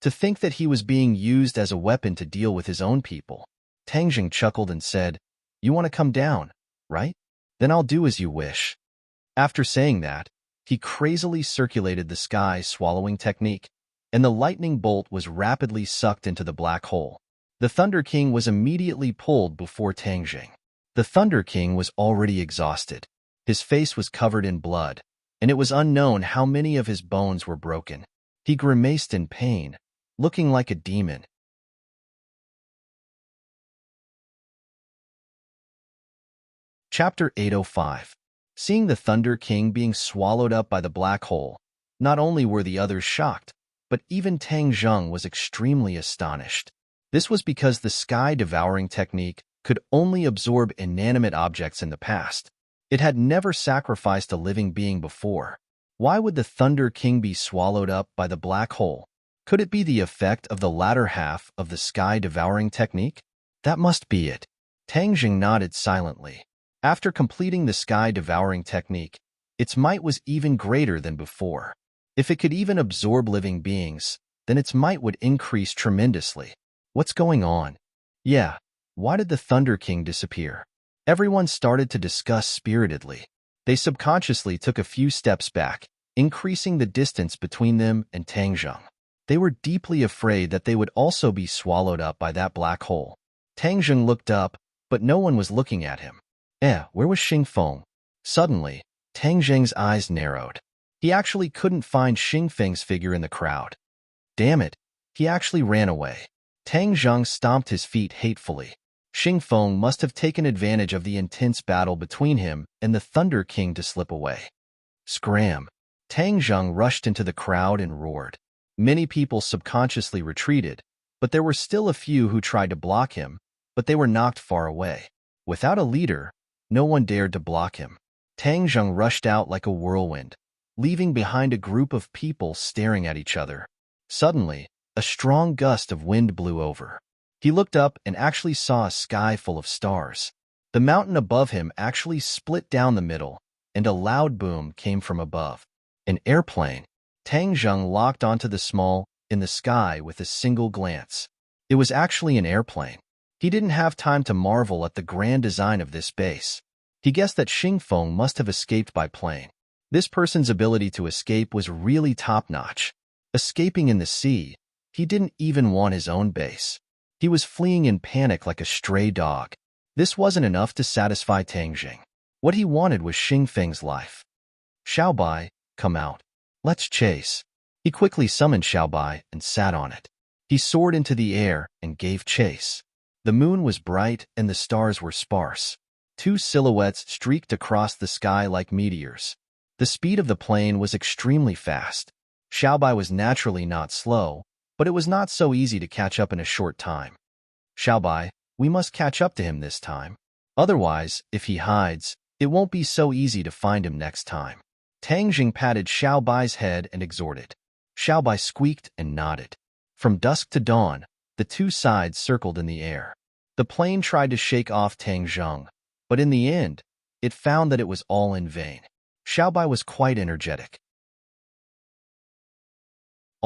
To think that he was being used as a weapon to deal with his own people. Tang Zheng chuckled and said, "You want to come down, right? Then I'll do as you wish." After saying that, he crazily circulated the sky-swallowing technique, and the lightning bolt was rapidly sucked into the black hole. The Thunder King was immediately pulled before Tang Zheng. The Thunder King was already exhausted. His face was covered in blood, and it was unknown how many of his bones were broken. He grimaced in pain, looking like a demon. Chapter 805. Seeing the Thunder King being swallowed up by the black hole, not only were the others shocked, but even Tang Zheng was extremely astonished. This was because the sky-devouring technique could only absorb inanimate objects in the past. It had never sacrificed a living being before. Why would the Thunder King be swallowed up by the black hole? Could it be the effect of the latter half of the sky-devouring technique? That must be it. Tang Zheng nodded silently. After completing the sky-devouring technique, its might was even greater than before. If it could even absorb living beings, then its might would increase tremendously. What's going on? Yeah, Why did the Thunder King disappear? Everyone started to discuss spiritedly. They subconsciously took a few steps back, increasing the distance between them and Tang Zheng. They were deeply afraid that they would also be swallowed up by that black hole. Tang Zheng looked up, but no one was looking at him. Where was Xing Feng? Suddenly, Tang Zheng's eyes narrowed. He actually couldn't find Xing Feng's figure in the crowd. Damn it, he actually ran away. Tang Zheng stomped his feet hatefully. Xing Feng must have taken advantage of the intense battle between him and the Thunder King to slip away. Scram! Tang Zheng rushed into the crowd and roared. Many people subconsciously retreated, but there were still a few who tried to block him, but they were knocked far away. Without a leader, no one dared to block him. Tang Zheng rushed out like a whirlwind, leaving behind a group of people staring at each other. Suddenly, a strong gust of wind blew over. He looked up and actually saw a sky full of stars. The mountain above him actually split down the middle, and a loud boom came from above. An airplane. Tang Zheng locked onto the small in the sky with a single glance. It was actually an airplane. He didn't have time to marvel at the grand design of this base. He guessed that Xing Feng must have escaped by plane. This person's ability to escape was really top-notch. Escaping in the sea, he didn't even want his own base. He was fleeing in panic like a stray dog. This wasn't enough to satisfy Tang Zheng. What he wanted was Xing Feng's life. Xiaobai, come out. Let's chase. He quickly summoned Xiaobai and sat on it. He soared into the air and gave chase. The moon was bright and the stars were sparse. Two silhouettes streaked across the sky like meteors. The speed of the plane was extremely fast. Xiaobai was naturally not slow, but it was not so easy to catch up in a short time. Xiaobai, we must catch up to him this time. Otherwise, if he hides, it won't be so easy to find him next time. Tang Zheng patted Xiaobai's head and exhorted. Xiaobai squeaked and nodded. From dusk to dawn, the two sides circled in the air. The plane tried to shake off Tang Zheng, but in the end, it found that it was all in vain. Xiaobai was quite energetic.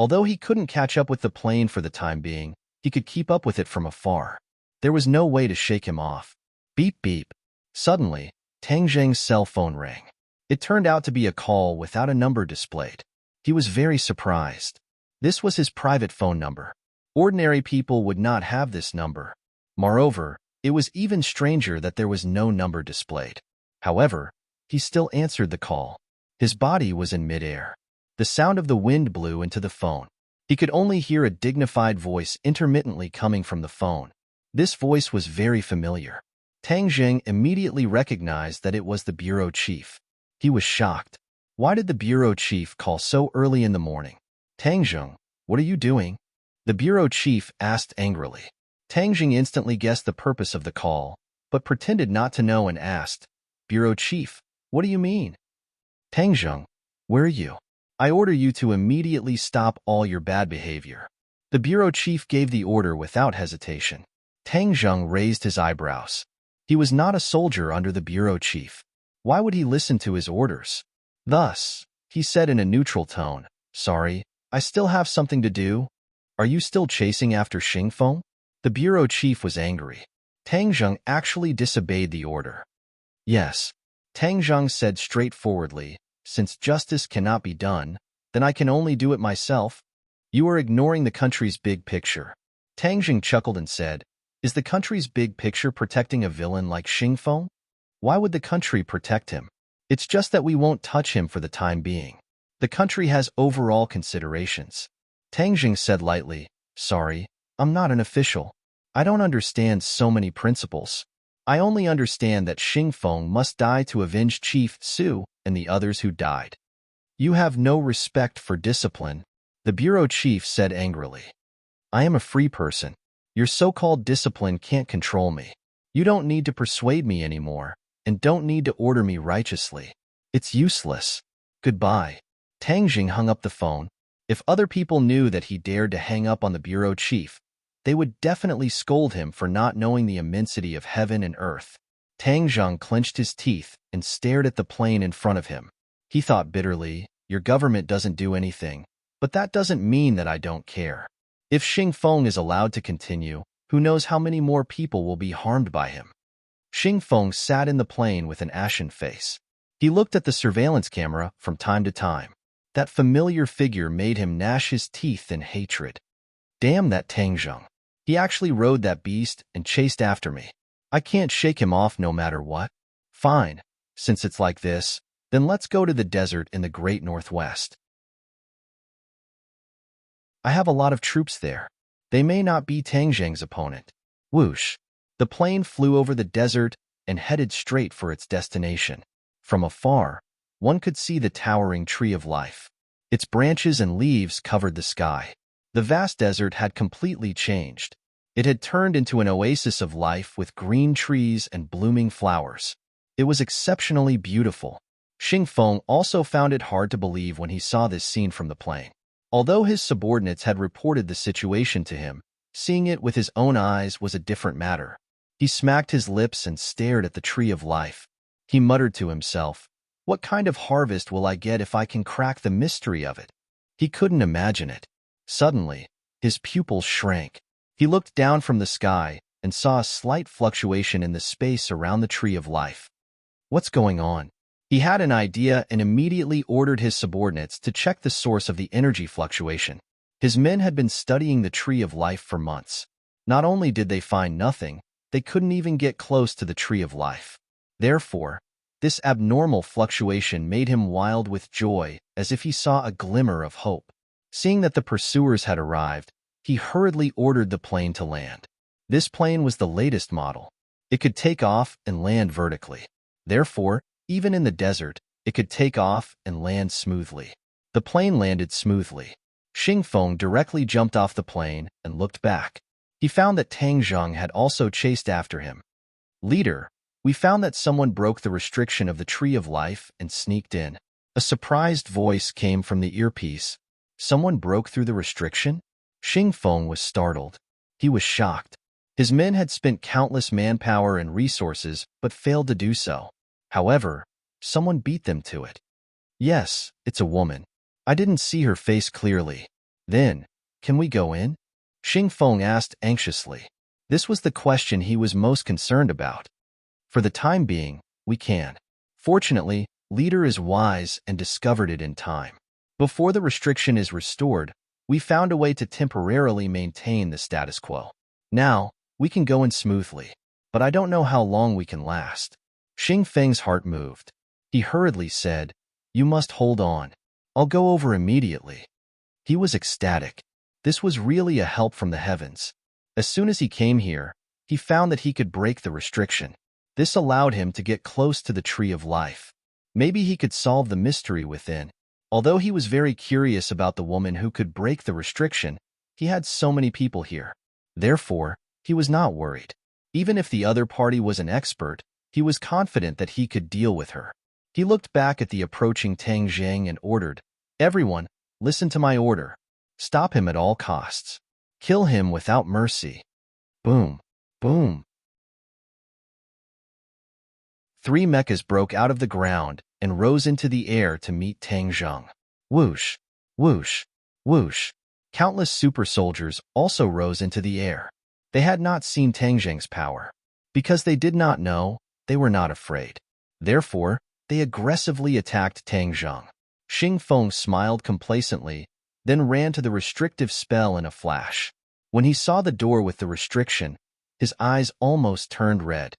Although he couldn't catch up with the plane for the time being, he could keep up with it from afar. There was no way to shake him off. Beep beep. Suddenly, Tang Zheng's cell phone rang. It turned out to be a call without a number displayed. He was very surprised. This was his private phone number. Ordinary people would not have this number. Moreover, it was even stranger that there was no number displayed. However, he still answered the call. His body was in midair. The sound of the wind blew into the phone. He could only hear a dignified voice intermittently coming from the phone. This voice was very familiar. Tang Zheng immediately recognized that it was the bureau chief. He was shocked. Why did the bureau chief call so early in the morning? Tang Zheng, what are you doing? The bureau chief asked angrily. Tang Zheng instantly guessed the purpose of the call, but pretended not to know and asked, Bureau chief, what do you mean? Tang Zheng, where are you? I order you to immediately stop all your bad behavior. The bureau chief gave the order without hesitation. Tang Zheng raised his eyebrows. He was not a soldier under the bureau chief. Why would he listen to his orders? Thus, he said in a neutral tone, Sorry, I still have something to do. Are you still chasing after Xing Feng? The bureau chief was angry. Tang Zheng actually disobeyed the order. Yes, Tang Zheng said straightforwardly, since justice cannot be done, then I can only do it myself. You are ignoring the country's big picture. Tang Zheng chuckled and said, Is the country's big picture protecting a villain like Xing Feng? Why would the country protect him? It's just that we won't touch him for the time being. The country has overall considerations. Tang Zheng said lightly, Sorry, I'm not an official. I don't understand so many principles. I only understand that Xing Feng must die to avenge Chief Su and the others who died. You have no respect for discipline, the bureau chief said angrily. I am a free person. Your so-called discipline can't control me. You don't need to persuade me anymore, and don't need to order me righteously. It's useless. Goodbye. Tang Zheng hung up the phone. If other people knew that he dared to hang up on the bureau chief, they would definitely scold him for not knowing the immensity of heaven and earth. Tang Zheng clenched his teeth and stared at the plane in front of him. He thought bitterly, Your government doesn't do anything, but that doesn't mean that I don't care. If Xing Feng is allowed to continue, Who knows how many more people will be harmed by him? Xingfeng sat in the plane with an ashen face. He looked at the surveillance camera from time to time. That familiar figure made him gnash his teeth in hatred. Damn that Tang Zheng. He actually rode that beast and chased after me. I can't shake him off no matter what. Fine, since it's like this, then let's go to the desert in the Great Northwest. I have a lot of troops there. They may not be Tang Zheng's opponent. Whoosh. The plane flew over the desert and headed straight for its destination. From afar, one could see the towering tree of life. Its branches and leaves covered the sky. The vast desert had completely changed. It had turned into an oasis of life with green trees and blooming flowers. It was exceptionally beautiful. Xingfeng also found it hard to believe when he saw this scene from the plane. Although his subordinates had reported the situation to him, seeing it with his own eyes was a different matter. He smacked his lips and stared at the tree of life. He muttered to himself, "What kind of harvest will I get if I can crack the mystery of it?" He couldn't imagine it. Suddenly, his pupils shrank. He looked down from the sky and saw a slight fluctuation in the space around the tree of life. What's going on? He had an idea and immediately ordered his subordinates to check the source of the energy fluctuation. His men had been studying the tree of life for months. Not only did they find nothing, they couldn't even get close to the tree of life. Therefore, this abnormal fluctuation made him wild with joy, as if he saw a glimmer of hope. Seeing that the pursuers had arrived, he hurriedly ordered the plane to land. This plane was the latest model. It could take off and land vertically. Therefore, even in the desert, it could take off and land smoothly. The plane landed smoothly. Xingfeng directly jumped off the plane and looked back. He found that Tang Zheng had also chased after him. "Leader, we found that someone broke the restriction of the Tree of Life and sneaked in." A surprised voice came from the earpiece. Someone broke through the restriction? Xingfeng was startled. He was shocked. His men had spent countless manpower and resources but failed to do so. However, someone beat them to it. "Yes, it's a woman. I didn't see her face clearly." "Then, can we go in?" Xingfeng asked anxiously. This was the question he was most concerned about. "For the time being, we can. Fortunately, Leader is wise and discovered it in time. Before the restriction is restored, we found a way to temporarily maintain the status quo. Now, we can go in smoothly, but I don't know how long we can last." Xingfeng's heart moved. He hurriedly said, "You must hold on. I'll go over immediately." He was ecstatic. This was really a help from the heavens. As soon as he came here, he found that he could break the restriction. This allowed him to get close to the Tree of Life. Maybe he could solve the mystery within. Although he was very curious about the woman who could break the restriction, he had so many people here. Therefore, he was not worried. Even if the other party was an expert, he was confident that he could deal with her. He looked back at the approaching Tang Zheng and ordered, "Everyone, listen to my order. Stop him at all costs. Kill him without mercy." Boom, boom. 3 mechas broke out of the ground and rose into the air to meet Tang Zheng. Whoosh, whoosh, whoosh. Countless super soldiers also rose into the air. They had not seen Tang Zheng's power. Because they did not know, they were not afraid. Therefore, they aggressively attacked Tang Zheng. Xingfeng smiled complacently, then ran to the restrictive spell in a flash. When he saw the door with the restriction, his eyes almost turned red.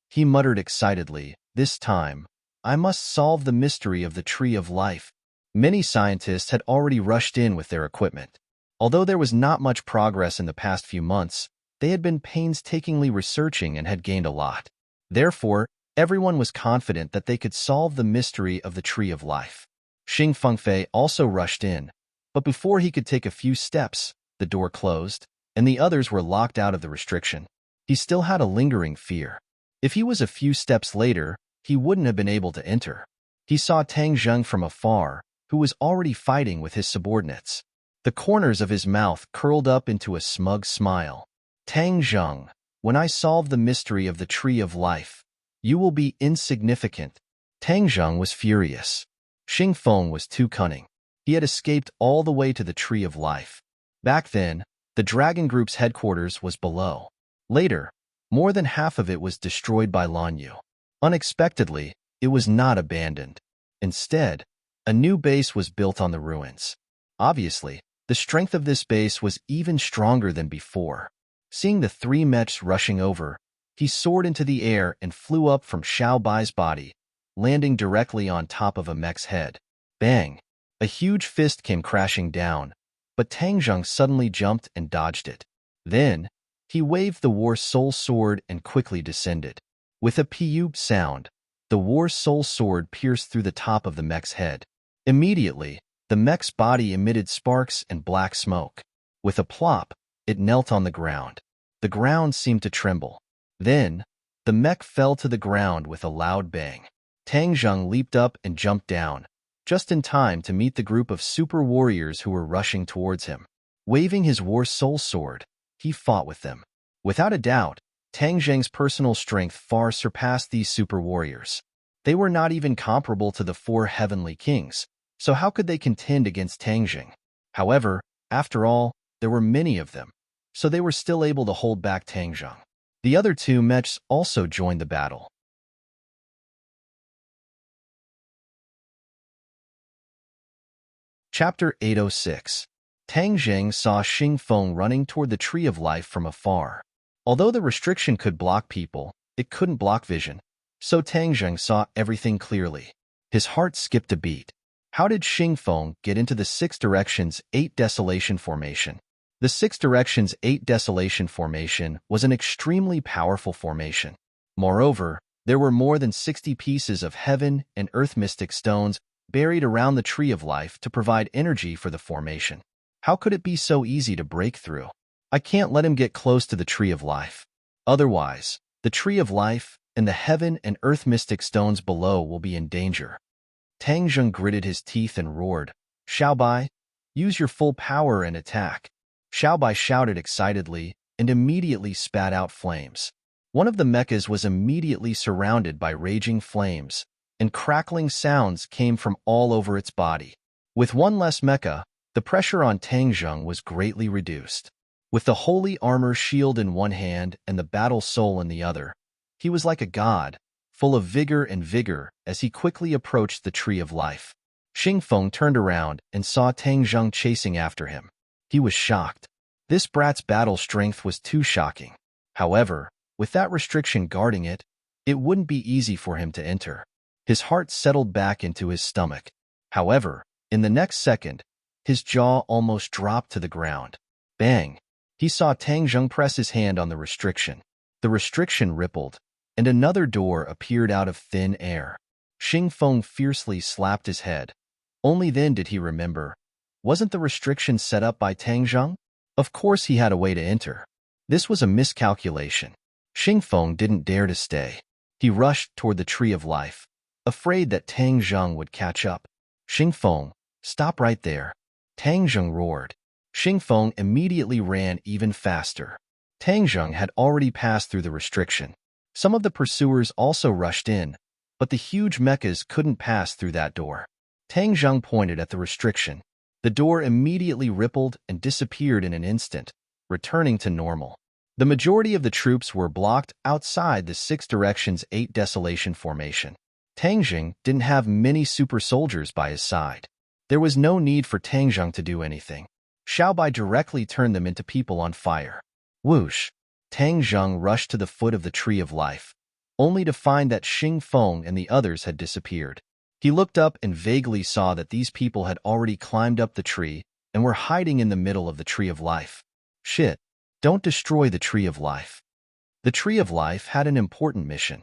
He muttered excitedly, "This time, I must solve the mystery of the Tree of Life." Many scientists had already rushed in with their equipment. Although there was not much progress in the past few months, they had been painstakingly researching and had gained a lot. Therefore, everyone was confident that they could solve the mystery of the Tree of Life. Xing Fengfei also rushed in, but before he could take a few steps, the door closed, and the others were locked out of the restriction. He still had a lingering fear. If he was a few steps later, he wouldn't have been able to enter. He saw Tang Zheng from afar, who was already fighting with his subordinates. The corners of his mouth curled up into a smug smile. "Tang Zheng, when I solve the mystery of the Tree of Life, you will be insignificant." Tang Zheng was furious. Xingfeng was too cunning. He had escaped all the way to the Tree of Life. Back then, The dragon group's headquarters was below. Later, more than half of it was destroyed by Lanyu. Unexpectedly, it was not abandoned. Instead, a new base was built on the ruins. Obviously, the strength of this base was even stronger than before. Seeing the three mechs rushing over, he soared into the air and flew up from Xiao Bai's body, landing directly on top of a mech's head. Bang! A huge fist came crashing down, but Tang Zheng suddenly jumped and dodged it. Then, he waved the War Soul Sword and quickly descended. With a pew sound, the War Soul Sword pierced through the top of the mech's head. Immediately, the mech's body emitted sparks and black smoke. With a plop, it knelt on the ground. The ground seemed to tremble. Then, the mech fell to the ground with a loud bang. Tang Zheng leaped up and jumped down, just in time to meet the group of super warriors who were rushing towards him. Waving his War Soul Sword, he fought with them. Without a doubt, Tang Zheng's personal strength far surpassed these super warriors. They were not even comparable to the four heavenly kings, so how could they contend against Tang Zheng? However, after all, there were many of them, so they were still able to hold back Tang Zheng. The other two mechs also joined the battle. Chapter 806. Tang Zheng saw Xing Feng running toward the Tree of Life from afar. Although the restriction could block people, it couldn't block vision, so Tang Zheng saw everything clearly. His heart skipped a beat. How did Xing Feng get into the Six Directions 8 Desolation Formation? The Six Directions 8 Desolation Formation was an extremely powerful formation. Moreover, there were more than 60 pieces of heaven and earth mystic stones buried around the Tree of Life to provide energy for the formation. How could it be so easy to break through? I can't let him get close to the Tree of Life. Otherwise, the Tree of Life and the heaven and earth mystic stones below will be in danger. Tang Zheng gritted his teeth and roared, "Xiao Bai, use your full power and attack." Xiao Bai shouted excitedly and immediately spat out flames. One of the mechas was immediately surrounded by raging flames, and crackling sounds came from all over its body. With one less mecha, the pressure on Tang Zheng was greatly reduced. With the holy armor shield in one hand and the battle soul in the other, he was like a god, full of vigor as he quickly approached the Tree of Life. Xing Feng turned around and saw Tang Zheng chasing after him. He was shocked. This brat's battle strength was too shocking. However, with that restriction guarding it, it wouldn't be easy for him to enter. His heart settled back into his stomach. However, in the next second, his jaw almost dropped to the ground. Bang! He saw Tang Zheng press his hand on the restriction. The restriction rippled, and another door appeared out of thin air. Xing Feng fiercely slapped his head. Only then did he remember. Wasn't the restriction set up by Tang Zheng? Of course he had a way to enter. This was a miscalculation. Xing Feng didn't dare to stay. He rushed toward the Tree of Life, afraid that Tang Zheng would catch up. "Xing Feng, stop right there." Tang Zheng roared. Xing Feng immediately ran even faster. Tang Zheng had already passed through the restriction. Some of the pursuers also rushed in, but the huge mechas couldn't pass through that door. Tang Zheng pointed at the restriction. The door immediately rippled and disappeared in an instant, returning to normal. The majority of the troops were blocked outside the Six Directions 8 Desolation Formation. Tang Zheng didn't have many super soldiers by his side. There was no need for Tang Zheng to do anything. Xiao Bai directly turned them into people on fire. Whoosh! Tang Zheng rushed to the foot of the Tree of Life, only to find that Xing Feng and the others had disappeared. He looked up and vaguely saw that these people had already climbed up the tree and were hiding in the middle of the Tree of Life. Shit! Don't destroy the Tree of Life. The Tree of Life had an important mission.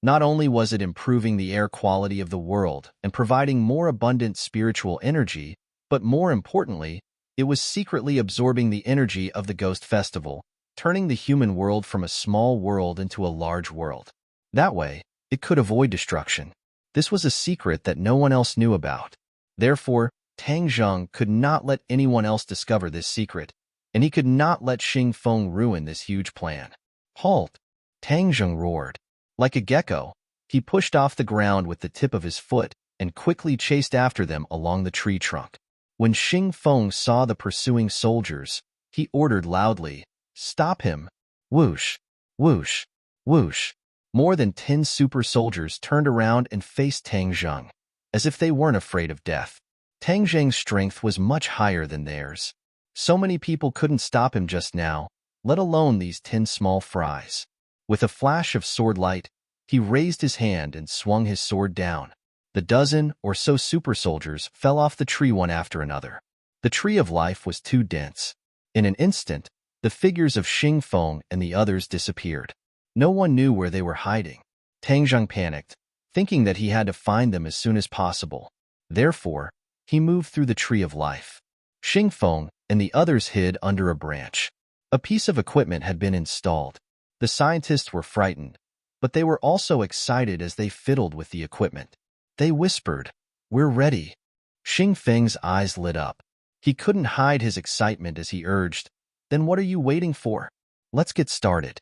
Not only was it improving the air quality of the world and providing more abundant spiritual energy, but more importantly, it was secretly absorbing the energy of the Ghost Festival, turning the human world from a small world into a large world. That way, it could avoid destruction. This was a secret that no one else knew about. Therefore, Tang Zheng could not let anyone else discover this secret, and he could not let Xing Feng ruin this huge plan. Halt! Tang Zheng roared. Like a gecko, he pushed off the ground with the tip of his foot and quickly chased after them along the tree trunk. When Xing Feng saw the pursuing soldiers, he ordered loudly, "Stop him!" Whoosh, whoosh, whoosh. More than 10 super soldiers turned around and faced Tang Zheng, as if they weren't afraid of death. Tang Zheng's strength was much higher than theirs. So many people couldn't stop him just now, let alone these 10 small fries. With a flash of sword light, he raised his hand and swung his sword down. The dozen or so super soldiers fell off the tree one after another. The tree of life was too dense. In an instant, the figures of Xing Feng and the others disappeared. No one knew where they were hiding. Tang Zheng panicked, thinking that he had to find them as soon as possible. Therefore, he moved through the tree of life. Xing Feng and the others hid under a branch. A piece of equipment had been installed. The scientists were frightened, but they were also excited as they fiddled with the equipment. They whispered, "We're ready." Xing Feng's eyes lit up. He couldn't hide his excitement as he urged, "Then what are you waiting for? Let's get started."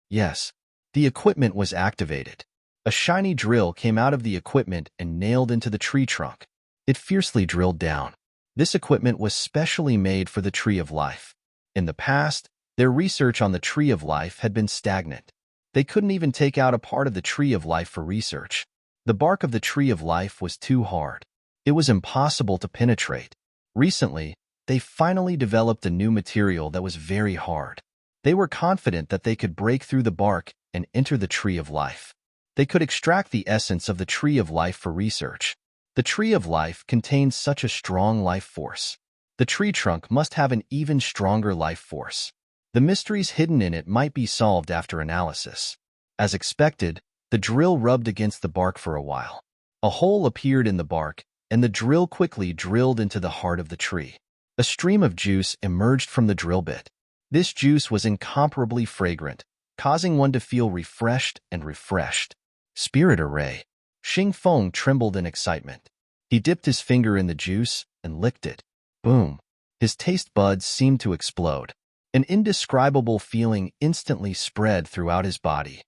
Yes, the equipment was activated. A shiny drill came out of the equipment and nailed into the tree trunk. It fiercely drilled down. This equipment was specially made for the Tree of Life. In the past, their research on the Tree of Life had been stagnant. They couldn't even take out a part of the Tree of Life for research. The bark of the Tree of Life was too hard. It was impossible to penetrate. Recently, they finally developed a new material that was very hard. They were confident that they could break through the bark and enter the Tree of Life. They could extract the essence of the Tree of Life for research. The Tree of Life contains such a strong life force. The tree trunk must have an even stronger life force. The mysteries hidden in it might be solved after analysis. As expected, the drill rubbed against the bark for a while. A hole appeared in the bark, and the drill quickly drilled into the heart of the tree. A stream of juice emerged from the drill bit. This juice was incomparably fragrant, causing one to feel refreshed and refreshed. Spirit array. Xing Feng trembled in excitement. He dipped his finger in the juice and licked it. Boom! His taste buds seemed to explode. An indescribable feeling instantly spread throughout his body.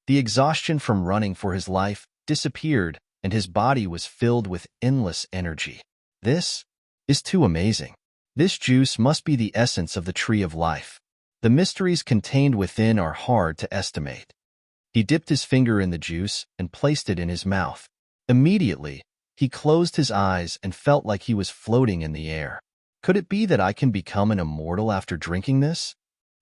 The exhaustion from running for his life disappeared, and his body was filled with endless energy. This is too amazing. This juice must be the essence of the Tree of Life. The mysteries contained within are hard to estimate. He dipped his finger in the juice and placed it in his mouth. Immediately, he closed his eyes and felt like he was floating in the air. Could it be that I can become an immortal after drinking this?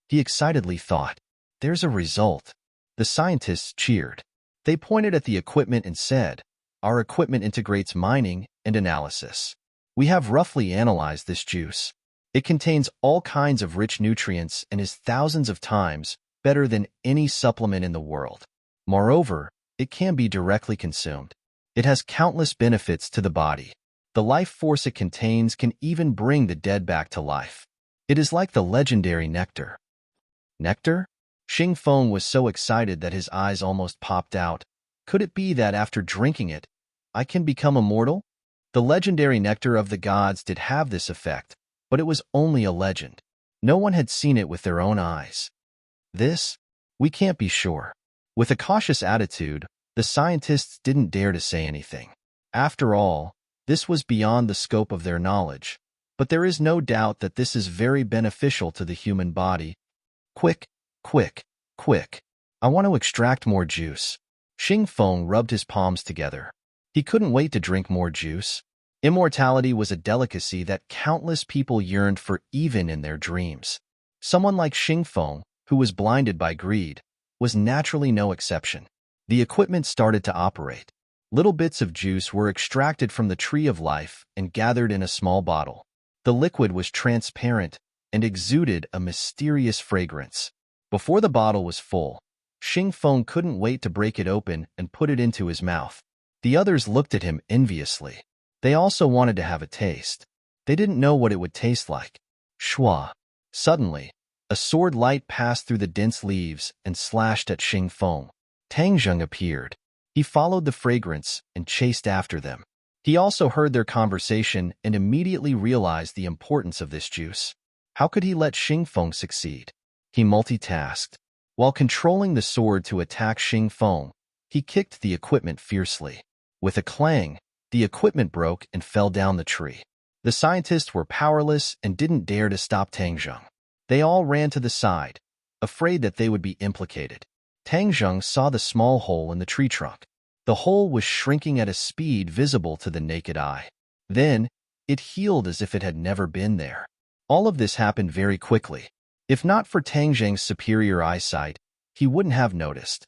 He excitedly thought. There's a result. The scientists cheered. They pointed at the equipment and said, "Our equipment integrates mining and analysis. We have roughly analyzed this juice. It contains all kinds of rich nutrients and is thousands of times better than any supplement in the world. Moreover, it can be directly consumed. It has countless benefits to the body. The life force it contains can even bring the dead back to life. It is like the legendary nectar." Nectar? Xing Feng was so excited that his eyes almost popped out. Could it be that after drinking it, I can become immortal? The legendary nectar of the gods did have this effect, but it was only a legend. No one had seen it with their own eyes. This? We can't be sure. With a cautious attitude, the scientists didn't dare to say anything. After all, this was beyond the scope of their knowledge, but there is no doubt that this is very beneficial to the human body. Quick, quick, quick. I want to extract more juice. Xing Feng rubbed his palms together. He couldn't wait to drink more juice. Immortality was a delicacy that countless people yearned for even in their dreams. Someone like Xing Feng, who was blinded by greed, was naturally no exception. The equipment started to operate. Little bits of juice were extracted from the Tree of Life and gathered in a small bottle. The liquid was transparent and exuded a mysterious fragrance. Before the bottle was full, Xing Feng couldn't wait to break it open and put it into his mouth. The others looked at him enviously. They also wanted to have a taste. They didn't know what it would taste like. Shua! Suddenly, a sword light passed through the dense leaves and slashed at Xing Feng. Tang Zheng appeared. He followed the fragrance and chased after them. He also heard their conversation and immediately realized the importance of this juice. How could he let Xing Feng succeed? He multitasked. While controlling the sword to attack Xing Feng, he kicked the equipment fiercely. With a clang, The equipment broke and fell down the tree. The scientists were powerless and didn't dare to stop Tang Zheng. They all ran to the side, afraid that they would be implicated. Tang Zheng saw the small hole in the tree trunk. The hole was shrinking at a speed visible to the naked eye. Then, it healed as if it had never been there. All of this happened very quickly. If not for Tang Zheng's superior eyesight, he wouldn't have noticed.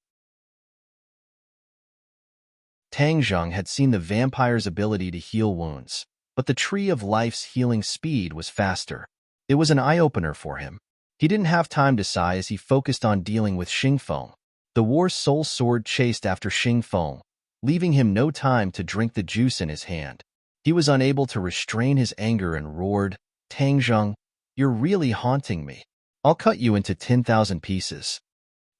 Tang Zheng had seen the vampire's ability to heal wounds, but the Tree of Life's healing speed was faster. It was an eye-opener for him. He didn't have time to sigh as he focused on dealing with Xingfeng. The War Soul Sword chased after Xingfeng, leaving him no time to drink the juice in his hand. He was unable to restrain his anger and roared, "Tang Zheng, you're really haunting me. I'll cut you into 10,000 pieces."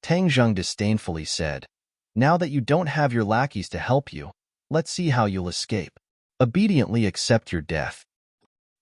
Tang Zheng disdainfully said, "Now that you don't have your lackeys to help you, let's see how you'll escape. Obediently accept your death."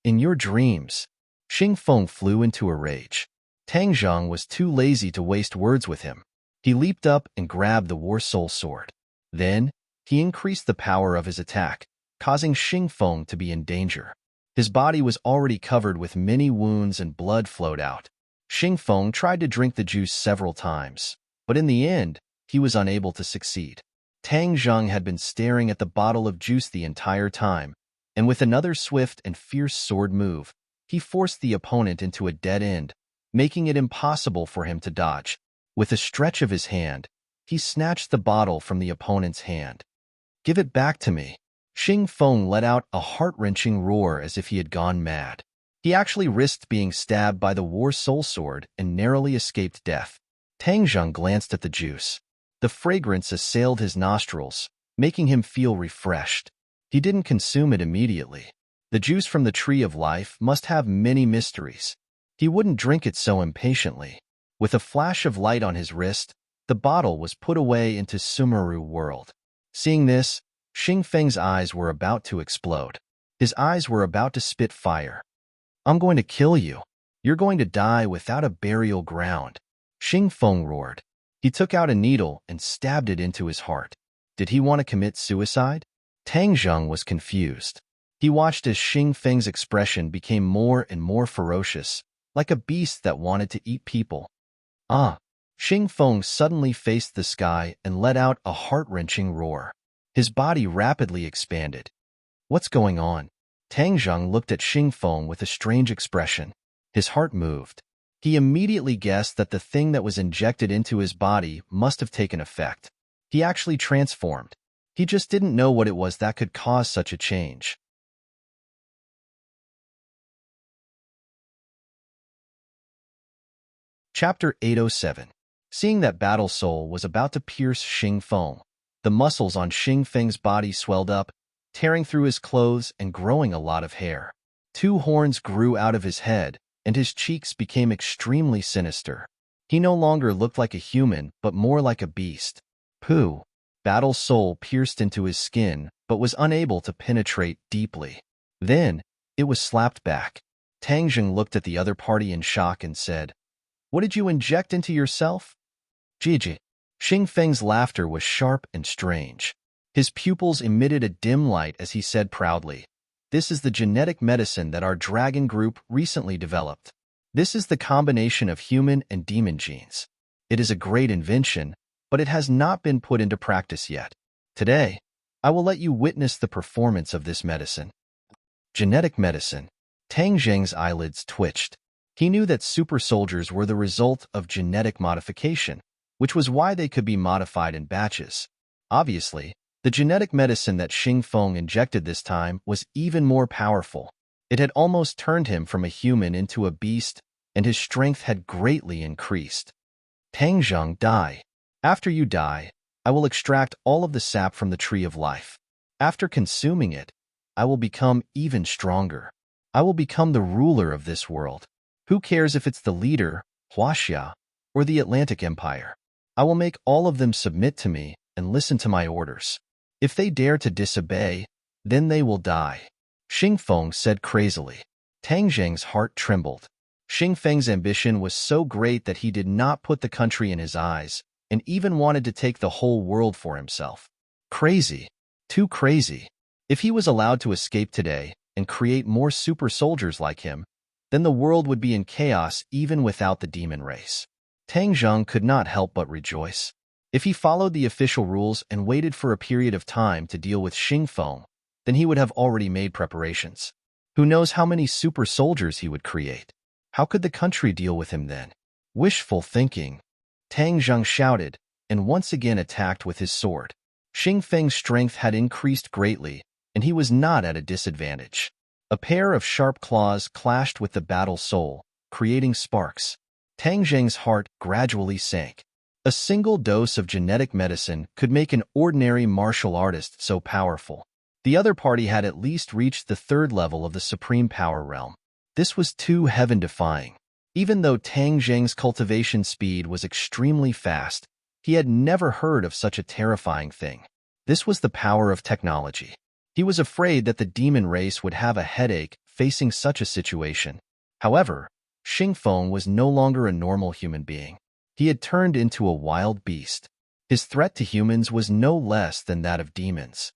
In your dreams, Xingfeng flew into a rage. Tang Zheng was too lazy to waste words with him. He leaped up and grabbed the War Soul Sword. Then, he increased the power of his attack, causing Xingfeng to be in danger. His body was already covered with many wounds and blood flowed out. Xingfeng tried to drink the juice several times, but in the end, he was unable to succeed. Tang Zheng had been staring at the bottle of juice the entire time, and with another swift and fierce sword move, he forced the opponent into a dead end, making it impossible for him to dodge. With a stretch of his hand, he snatched the bottle from the opponent's hand. "Give it back to me." Xingfeng let out a heart-wrenching roar as if he had gone mad. He actually risked being stabbed by the War Soul Sword and narrowly escaped death. Tang Zheng glanced at the juice. The fragrance assailed his nostrils, making him feel refreshed. He didn't consume it immediately. The juice from the Tree of Life must have many mysteries. He wouldn't drink it so impatiently. With a flash of light on his wrist, the bottle was put away into Sumeru world. Seeing this, Xingfeng's eyes were about to explode. His eyes were about to spit fire. "I'm going to kill you. You're going to die without a burial ground." Xingfeng roared. He took out a needle and stabbed it into his heart. Did he want to commit suicide? Tang Zheng was confused. He watched as Xingfeng's expression became more and more ferocious, like a beast that wanted to eat people. Xingfeng suddenly faced the sky and let out a heart-wrenching roar. His body rapidly expanded. "What's going on?" Tang Zheng looked at Xingfeng with a strange expression. His heart moved. He immediately guessed that the thing that was injected into his body must have taken effect. He actually transformed. He just didn't know what it was that could cause such a change. Chapter 807. Seeing that Battle Soul was about to pierce Xingfeng, the muscles on Xingfeng's body swelled up, tearing through his clothes and growing a lot of hair. 2 horns grew out of his head, and his cheeks became extremely sinister. He no longer looked like a human, but more like a beast. Pooh! Battle Soul pierced into his skin, but was unable to penetrate deeply. Then, it was slapped back. Tang Zheng looked at the other party in shock and said, "What did you inject into yourself?" "Jiji." Xingfeng's laughter was sharp and strange. His pupils emitted a dim light as he said proudly, "This is the genetic medicine that our dragon group recently developed. This is the combination of human and demon genes. It is a great invention, but it has not been put into practice yet. Today, I will let you witness the performance of this medicine." Genetic medicine. Tang Zheng's eyelids twitched. He knew that super soldiers were the result of genetic modification, which was why they could be modified in batches. Obviously, the genetic medicine that Xingfeng injected this time was even more powerful. It had almost turned him from a human into a beast, and his strength had greatly increased. "Tang Zheng, die. After you die, I will extract all of the sap from the Tree of Life. After consuming it, I will become even stronger. I will become the ruler of this world. Who cares if it's the leader, Huaxia, or the Atlantic Empire? I will make all of them submit to me and listen to my orders. If they dare to disobey, then they will die." Xingfeng said crazily. Tang Zheng's heart trembled. Xingfeng's ambition was so great that he did not put the country in his eyes, and even wanted to take the whole world for himself. Crazy. Too crazy. If he was allowed to escape today and create more super soldiers like him, then the world would be in chaos even without the demon race. Tang Zheng could not help but rejoice. If he followed the official rules and waited for a period of time to deal with Xingfeng, then he would have already made preparations. Who knows how many super soldiers he would create? How could the country deal with him then? Wishful thinking. Tang Zheng shouted, and once again attacked with his sword. Xingfeng's strength had increased greatly, and he was not at a disadvantage. A pair of sharp claws clashed with the battle soul, creating sparks. Tang Zheng's heart gradually sank. A single dose of genetic medicine could make an ordinary martial artist so powerful. The other party had at least reached the third level of the supreme power realm. This was too heaven-defying. Even though Tang Zheng's cultivation speed was extremely fast, he had never heard of such a terrifying thing. This was the power of technology. He was afraid that the demon race would have a headache facing such a situation. However, Xingfeng was no longer a normal human being. He had turned into a wild beast. His threat to humans was no less than that of demons.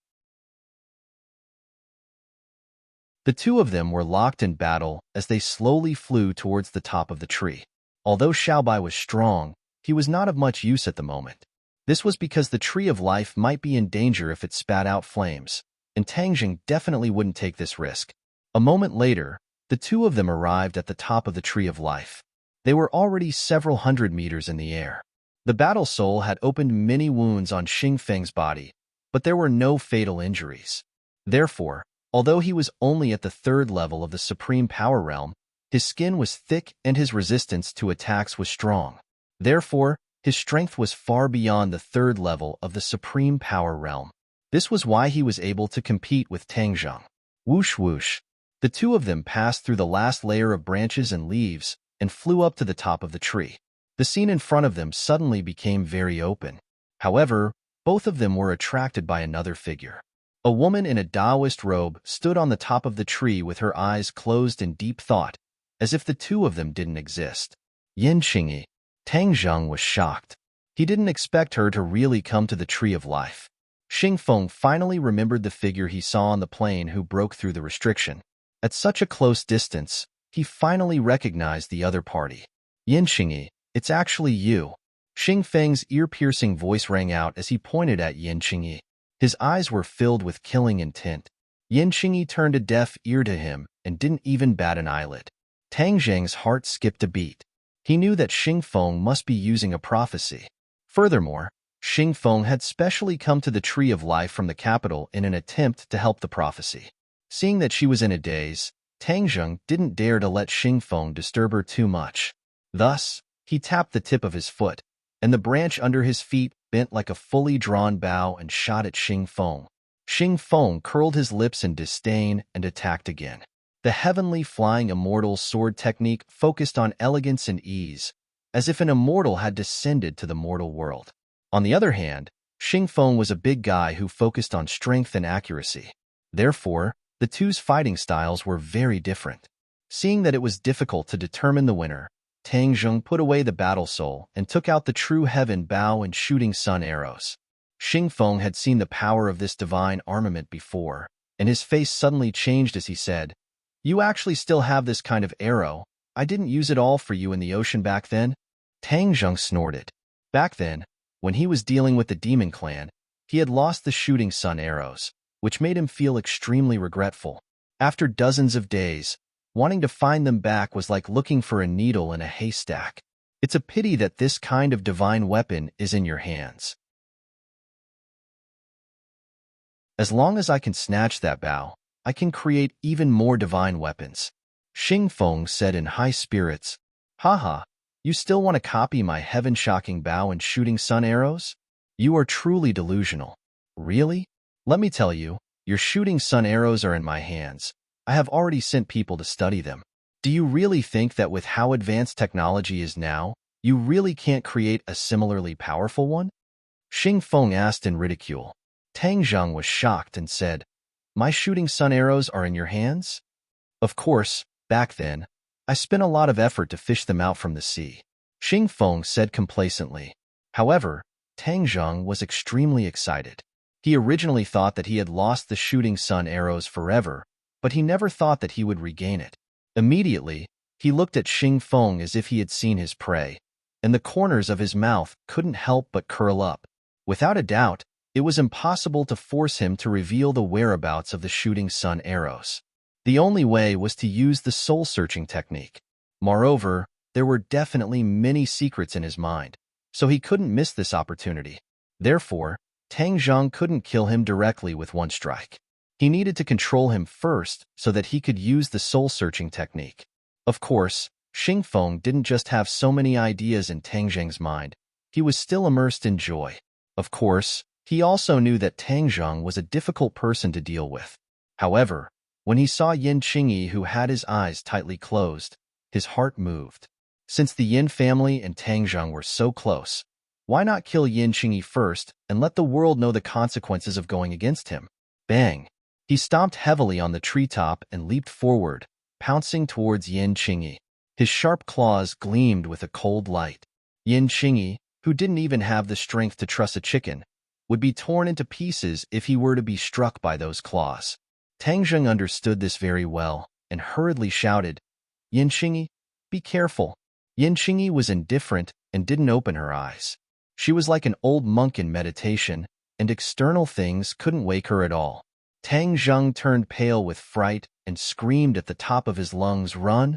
The two of them were locked in battle as they slowly flew towards the top of the tree. Although Xiaobai was strong, he was not of much use at the moment. This was because the Tree of Life might be in danger if it spat out flames, and Tang Zheng definitely wouldn't take this risk. A moment later, the two of them arrived at the top of the Tree of Life. They were already several hundred meters in the air. The battle soul had opened many wounds on Xingfeng's body, but there were no fatal injuries. Therefore, although he was only at the third level of the supreme power realm, his skin was thick and his resistance to attacks was strong. Therefore, his strength was far beyond the third level of the supreme power realm. This was why he was able to compete with Tang Zheng. Whoosh whoosh. The two of them passed through the last layer of branches and leaves and flew up to the top of the tree. The scene in front of them suddenly became very open. However, both of them were attracted by another figure. A woman in a Taoist robe stood on the top of the tree with her eyes closed in deep thought, as if the two of them didn't exist. Yin Qingyi. Tang Zheng was shocked. He didn't expect her to really come to the Tree of Life. Xingfeng finally remembered the figure he saw on the plain who broke through the restriction. At such a close distance, he finally recognized the other party. Yin Qingyi, it's actually you. Xingfeng's ear-piercing voice rang out as he pointed at Yin Qingyi. His eyes were filled with killing intent. Yin Qingyi turned a deaf ear to him and didn't even bat an eyelid. Tang Zheng's heart skipped a beat. He knew that Xingfeng must be using a prophecy. Furthermore, Xingfeng had specially come to the Tree of Life from the capital in an attempt to help the prophecy. Seeing that she was in a daze, Tang Zheng didn't dare to let Xingfeng disturb her too much. Thus, he tapped the tip of his foot, and the branch under his feet bent like a fully drawn bow and shot at Xingfeng. Xingfeng curled his lips in disdain and attacked again. The heavenly flying immortal sword technique focused on elegance and ease, as if an immortal had descended to the mortal world. On the other hand, Xingfeng was a big guy who focused on strength and accuracy. Therefore, the two's fighting styles were very different. Seeing that it was difficult to determine the winner, Tang Zheng put away the battle soul and took out the true heaven bow and shooting sun arrows. Xingfeng had seen the power of this divine armament before, and his face suddenly changed as he said, "You actually still have this kind of arrow. I didn't use it all for you in the ocean back then?" Tang Zheng snorted. Back then, when he was dealing with the demon clan, he had lost the shooting sun arrows, which made him feel extremely regretful. After dozens of days, wanting to find them back was like looking for a needle in a haystack. It's a pity that this kind of divine weapon is in your hands. As long as I can snatch that bow, I can create even more divine weapons. Xingfeng said in high spirits. Haha, you still want to copy my heaven-shocking bow and shooting sun arrows? You are truly delusional. Really? Let me tell you, your shooting sun arrows are in my hands. I have already sent people to study them. Do you really think that with how advanced technology is now, you really can't create a similarly powerful one? Xingfeng asked in ridicule. Tang Zheng was shocked and said, My shooting sun arrows are in your hands? Of course, back then, I spent a lot of effort to fish them out from the sea. Xingfeng said complacently. However, Tang Zheng was extremely excited. He originally thought that he had lost the shooting sun arrows forever, but he never thought that he would regain it. Immediately, he looked at Xing Feng as if he had seen his prey, and the corners of his mouth couldn't help but curl up. Without a doubt, it was impossible to force him to reveal the whereabouts of the shooting sun arrows. The only way was to use the soul-searching technique. Moreover, there were definitely many secrets in his mind, so he couldn't miss this opportunity. Therefore, Tang Zhang couldn't kill him directly with one strike. He needed to control him first so that he could use the soul-searching technique. Of course, Xing Feng didn't just have so many ideas in Tang Zhang's mind. He was still immersed in joy. Of course, he also knew that Tang Zhang was a difficult person to deal with. However, when he saw Yin Qingyi, who had his eyes tightly closed, his heart moved. Since the Yin family and Tang Zhang were so close, why not kill Yin Qingyi first and let the world know the consequences of going against him? Bang! He stomped heavily on the treetop and leaped forward, pouncing towards Yin Qingyi. His sharp claws gleamed with a cold light. Yin Qingyi, who didn't even have the strength to truss a chicken, would be torn into pieces if he were to be struck by those claws. Tang Zhang understood this very well and hurriedly shouted, "Yin Qingyi, be careful." Yin Qingyi was indifferent and didn't open her eyes. She was like an old monk in meditation, and external things couldn't wake her at all. Tang Zhang turned pale with fright and screamed at the top of his lungs, "Run!"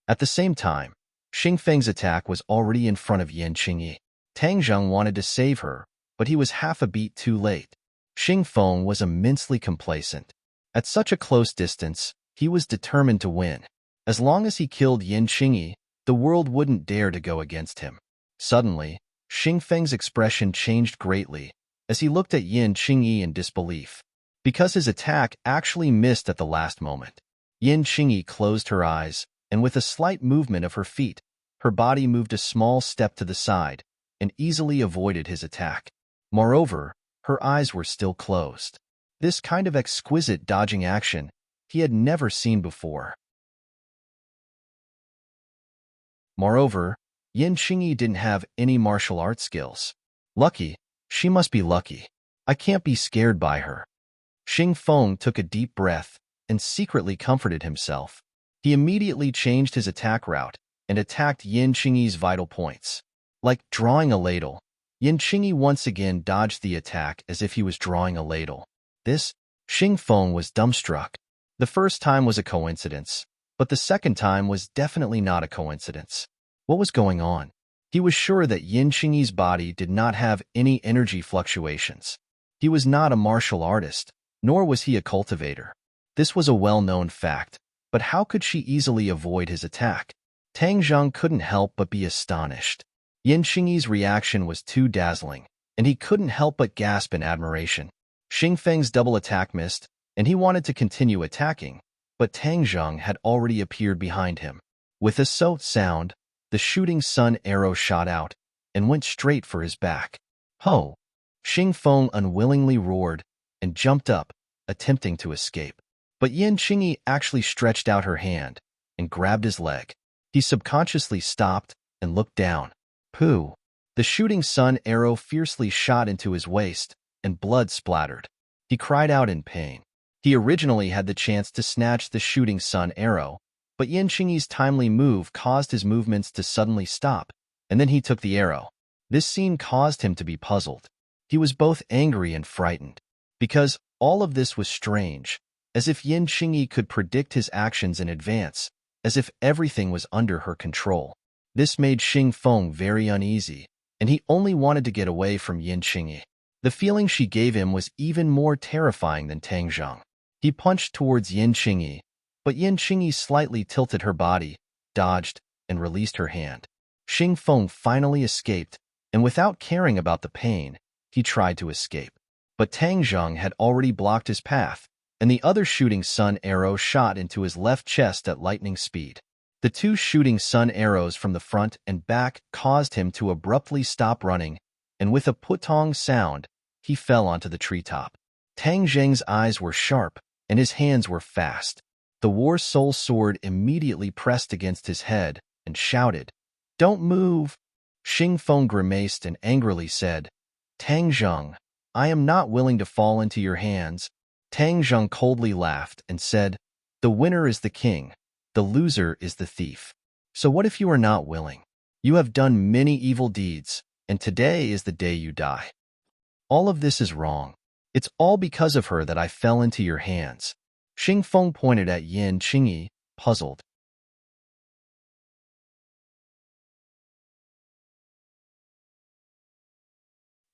At the same time, Xing Feng's attack was already in front of Yin Qingyi. Tang Zhang wanted to save her, but he was half a beat too late. Xing Feng was immensely complacent. At such a close distance, he was determined to win. As long as he killed Yin Qingyi, the world wouldn't dare to go against him. Suddenly, Xing Feng's expression changed greatly as he looked at Yin Qingyi in disbelief. Because his attack actually missed at the last moment. Yin Qingyi closed her eyes, and with a slight movement of her feet, her body moved a small step to the side and easily avoided his attack. Moreover, her eyes were still closed. This kind of exquisite dodging action he had never seen before. Moreover, Yin Qingyi didn't have any martial arts skills. Lucky, she must be lucky. I can't be scared by her. Xing Feng took a deep breath and secretly comforted himself. He immediately changed his attack route and attacked Yin Qingyi's vital points. Like drawing a ladle, Yin Qingyi once again dodged the attack as if he was drawing a ladle. Xing Feng was dumbstruck. The first time was a coincidence, but the second time was definitely not a coincidence. What was going on? He was sure that Yin Qingyi's body did not have any energy fluctuations. He was not a martial artist, nor was he a cultivator. This was a well-known fact, but how could she easily avoid his attack? Tang Zhang couldn't help but be astonished. Yin Qingyi's reaction was too dazzling, and he couldn't help but gasp in admiration. Xing Feng's double attack missed, and he wanted to continue attacking, but Tang Zhang had already appeared behind him. With a sound, the shooting sun arrow shot out and went straight for his back. Ho! Xing Feng unwillingly roared and jumped up, attempting to escape. But Yin Qingyi actually stretched out her hand and grabbed his leg. He subconsciously stopped and looked down. Pooh! The shooting sun arrow fiercely shot into his waist, and blood splattered. He cried out in pain. He originally had the chance to snatch the shooting sun arrow, but Yin Qingyi's timely move caused his movements to suddenly stop, and then he took the arrow. This scene caused him to be puzzled. He was both angry and frightened, because all of this was strange, as if Yin Qingyi could predict his actions in advance, as if everything was under her control. This made Xing Feng very uneasy, and he only wanted to get away from Yin Qingyi. The feeling she gave him was even more terrifying than Tang Zhang. He punched towards Yin Qingyi, but Yin Qingyi slightly tilted her body, dodged, and released her hand. Xing Feng finally escaped, and without caring about the pain, he tried to escape. But Tang Zhang had already blocked his path, and the other shooting sun arrow shot into his left chest at lightning speed. The two shooting sun arrows from the front and back caused him to abruptly stop running, and with a putong sound, he fell onto the treetop. Tang Zhang's eyes were sharp, and his hands were fast. The War Soul sword immediately pressed against his head and shouted, "Don't move!" Xing Feng grimaced and angrily said, "Tang Zhang, I am not willing to fall into your hands. Tang Zheng coldly laughed and said, the winner is the king, the loser is the thief. So what if you are not willing? You have done many evil deeds, and today is the day you die. All of this is wrong. It's all because of her that I fell into your hands. Xing Feng pointed at Yan Qingyi, puzzled.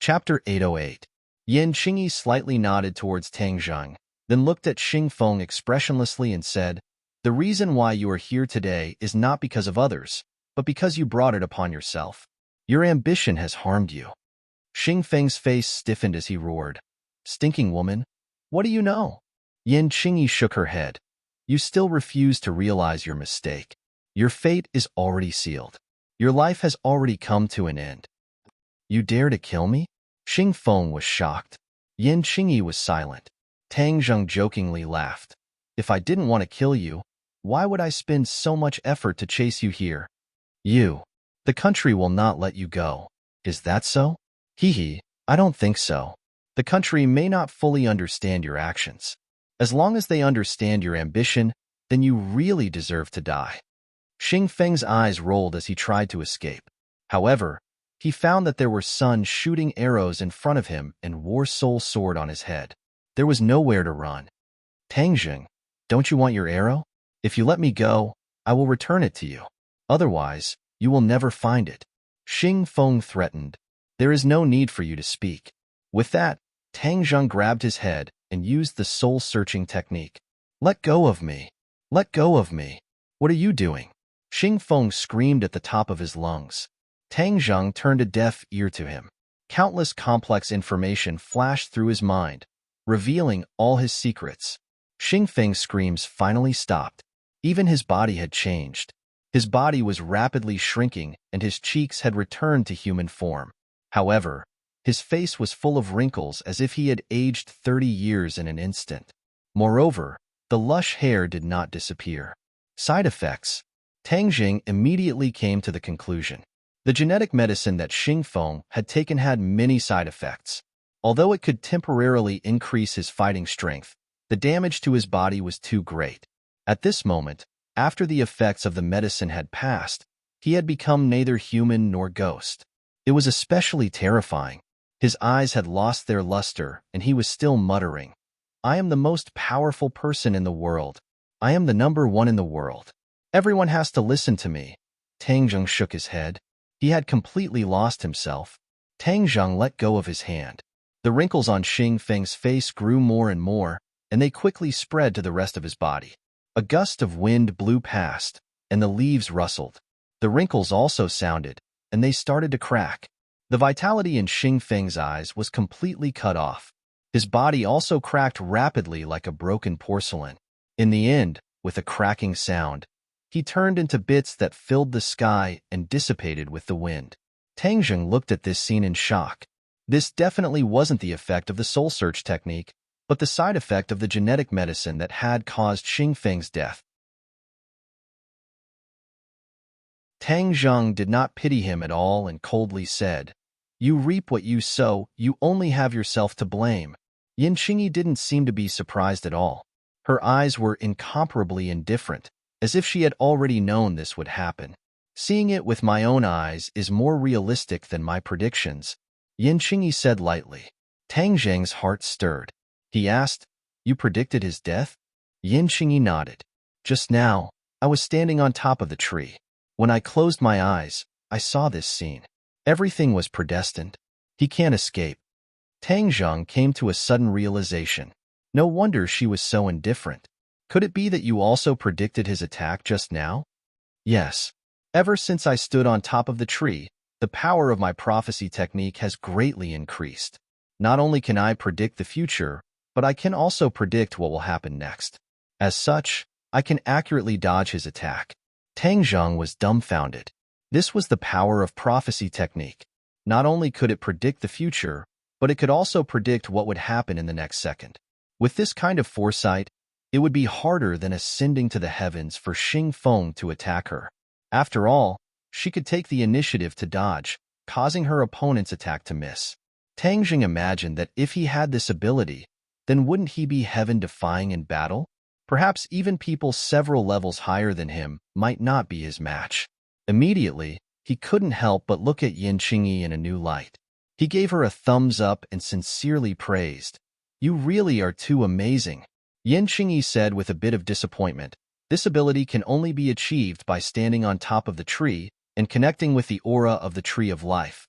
Chapter 808. Yan Qingyi slightly nodded towards Tang Zheng, then looked at Xing Feng expressionlessly and said, the reason why you are here today is not because of others, but because you brought it upon yourself. Your ambition has harmed you. Xing Feng's face stiffened as he roared, stinking woman, what do you know? Yan Qingyi shook her head. You still refuse to realize your mistake. Your fate is already sealed. Your life has already come to an end. You dare to kill me? Xing Feng was shocked. Yan Qingyi was silent. Tang Zheng jokingly laughed. If I didn't want to kill you, why would I spend so much effort to chase you here? The country will not let you go. Is that so? Hee, I don't think so. The country may not fully understand your actions. As long as they understand your ambition, then you really deserve to die. Xing Feng's eyes rolled as he tried to escape. However, he found that there were suns shooting arrows in front of him and War Soul sword on his head. There was nowhere to run. Tang Zheng, don't you want your arrow? If you let me go, I will return it to you. Otherwise, you will never find it. Xing Feng threatened. There is no need for you to speak. With that, Tang Zheng grabbed his head and used the soul-searching technique. Let go of me. Let go of me. What are you doing? Xing Feng screamed at the top of his lungs. Tang Zheng turned a deaf ear to him. Countless complex information flashed through his mind, revealing all his secrets. Xing Feng's screams finally stopped. Even his body had changed. His body was rapidly shrinking and his cheeks had returned to human form. However, his face was full of wrinkles as if he had aged 30 years in an instant. Moreover, the lush hair did not disappear. Side effects. Tang Zheng immediately came to the conclusion. The genetic medicine that Xing Feng had taken had many side effects. Although it could temporarily increase his fighting strength, the damage to his body was too great. At this moment, after the effects of the medicine had passed, he had become neither human nor ghost. It was especially terrifying. His eyes had lost their luster, and he was still muttering, I am the most powerful person in the world. I am the #1 in the world. Everyone has to listen to me. Tang Zheng shook his head. He had completely lost himself. Tang Zheng let go of his hand. The wrinkles on Xing Feng's face grew more and more, and they quickly spread to the rest of his body. A gust of wind blew past, and the leaves rustled. The wrinkles also sounded, and they started to crack. The vitality in Xing Feng's eyes was completely cut off. His body also cracked rapidly like a broken porcelain. In the end, with a cracking sound, he turned into bits that filled the sky and dissipated with the wind. Tang Zheng looked at this scene in shock. This definitely wasn't the effect of the soul search technique, but the side effect of the genetic medicine that had caused Xing Feng's death. Tang Zheng did not pity him at all and coldly said, You reap what you sow, you only have yourself to blame. Yan Qingyi didn't seem to be surprised at all. Her eyes were incomparably indifferent, as if she had already known this would happen. Seeing it with my own eyes is more realistic than my predictions, Yan Qingyi said lightly. Tang Zheng's heart stirred. He asked, You predicted his death? Yan Qingyi nodded. Just now, I was standing on top of the tree. When I closed my eyes, I saw this scene. Everything was predestined. He can't escape. Tang Zheng came to a sudden realization. No wonder she was so indifferent. Could it be that you also predicted his attack just now? Yes. Ever since I stood on top of the tree, the power of my prophecy technique has greatly increased. Not only can I predict the future, but I can also predict what will happen next. As such, I can accurately dodge his attack. Tang Zheng was dumbfounded. This was the power of prophecy technique. Not only could it predict the future, but it could also predict what would happen in the next second. With this kind of foresight, it would be harder than ascending to the heavens for Xing Feng to attack her. After all, she could take the initiative to dodge, causing her opponent's attack to miss. Tang Jing imagined that if he had this ability, then wouldn't he be heaven-defying in battle? Perhaps even people several levels higher than him might not be his match. Immediately, he couldn't help but look at Yin Qingyi in a new light. He gave her a thumbs up and sincerely praised. "You really are too amazing," Yin Qingyi said with a bit of disappointment. This ability can only be achieved by standing on top of the tree and connecting with the aura of the Tree of Life.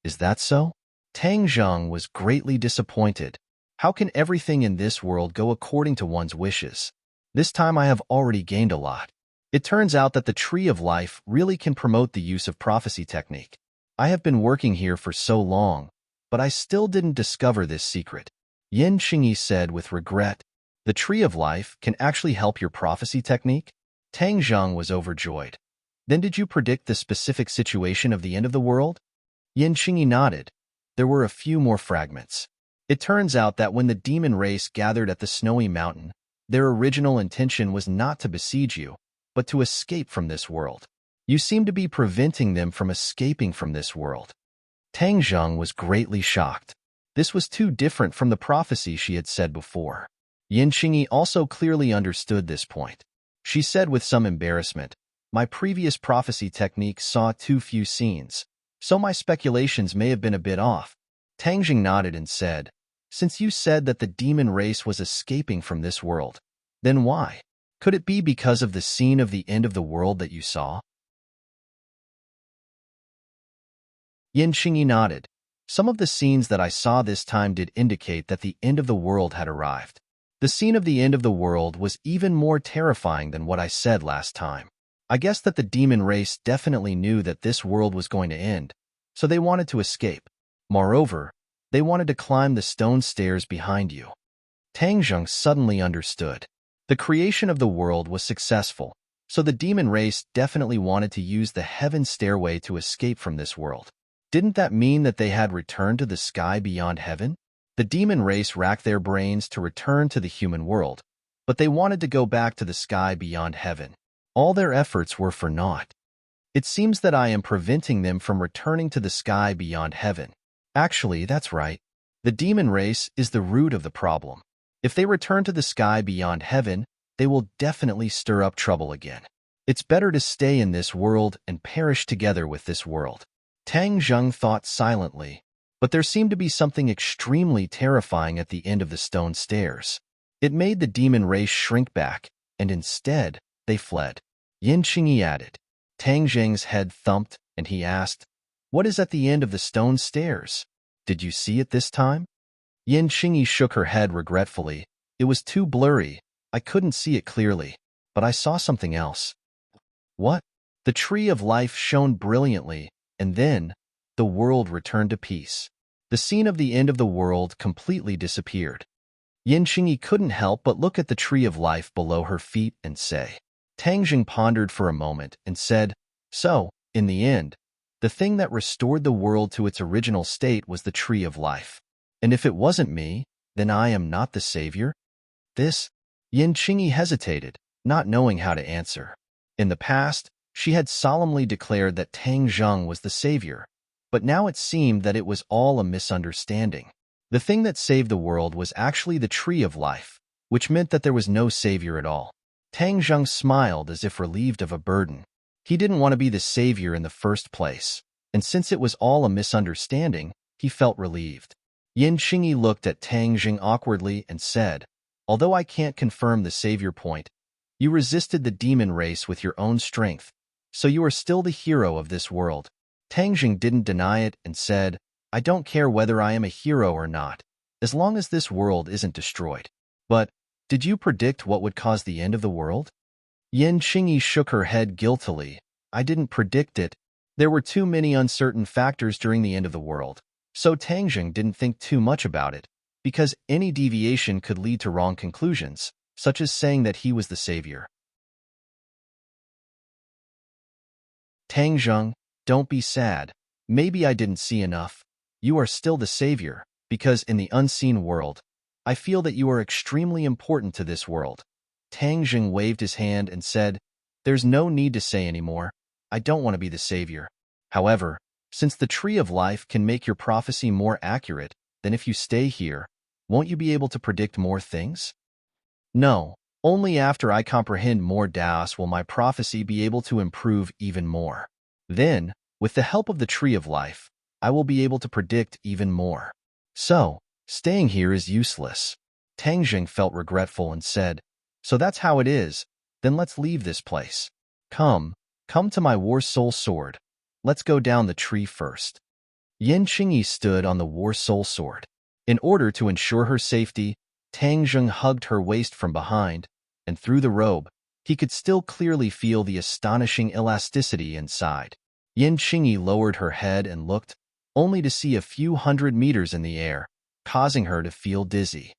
Is that so? Tang Zheng was greatly disappointed. How can everything in this world go according to one's wishes? This time I have already gained a lot. It turns out that the Tree of Life really can promote the use of prophecy technique. I have been working here for so long, but I still didn't discover this secret. Yin Qingyi said with regret. The Tree of Life can actually help your prophecy technique? Tang Zheng was overjoyed. Then did you predict the specific situation of the end of the world? Yin Qingyi nodded. There were a few more fragments. It turns out that when the demon race gathered at the snowy mountain, their original intention was not to besiege you, but to escape from this world. You seem to be preventing them from escaping from this world. Tang Zheng was greatly shocked. This was too different from the prophecy she had said before. Yin Qingyi also clearly understood this point. She said with some embarrassment, "My previous prophecy technique saw too few scenes, so my speculations may have been a bit off." Tang Jing nodded and said, "Since you said that the demon race was escaping from this world, then why? Could it be because of the scene of the end of the world that you saw?" Yin Qingyi nodded. "Some of the scenes that I saw this time did indicate that the end of the world had arrived. The scene of the end of the world was even more terrifying than what I said last time. I guess that the demon race definitely knew that this world was going to end, so they wanted to escape. Moreover, they wanted to climb the stone stairs behind you." Tang Zheng suddenly understood. The creation of the world was successful, so the demon race definitely wanted to use the heaven stairway to escape from this world. Didn't that mean that they had returned to the sky beyond heaven? The demon race racked their brains to return to the human world, but they wanted to go back to the sky beyond heaven. All their efforts were for naught. It seems that I am preventing them from returning to the sky beyond heaven. Actually, that's right. The demon race is the root of the problem. If they return to the sky beyond heaven, they will definitely stir up trouble again. It's better to stay in this world and perish together with this world. Tang Zheng thought silently, but there seemed to be something extremely terrifying at the end of the stone stairs. It made the demon race shrink back, and instead, they fled. Yin Qingyi added. Tang Zheng's head thumped, and he asked, "What is at the end of the stone stairs? Did you see it this time?" Yin Qingyi shook her head regretfully. "It was too blurry. I couldn't see it clearly, but I saw something else." "What?" The Tree of Life shone brilliantly, and then the world returned to peace. The scene of the end of the world completely disappeared. Yin Qingyi couldn't help but look at the Tree of Life below her feet and say. Tang Jing pondered for a moment and said, "So, in the end, the thing that restored the world to its original state was the Tree of Life. And if it wasn't me, then I am not the savior?" This, Yin Qingyi hesitated, not knowing how to answer. In the past, she had solemnly declared that Tang Zheng was the savior, but now it seemed that it was all a misunderstanding. The thing that saved the world was actually the Tree of Life, which meant that there was no savior at all. Tang Zheng smiled as if relieved of a burden. He didn't want to be the savior in the first place, and since it was all a misunderstanding, he felt relieved. Yin Qingyi looked at Tang Jing awkwardly and said, "Although I can't confirm the savior point, you resisted the demon race with your own strength, so you are still the hero of this world." Tang Jing didn't deny it and said, "I don't care whether I am a hero or not, as long as this world isn't destroyed." "But, did you predict what would cause the end of the world?" Yin Qingyi shook her head guiltily. "I didn't predict it. There were too many uncertain factors during the end of the world, so Tang Jing didn't think too much about it, because any deviation could lead to wrong conclusions, such as saying that he was the savior." "Tang Zheng, don't be sad. Maybe I didn't see enough. You are still the savior, because in the unseen world, I feel that you are extremely important to this world." Tang Jing waved his hand and said, "There's no need to say anymore. I don't want to be the savior. However, Since the tree of life can make your prophecy more accurate than if you stay here, won't you be able to predict more things? No, only after I comprehend more Daos will my prophecy be able to improve even more. Then, with the help of the tree of life, I will be able to predict even more. So, staying here is useless. Tangjing felt regretful and said, so that's how it is, then let's leave this place. Come to my war soul sword. Let's go down the tree first. Yin Qingyi stood on the war soul sword. In order to ensure her safety, Tang Zheng hugged her waist from behind, and through the robe, he could still clearly feel the astonishing elasticity inside. Yin Qingyi lowered her head and looked, only to see a few hundred meters in the air, causing her to feel dizzy.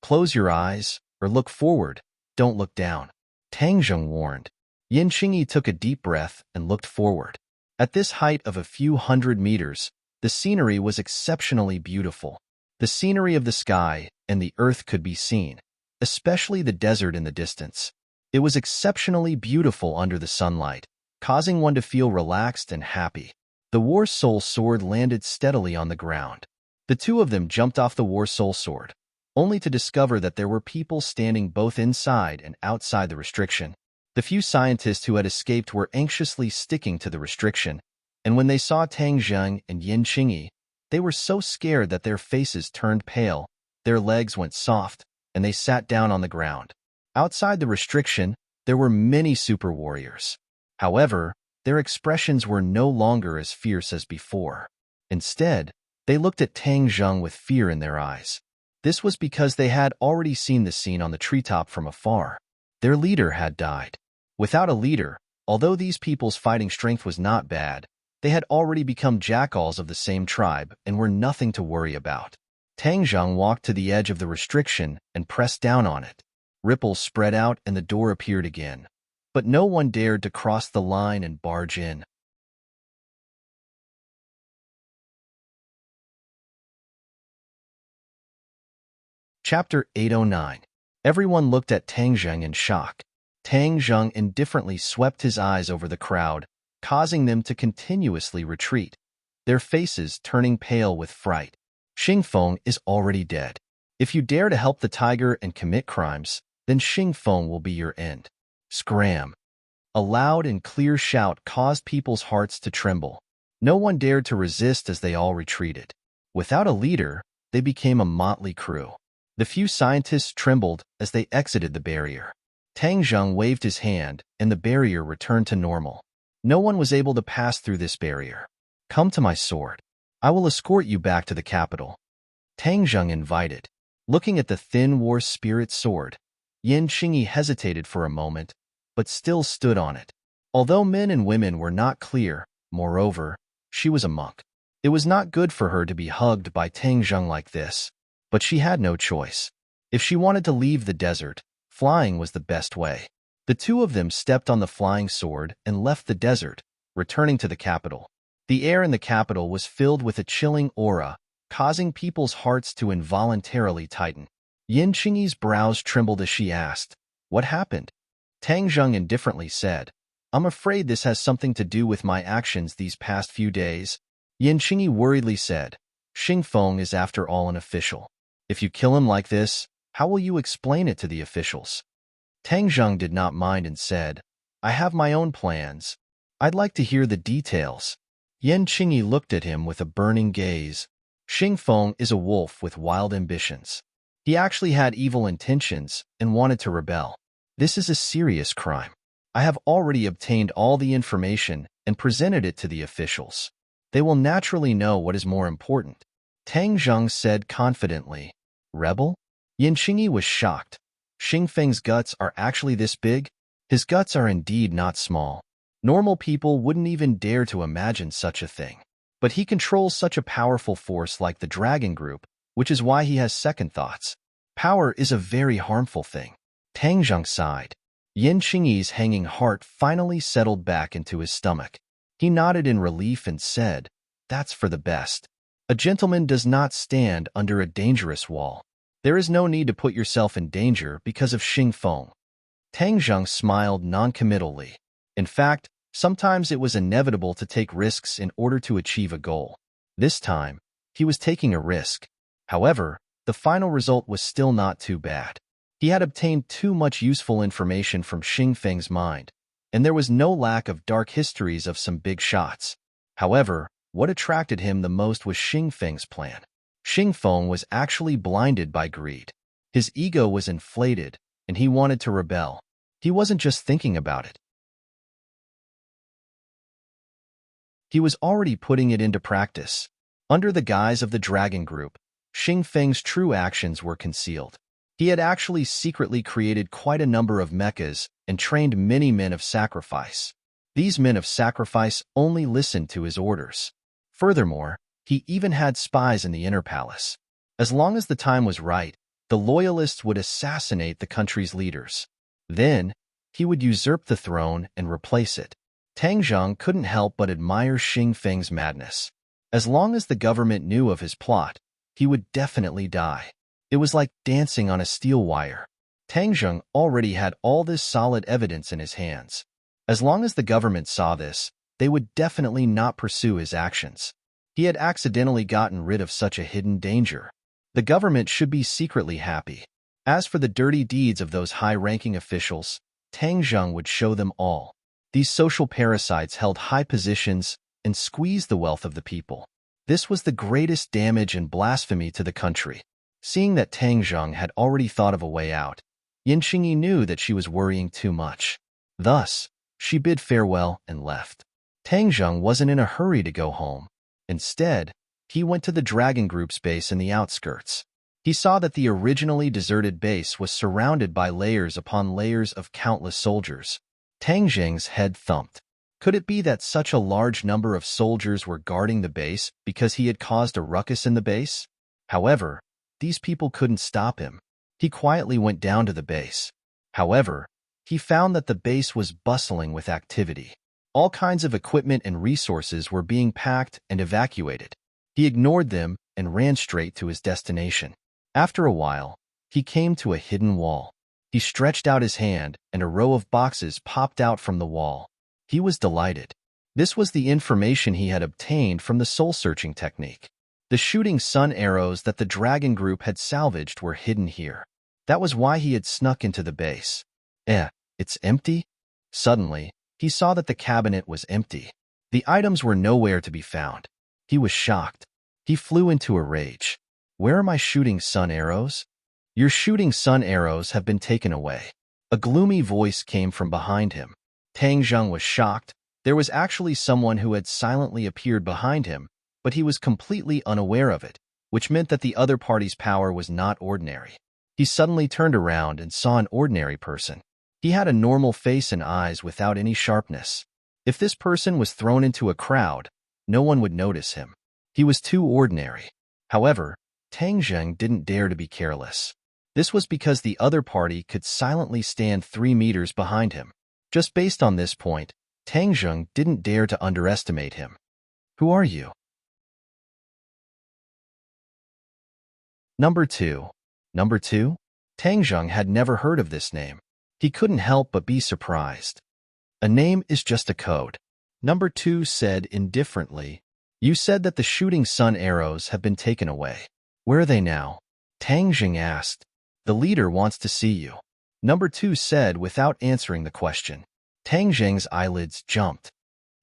Close your eyes, or look forward, don't look down, Tang Zheng warned. Yin Qingyi took a deep breath and looked forward. At this height of a few hundred meters, the scenery was exceptionally beautiful. The scenery of the sky and the earth could be seen, especially the desert in the distance. It was exceptionally beautiful under the sunlight, causing one to feel relaxed and happy. The War Soul Sword landed steadily on the ground. The two of them jumped off the War Soul Sword, only to discover that there were people standing both inside and outside the restriction. The few scientists who had escaped were anxiously sticking to the restriction, and when they saw Tang Zheng and Yin Qingyi, they were so scared that their faces turned pale, their legs went soft, and they sat down on the ground. Outside the restriction, there were many super warriors. However, their expressions were no longer as fierce as before. Instead, they looked at Tang Zheng with fear in their eyes. This was because they had already seen the scene on the treetop from afar. Their leader had died. Without a leader, although these people's fighting strength was not bad, they had already become jackals of the same tribe and were nothing to worry about. Tang Zheng walked to the edge of the restriction and pressed down on it. Ripples spread out and the door appeared again. But no one dared to cross the line and barge in. Chapter 809. Everyone looked at Tang Zheng in shock. Tang Zheng indifferently swept his eyes over the crowd, causing them to continuously retreat, their faces turning pale with fright. Xingfeng is already dead. If you dare to help the tiger and commit crimes, then Xingfeng will be your end. Scram! A loud and clear shout caused people's hearts to tremble. No one dared to resist as they all retreated. Without a leader, they became a motley crew. The few scientists trembled as they exited the barrier. Tang Zheng waved his hand, and the barrier returned to normal. No one was able to pass through this barrier. Come to my sword. I will escort you back to the capital. Tang Zheng invited. Looking at the thin war spirit sword, Yin Qingyi hesitated for a moment, but still stood on it. Although men and women were not clear, moreover, she was a monk. It was not good for her to be hugged by Tang Zheng like this, but she had no choice. If she wanted to leave the desert, flying was the best way. The two of them stepped on the flying sword and left the desert, returning to the capital. The air in the capital was filled with a chilling aura, causing people's hearts to involuntarily tighten. Yin Qingyi's brows trembled as she asked, "What happened?" Tang Zheng indifferently said, "I'm afraid this has something to do with my actions these past few days." Yin Qingyi worriedly said, "Xingfeng is after all an official. If you kill him like this, how will you explain it to the officials?" Tang Zheng did not mind and said, "I have my own plans. I'd like to hear the details." Yin Qingyi looked at him with a burning gaze. Xingfeng is a wolf with wild ambitions. He actually had evil intentions and wanted to rebel. This is a serious crime. I have already obtained all the information and presented it to the officials. They will naturally know what is more important. Tang Zheng said confidently. Rebel? Yin Qingyi was shocked. Xingfeng's guts are actually this big? His guts are indeed not small. Normal people wouldn't even dare to imagine such a thing. But he controls such a powerful force like the Dragon Group, which is why he has second thoughts. Power is a very harmful thing. Tang Zheng sighed. Yin Qingyi's hanging heart finally settled back into his stomach. He nodded in relief and said, "That's for the best. A gentleman does not stand under a dangerous wall. There is no need to put yourself in danger because of Xingfeng." Tang Zheng smiled noncommittally. In fact, Sometimes it was inevitable to take risks in order to achieve a goal. This time, he was taking a risk. However, the final result was still not too bad. He had obtained too much useful information from Xing Feng's mind, and there was no lack of dark histories of some big shots. However, what attracted him the most was Xing Feng's plan. Xing Feng was actually blinded by greed. His ego was inflated, and he wanted to rebel. He wasn't just thinking about it. He was already putting it into practice. Under the guise of the Dragon Group, Xing Feng's true actions were concealed. He had actually secretly created quite a number of mechas and trained many men of sacrifice. These men of sacrifice only listened to his orders. Furthermore, he even had spies in the inner palace. As long as the time was right, the loyalists would assassinate the country's leaders. Then, he would usurp the throne and replace it. Tang Zheng couldn't help but admire Xing Feng's madness. As long as the government knew of his plot, he would definitely die. It was like dancing on a steel wire. Tang Zheng already had all this solid evidence in his hands. As long as the government saw this, they would definitely not pursue his actions. He had accidentally gotten rid of such a hidden danger. The government should be secretly happy. As for the dirty deeds of those high-ranking officials, Tang Zheng would show them all. These social parasites held high positions and squeezed the wealth of the people. This was the greatest damage and blasphemy to the country. Seeing that Tang Zheng had already thought of a way out, Yin Xingyi knew that she was worrying too much. Thus, she bid farewell and left. Tang Zheng wasn't in a hurry to go home. Instead, he went to the Dragon Group's base in the outskirts. He saw that the originally deserted base was surrounded by layers upon layers of countless soldiers. Tang Zheng's head thumped. Could it be that such a large number of soldiers were guarding the base because he had caused a ruckus in the base? However, these people couldn't stop him. He quietly went down to the base. However, he found that the base was bustling with activity. All kinds of equipment and resources were being packed and evacuated. He ignored them and ran straight to his destination. After a while, he came to a hidden wall. He stretched out his hand, and a row of boxes popped out from the wall. He was delighted. This was the information he had obtained from the soul-searching technique. The shooting sun arrows that the Dragon Group had salvaged were hidden here. That was why he had snuck into the base. It's empty? Suddenly, he saw that the cabinet was empty. The items were nowhere to be found. He was shocked. He flew into a rage. Where are my shooting sun arrows? Your shooting sun arrows have been taken away. A gloomy voice came from behind him. Tang Zheng was shocked. There was actually someone who had silently appeared behind him, but he was completely unaware of it, which meant that the other party's power was not ordinary. He suddenly turned around and saw an ordinary person. He had a normal face and eyes without any sharpness. If this person was thrown into a crowd, no one would notice him. He was too ordinary. However, Tang Zheng didn't dare to be careless. This was because the other party could silently stand 3 meters behind him. Just based on this point, Tang Zheng didn't dare to underestimate him. Who are you? Number 2. Number 2? Tang Zheng had never heard of this name. He couldn't help but be surprised. A name is just a code. Number 2 said indifferently, You said that the shooting sun arrows have been taken away. Where are they now? Tang Zheng asked. The leader wants to see you. Number 2 said without answering the question. Tang Zheng's eyelids jumped.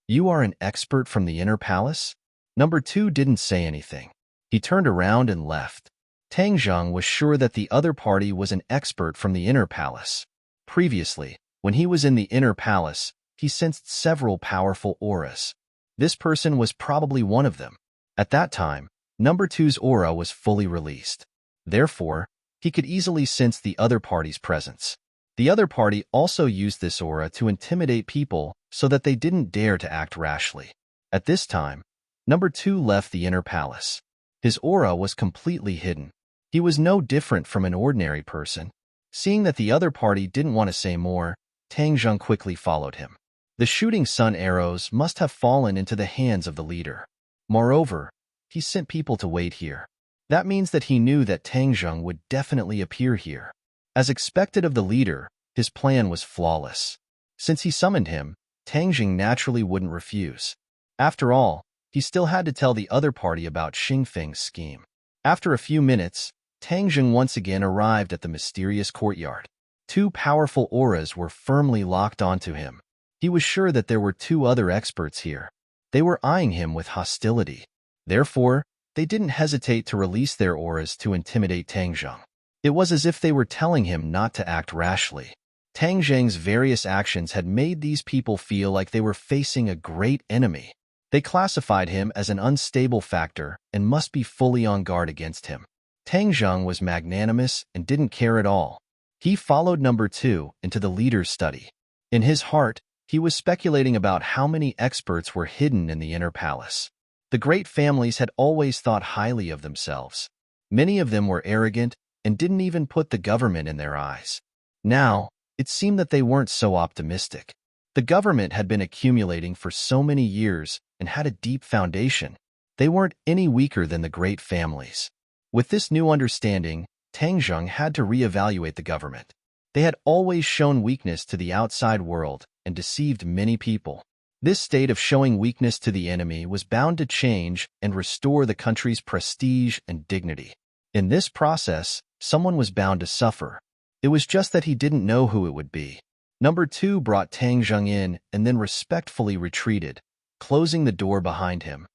You are an expert from the inner palace? Number 2 didn't say anything. He turned around and left. Tang Zheng was sure that the other party was an expert from the inner palace. Previously, when he was in the inner palace, he sensed several powerful auras. This person was probably one of them. At that time, Number 2's aura was fully released. Therefore, he could easily sense the other party's presence. The other party also used this aura to intimidate people so that they didn't dare to act rashly. At this time, Number 2 left the inner palace. His aura was completely hidden. He was no different from an ordinary person. Seeing that the other party didn't want to say more, Tang Zheng quickly followed him. The shooting sun arrows must have fallen into the hands of the leader. Moreover, he sent people to wait here. That means that he knew that Tang Zheng would definitely appear here. As expected of the leader, his plan was flawless. Since he summoned him, Tang Jing naturally wouldn't refuse. After all, he still had to tell the other party about Xing Feng's scheme. After a few minutes, Tang Jing once again arrived at the mysterious courtyard. Two powerful auras were firmly locked onto him. He was sure that there were two other experts here. They were eyeing him with hostility. Therefore, they didn't hesitate to release their auras to intimidate Tang Jing. It was as if they were telling him not to act rashly. Tang Jing's various actions had made these people feel like they were facing a great enemy. They classified him as an unstable factor and must be fully on guard against him. Tang Jing was magnanimous and didn't care at all. He followed number 2 into the leader's study. In his heart, he was speculating about how many experts were hidden in the inner palace. The great families had always thought highly of themselves. Many of them were arrogant and didn't even put the government in their eyes. Now, it seemed that they weren't so optimistic. The government had been accumulating for so many years and had a deep foundation. They weren't any weaker than the great families. With this new understanding, Tang Jing had to reevaluate the government. They had always shown weakness to the outside world and deceived many people. This state of showing weakness to the enemy was bound to change and restore the country's prestige and dignity. In this process, someone was bound to suffer. It was just that he didn't know who it would be. Number 2 brought Tang Jing in and then respectfully retreated, closing the door behind him.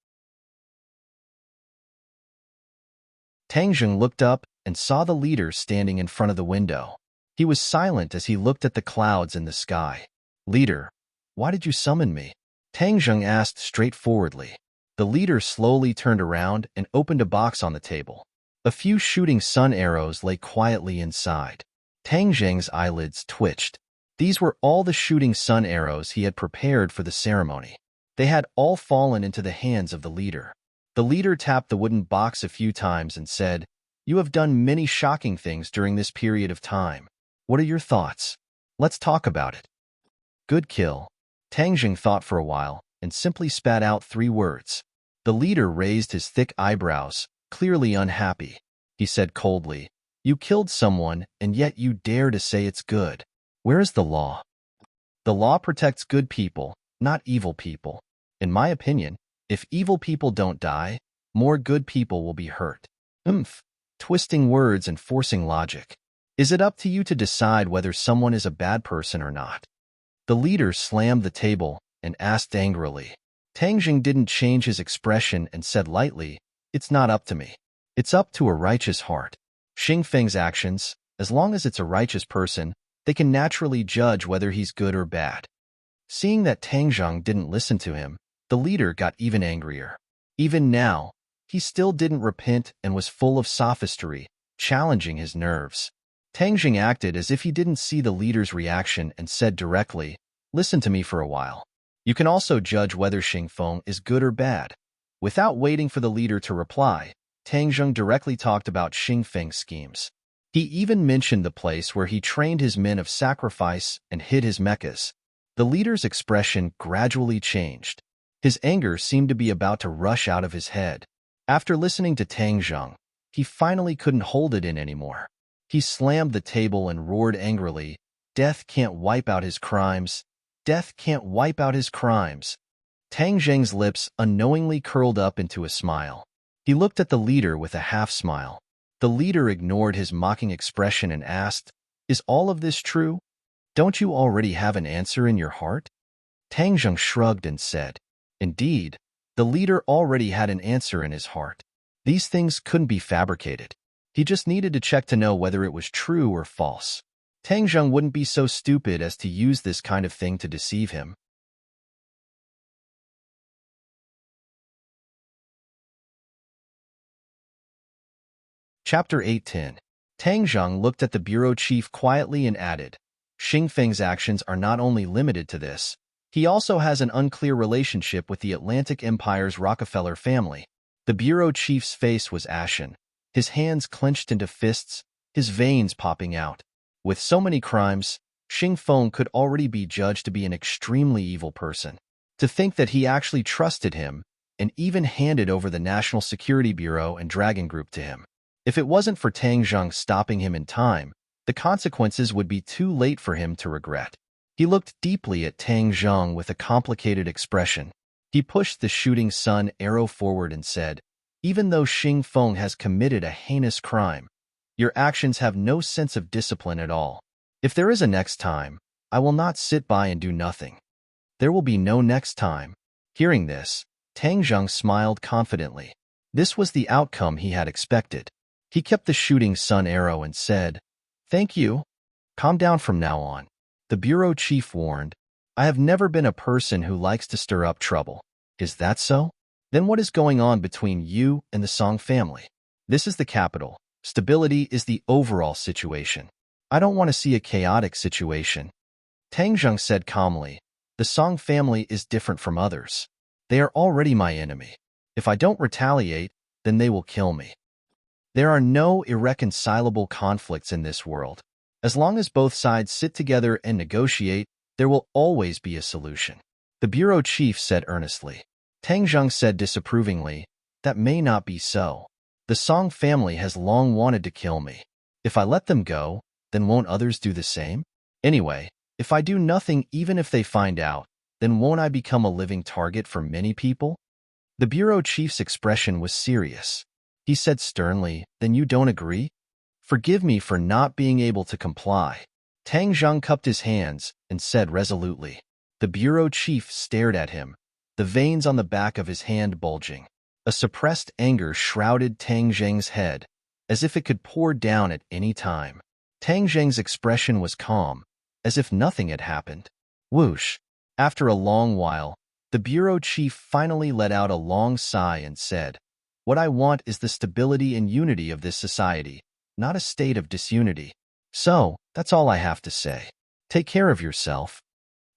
Tang Jing looked up and saw the leader standing in front of the window. He was silent as he looked at the clouds in the sky. "Leader, why did you summon me?" Tang Jing asked straightforwardly. The leader slowly turned around and opened a box on the table. A few shooting sun arrows lay quietly inside. Tang Jing's eyelids twitched. These were all the shooting sun arrows he had prepared for the ceremony. They had all fallen into the hands of the leader. The leader tapped the wooden box a few times and said, "You have done many shocking things during this period of time. What are your thoughts? Let's talk about it." "Good kill." Tang Jing thought for a while and simply spat out 3 words. The leader raised his thick eyebrows, clearly unhappy. He said coldly, "You killed someone and yet you dare to say it's good. Where is the law?" "The law protects good people, not evil people. In my opinion, if evil people don't die, more good people will be hurt." Twisting words and forcing logic. Is it up to you to decide whether someone is a bad person or not? The leader slammed the table and asked angrily. Tang Jing didn't change his expression and said lightly, "It's not up to me. It's up to a righteous heart. Xing Feng's actions, as long as it's a righteous person, they can naturally judge whether he's good or bad." Seeing that Tang Jing didn't listen to him, the leader got even angrier. Even now, he still didn't repent and was full of sophistry, challenging his nerves. Tang Jing acted as if he didn't see the leader's reaction and said directly, "Listen to me for a while. You can also judge whether Xing Feng is good or bad." Without waiting for the leader to reply, Tang Jing directly talked about Xing Feng's schemes. He even mentioned the place where he trained his men of sacrifice and hid his mechas. The leader's expression gradually changed. His anger seemed to be about to rush out of his head. After listening to Tang Jing, he finally couldn't hold it in anymore. He slammed the table and roared angrily, "Death can't wipe out his crimes. Death can't wipe out his crimes." Tang Jing's lips unknowingly curled up into a smile. He looked at the leader with a half-smile. The leader ignored his mocking expression and asked, "Is all of this true? Don't you already have an answer in your heart?" Tang Jing shrugged and said, "Indeed, the leader already had an answer in his heart. These things couldn't be fabricated. He just needed to check to know whether it was true or false. Tang Jing wouldn't be so stupid as to use this kind of thing to deceive him." Chapter 8:10. Tang Jing looked at the bureau chief quietly and added, "Xing Feng's actions are not only limited to this, he also has an unclear relationship with the Atlantic Empire's Rockefeller family." The bureau chief's face was ashen, his hands clenched into fists, his veins popping out. With so many crimes, Xing Feng could already be judged to be an extremely evil person. To think that he actually trusted him and even handed over the National Security Bureau and Dragon Group to him. If it wasn't for Tang Jing stopping him in time, the consequences would be too late for him to regret. He looked deeply at Tang Zheng with a complicated expression. He pushed the shooting sun arrow forward and said, "Even though Xing Feng has committed a heinous crime, your actions have no sense of discipline at all. If there is a next time, I will not sit by and do nothing. There will be no next time." Hearing this, Tang Zheng smiled confidently. This was the outcome he had expected. He kept the shooting sun arrow and said, "Thank you. Calm down from now on." The bureau chief warned, "I have never been a person who likes to stir up trouble." "Is that so? Then what is going on between you and the Song family?" "This is the capital. Stability is the overall situation. I don't want to see a chaotic situation." Tang Zheng said calmly, "The Song family is different from others. They are already my enemy. If I don't retaliate, then they will kill me. There are no irreconcilable conflicts in this world. As long as both sides sit together and negotiate, there will always be a solution." The bureau chief said earnestly. Tang Zheng said disapprovingly, "That may not be so. The Song family has long wanted to kill me. If I let them go, then won't others do the same? Anyway, if I do nothing even if they find out, then won't I become a living target for many people?" The bureau chief's expression was serious. He said sternly, "Then you don't agree? Forgive me for not being able to comply." Tang Zheng cupped his hands and said resolutely. The bureau chief stared at him, the veins on the back of his hand bulging. A suppressed anger shrouded Tang Zheng's head, as if it could pour down at any time. Tang Zheng's expression was calm, as if nothing had happened. Whoosh! After a long while, the bureau chief finally let out a long sigh and said, "What I want is the stability and unity of this society, not a state of disunity. So, that's all I have to say. Take care of yourself."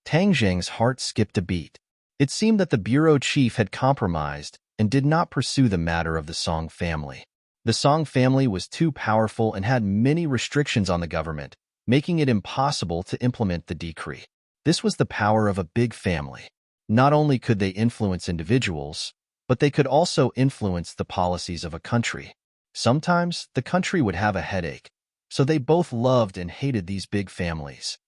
Tang Zheng's heart skipped a beat. It seemed that the bureau chief had compromised and did not pursue the matter of the Song family. The Song family was too powerful and had many restrictions on the government, making it impossible to implement the decree. This was the power of a big family. Not only could they influence individuals, but they could also influence the policies of a country. Sometimes the country would have a headache, so they both loved and hated these big families.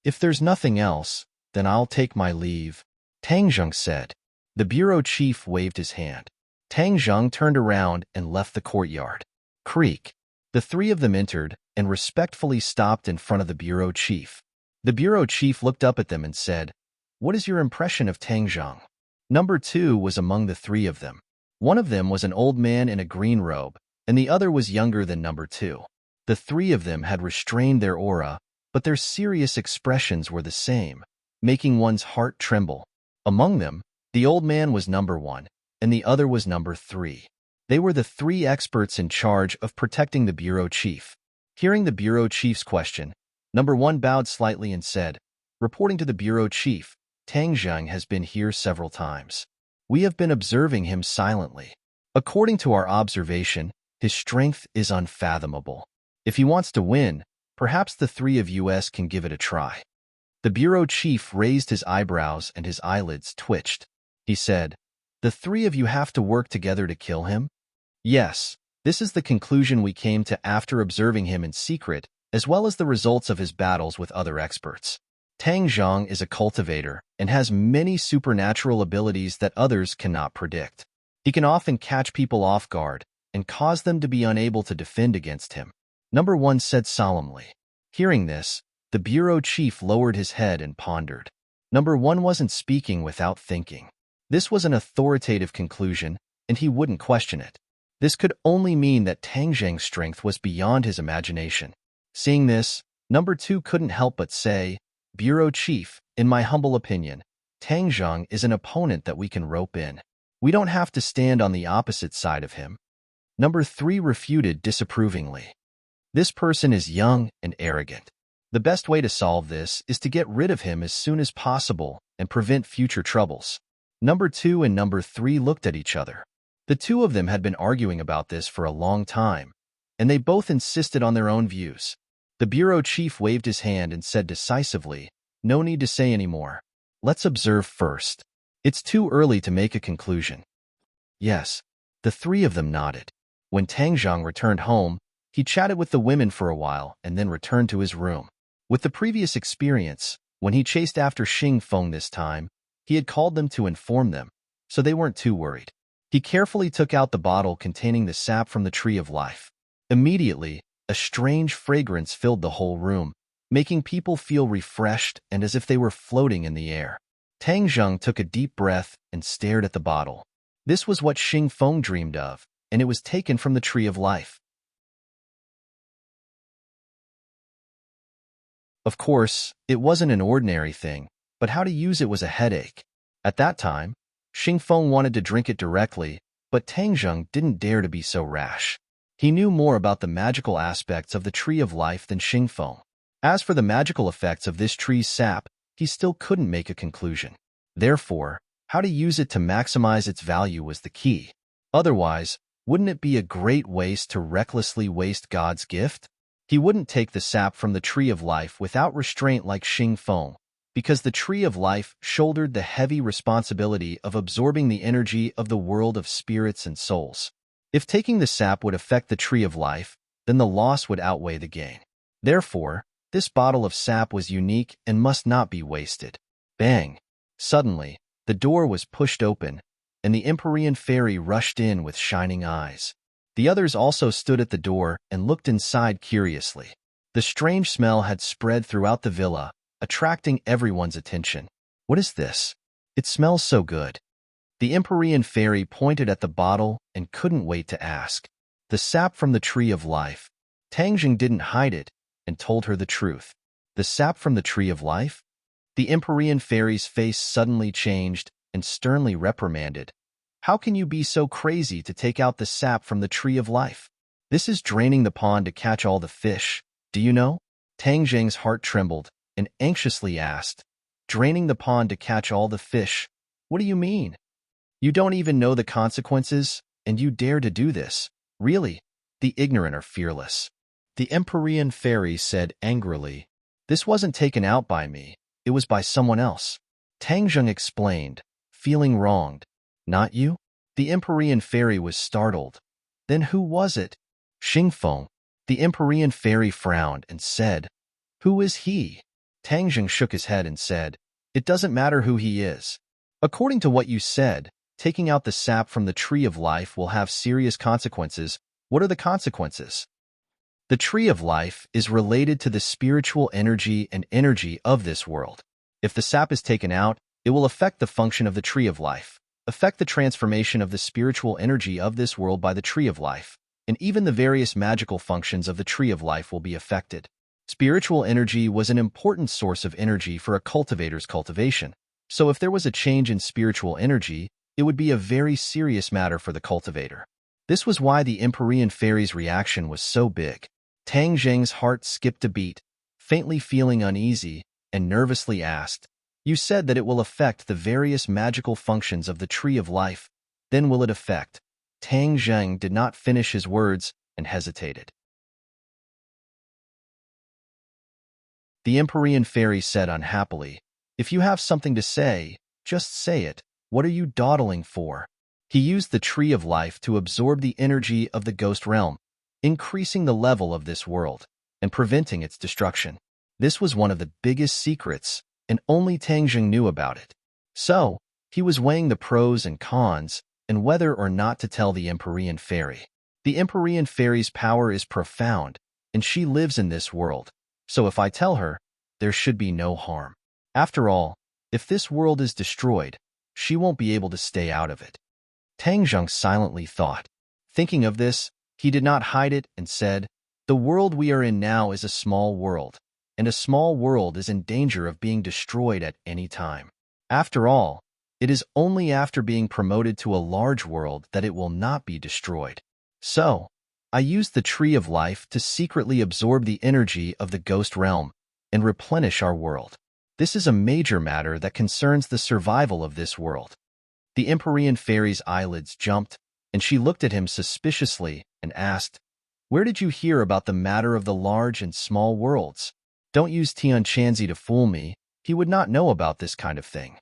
"If there's nothing else, then I'll take my leave," Tang Zheng said. The bureau chief waved his hand. Tang Zheng turned around and left the courtyard. Creak. The three of them entered and respectfully stopped in front of the bureau chief. The bureau chief looked up at them and said, "What is your impression of Tang Zheng?" Number 2 was among the three of them. One of them was an old man in a green robe, and the other was younger than number 2. The three of them had restrained their aura, but their serious expressions were the same, making one's heart tremble. Among them, the old man was number 1, and the other was number 3. They were the 3 experts in charge of protecting the bureau chief. Hearing the bureau chief's question, number 1 bowed slightly and said, "Reporting to the bureau chief, Tang Zheng has been here several times. We have been observing him silently. According to our observation, his strength is unfathomable. If he wants to win, perhaps the 3 of us can give it a try." The bureau chief raised his eyebrows and his eyelids twitched. He said, "The 3 of you have to work together to kill him?" "Yes, this is the conclusion we came to after observing him in secret, as well as the results of his battles with other experts. Tang Zheng is a cultivator and has many supernatural abilities that others cannot predict. He can often catch people off guard and cause them to be unable to defend against him," Number 1 said solemnly. Hearing this, the bureau chief lowered his head and pondered. Number 1 wasn't speaking without thinking. This was an authoritative conclusion, and he wouldn't question it. This could only mean that Tang Zheng's strength was beyond his imagination. Seeing this, Number 2 couldn't help but say, "Bureau chief, in my humble opinion, Tang Zheng is an opponent that we can rope in. We don't have to stand on the opposite side of him." Number 3 refuted disapprovingly. "This person is young and arrogant. The best way to solve this is to get rid of him as soon as possible and prevent future troubles." Number 2 and Number 3 looked at each other. The 2 of them had been arguing about this for a long time, and they both insisted on their own views. The bureau chief waved his hand and said decisively, "No need to say any more. Let's observe first. It's too early to make a conclusion." Yes, the 3 of them nodded. When Tang Zheng returned home, He chatted with the women for a while and then returned to his room. With the previous experience, when he chased after Xing Feng this time, he had called them to inform them, so they weren't too worried. He carefully took out the bottle containing the sap from the tree of life. Immediately, a strange fragrance filled the whole room, making people feel refreshed and as if they were floating in the air. Tang Zheng took a deep breath and stared at the bottle. This was what Xing Feng dreamed of, and it was taken from the tree of life. Of course, it wasn't an ordinary thing, but how to use it was a headache. At that time, Xing Feng wanted to drink it directly, but Tang Zheng didn't dare to be so rash. He knew more about the magical aspects of the tree of life than Xing Feng. As for the magical effects of this tree's sap, he still couldn't make a conclusion. Therefore, how to use it to maximize its value was the key. Otherwise, wouldn't it be a great waste to recklessly waste God's gift? He wouldn't take the sap from the tree of life without restraint like Xing Feng, because the tree of life shouldered the heavy responsibility of absorbing the energy of the world of spirits and souls. If taking the sap would affect the tree of life, then the loss would outweigh the gain. Therefore, this bottle of sap was unique and must not be wasted. Bang! Suddenly, the door was pushed open, and the Empyrean fairy rushed in with shining eyes. The others also stood at the door and looked inside curiously. The strange smell had spread throughout the villa, attracting everyone's attention. What is this? It smells so good. The Empyrean fairy pointed at the bottle and couldn't wait to ask. The sap from the tree of life. Tang Jing didn't hide it and told her the truth. The sap from the tree of life? The Empyrean fairy's face suddenly changed and sternly reprimanded. How can you be so crazy to take out the sap from the tree of life? This is draining the pond to catch all the fish, do you know? Tang Jing's heart trembled and anxiously asked, draining the pond to catch all the fish? What do you mean? You don't even know the consequences, and you dare to do this. Really? The ignorant are fearless. The Empyrean fairy said angrily, This wasn't taken out by me, it was by someone else. Tang Jing explained, feeling wronged. Not you? The Empyrean fairy was startled. Then who was it? Xing Feng. The Empyrean fairy frowned and said, Who is he? Tang Jing shook his head and said, It doesn't matter who he is. According to what you said, taking out the sap from the tree of life will have serious consequences. What are the consequences? The tree of life is related to the spiritual energy and energy of this world. If the sap is taken out, it will affect the function of the tree of life, affect the transformation of the spiritual energy of this world by the tree of life, and even the various magical functions of the tree of life will be affected. Spiritual energy was an important source of energy for a cultivator's cultivation, so if there was a change in spiritual energy, it would be a very serious matter for the cultivator. This was why the Empyrean fairy's reaction was so big. Tang Jing's heart skipped a beat, faintly feeling uneasy, and nervously asked, You said that it will affect the various magical functions of the tree of life. Then will it affect? Tang Jing did not finish his words and hesitated. The Empyrean fairy said unhappily, If you have something to say, just say it. What are you dawdling for? He used the tree of life to absorb the energy of the ghost realm, increasing the level of this world and preventing its destruction. This was one of the biggest secrets, and only Tang Jing knew about it. So, he was weighing the pros and cons and whether or not to tell the Empyrean fairy. The Empyrean fairy's power is profound, and she lives in this world, so if I tell her, there should be no harm. After all, if this world is destroyed, she won't be able to stay out of it. Tang Jing silently thought. Thinking of this, he did not hide it and said, The world we are in now is a small world, and a small world is in danger of being destroyed at any time. After all, it is only after being promoted to a large world that it will not be destroyed. So, I used the tree of life to secretly absorb the energy of the ghost realm and replenish our world. This is a major matter that concerns the survival of this world. The Empyrean fairy's eyelids jumped, and she looked at him suspiciously and asked, Where did you hear about the matter of the large and small worlds? Don't use Tian Chanzi to fool me. He would not know about this kind of thing.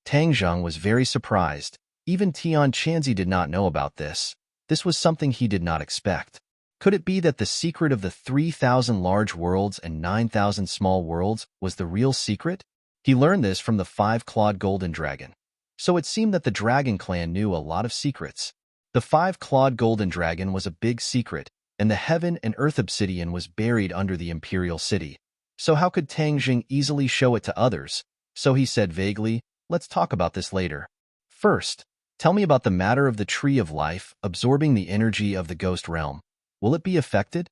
Tang Jing was very surprised. Even Tian Chanzi did not know about this. This was something he did not expect. Could it be that the secret of the 3,000 large worlds and 9,000 small worlds was the real secret? He learned this from the five-clawed golden dragon. So it seemed that the dragon clan knew a lot of secrets. The five-clawed golden dragon was a big secret, and the heaven and earth obsidian was buried under the imperial city. So how could Tang Jing easily show it to others? So he said vaguely, let's talk about this later. First, tell me about the matter of the tree of life absorbing the energy of the ghost realm. Will it be affected?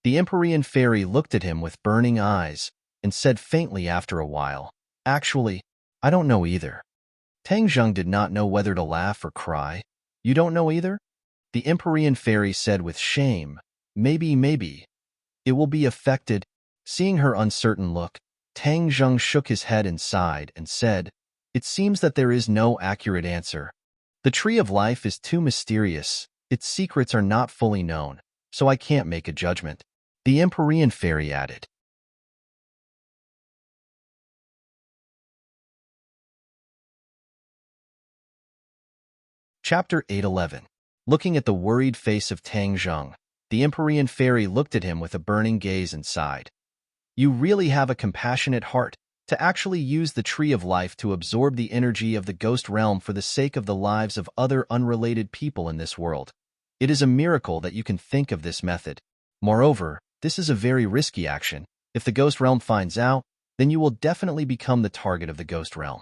The Empyrean fairy looked at him with burning eyes and said faintly after a while, actually, I don't know either. Tang Jing did not know whether to laugh or cry. You don't know either? The Empyrean fairy said with shame, maybe. It will be affected. Seeing her uncertain look, Tang Jing shook his head and sighed and said, it seems that there is no accurate answer. The tree of life is too mysterious. Its secrets are not fully known, so I can't make a judgment. The Empyrean fairy added. Chapter 811. Looking at the worried face of Tang Jing, the Empyrean fairy looked at him with a burning gaze and sighed. You really have a compassionate heart to actually use the tree of life to absorb the energy of the ghost realm for the sake of the lives of other unrelated people in this world. It is a miracle that you can think of this method. Moreover, this is a very risky action. If the ghost realm finds out, then you will definitely become the target of the ghost realm.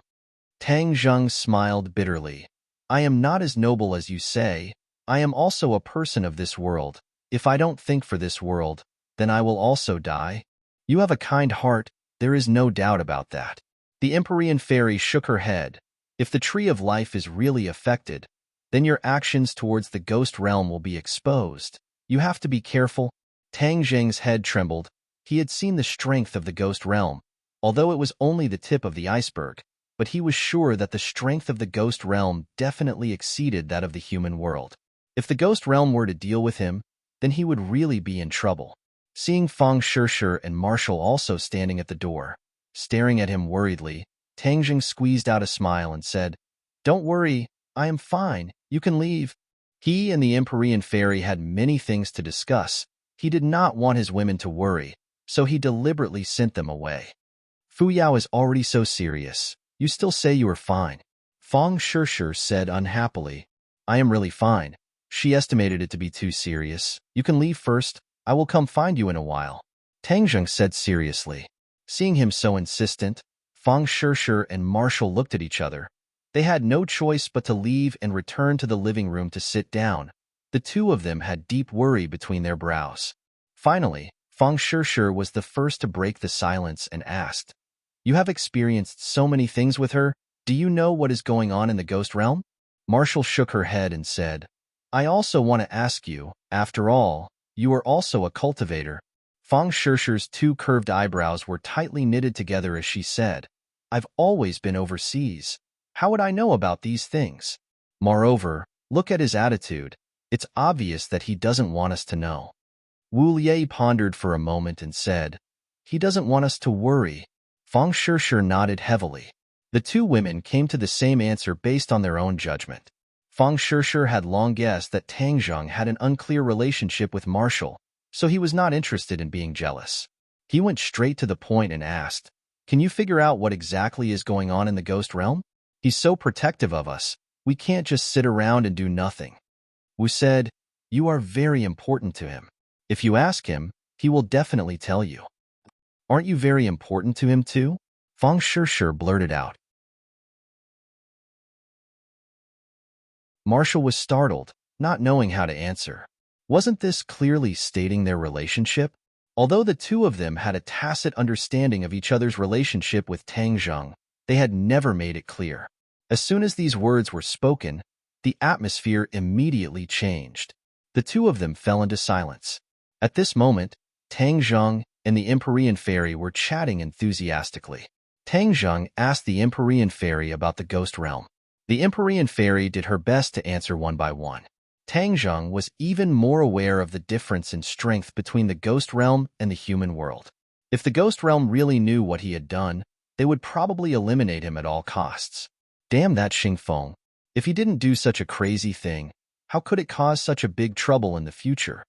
Tang Jing smiled bitterly. I am not as noble as you say. I am also a person of this world. If I don't think for this world, then I will also die. You have a kind heart, there is no doubt about that. The Empyrean fairy shook her head. If the tree of life is really affected, then your actions towards the ghost realm will be exposed. You have to be careful. Tang Jing's head trembled. He had seen the strength of the ghost realm, although it was only the tip of the iceberg, but he was sure that the strength of the ghost realm definitely exceeded that of the human world. If the ghost realm were to deal with him, then he would really be in trouble. Seeing Fang Shishir and Marshall also standing at the door, staring at him worriedly, Tang Jing squeezed out a smile and said, Don't worry, I am fine, you can leave. He and the Empyrean fairy had many things to discuss. He did not want his women to worry, so he deliberately sent them away. Fu Yao is already so serious. You still say you are fine. Fang Shishir said unhappily, I am really fine. She estimated it to be too serious. You can leave first. I will come find you in a while. Tang Jing said seriously. Seeing him so insistent, Fang Shishir and Marshall looked at each other. They had no choice but to leave and return to the living room to sit down. The two of them had deep worry between their brows. Finally, Fang Shishir was the first to break the silence and asked, You have experienced so many things with her. Do you know what is going on in the ghost realm? Marshall shook her head and said, I also want to ask you, after all, you are also a cultivator. Fang Shishir's two curved eyebrows were tightly knitted together as she said, I've always been overseas. How would I know about these things? Moreover, look at his attitude. It's obvious that he doesn't want us to know. Wu Liei pondered for a moment and said, He doesn't want us to worry. Fang Shishir nodded heavily. The two women came to the same answer based on their own judgment. Fang Shishir had long guessed that Tang Jing had an unclear relationship with Marshall, so he was not interested in being jealous. He went straight to the point and asked, Can you figure out what exactly is going on in the ghost realm? He's so protective of us, we can't just sit around and do nothing. Wu said, You are very important to him. If you ask him, he will definitely tell you. Aren't you very important to him too? Fang Shishir blurted out. Marshall was startled, not knowing how to answer. Wasn't this clearly stating their relationship? Although the two of them had a tacit understanding of each other's relationship with Tang Jing, they had never made it clear. As soon as these words were spoken, the atmosphere immediately changed. The two of them fell into silence. At this moment, Tang Jing and the Empyrean fairy were chatting enthusiastically. Tang Jing asked the Empyrean fairy about the ghost realm. The Empyrean fairy did her best to answer one by one. Tang Jing was even more aware of the difference in strength between the ghost realm and the human world. If the ghost realm really knew what he had done, they would probably eliminate him at all costs. Damn that Xingfeng. If he didn't do such a crazy thing, how could it cause such a big trouble in the future?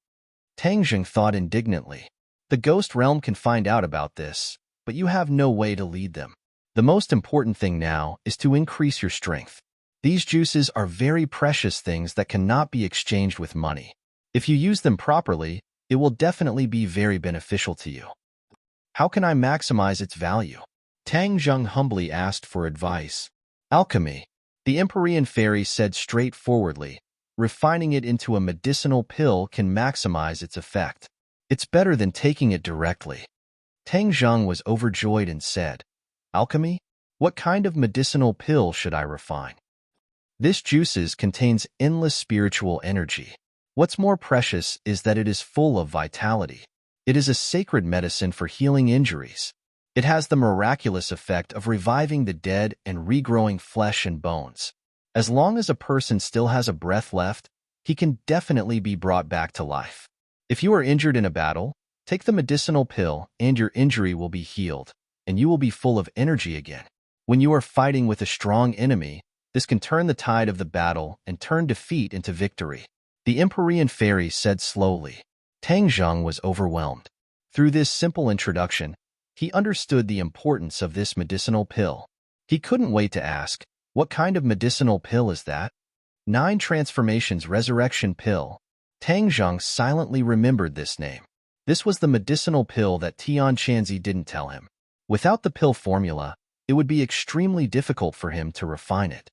Tang Zheng thought indignantly. The ghost realm can find out about this, but you have no way to lead them. The most important thing now is to increase your strength. These juices are very precious things that cannot be exchanged with money. If you use them properly, it will definitely be very beneficial to you. How can I maximize its value? Tang Zheng humbly asked for advice. Alchemy. The Empyrean fairy said straightforwardly, refining it into a medicinal pill can maximize its effect. It's better than taking it directly. Tang Zheng was overjoyed and said, Alchemy? What kind of medicinal pill should I refine? This juices contains endless spiritual energy. What's more precious is that it is full of vitality. It is a sacred medicine for healing injuries. It has the miraculous effect of reviving the dead and regrowing flesh and bones. As long as a person still has a breath left, he can definitely be brought back to life. If you are injured in a battle, take the medicinal pill and your injury will be healed, and you will be full of energy again. When you are fighting with a strong enemy, this can turn the tide of the battle and turn defeat into victory. The Empyrean fairy said slowly. Tang Zheng was overwhelmed. Through this simple introduction, he understood the importance of this medicinal pill. He couldn't wait to ask, what kind of medicinal pill is that? 9 Transformations Resurrection Pill. Tang Zheng silently remembered this name. This was the medicinal pill that Tian Chanzi didn't tell him. Without the pill formula, it would be extremely difficult for him to refine it.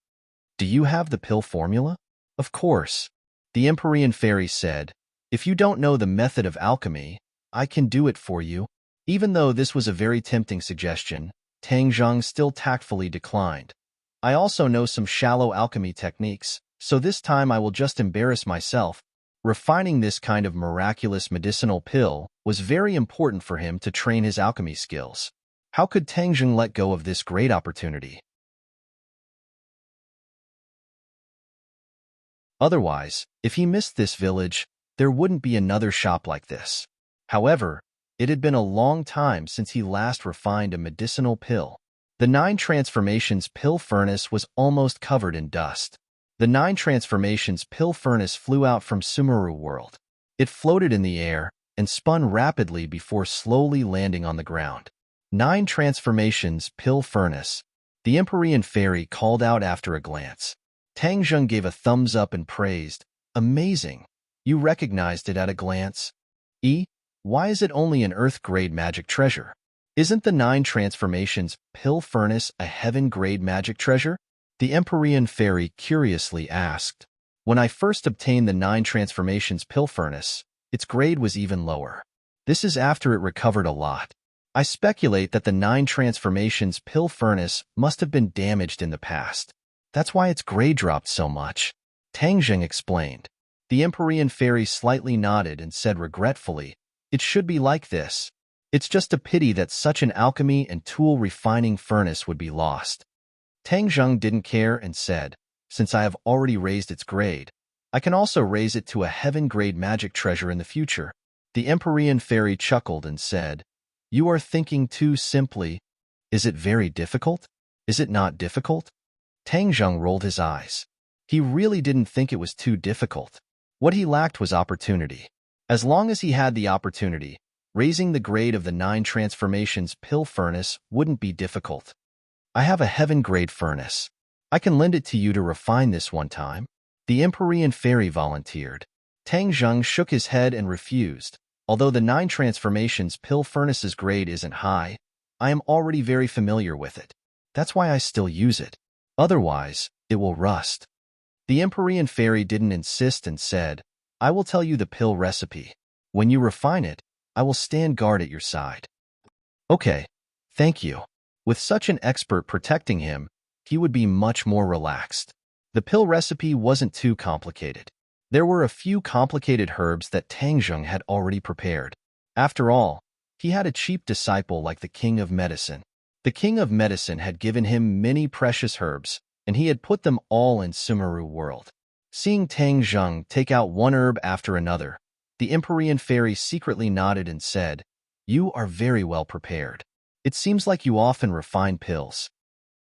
Do you have the pill formula? Of course. The Empyrean fairy said, if you don't know the method of alchemy, I can do it for you. Even though this was a very tempting suggestion, Tang Zheng still tactfully declined. I also know some shallow alchemy techniques, so this time I will just embarrass myself. Refining this kind of miraculous medicinal pill was very important for him to train his alchemy skills. How could Tang Zheng let go of this great opportunity? Otherwise, if he missed this village, there wouldn't be another shop like this. However, it had been a long time since he last refined a medicinal pill. The 9 Transformations pill furnace was almost covered in dust. The 9 Transformations pill furnace flew out from Sumeru world. It floated in the air and spun rapidly before slowly landing on the ground. 9 Transformations pill furnace. The Empyrean fairy called out after a glance. Tang Zheng gave a thumbs up and praised, amazing. You recognized it at a glance. Why is it only an Earth-grade magic treasure? Isn't the 9 Transformations pill furnace a heaven-grade magic treasure? The Empyrean fairy curiously asked. When I first obtained the 9 Transformations pill furnace, its grade was even lower. This is after it recovered a lot. I speculate that the 9 Transformations pill furnace must have been damaged in the past. That's why its grade dropped so much. Tang Zheng explained. The Empyrean fairy slightly nodded and said regretfully, it should be like this. It's just a pity that such an alchemy and tool refining furnace would be lost. Tang Zheng didn't care and said, since I have already raised its grade, I can also raise it to a heaven-grade magic treasure in the future. The Empyrean fairy chuckled and said, you are thinking too simply. Is it very difficult? Is it not difficult? Tang Zheng rolled his eyes. He really didn't think it was too difficult. What he lacked was opportunity. As long as he had the opportunity, raising the grade of the 9 Transformations pill furnace wouldn't be difficult. I have a heaven-grade furnace. I can lend it to you to refine this one time. The Empyrean fairy volunteered. Tang Zheng shook his head and refused. Although the 9 Transformations pill furnace's grade isn't high, I am already very familiar with it. That's why I still use it. Otherwise, it will rust. The Empyrean fairy didn't insist and said, I will tell you the pill recipe. When you refine it, I will stand guard at your side. Okay, thank you. With such an expert protecting him, he would be much more relaxed. The pill recipe wasn't too complicated. There were a few complicated herbs that Tang Zheng had already prepared. After all, he had a cheap disciple like the King of Medicine. The King of Medicine had given him many precious herbs, and he had put them all in Sumeru world. Seeing Tang Zheng take out one herb after another, the Empyrean fairy secretly nodded and said, you are very well prepared. It seems like you often refine pills.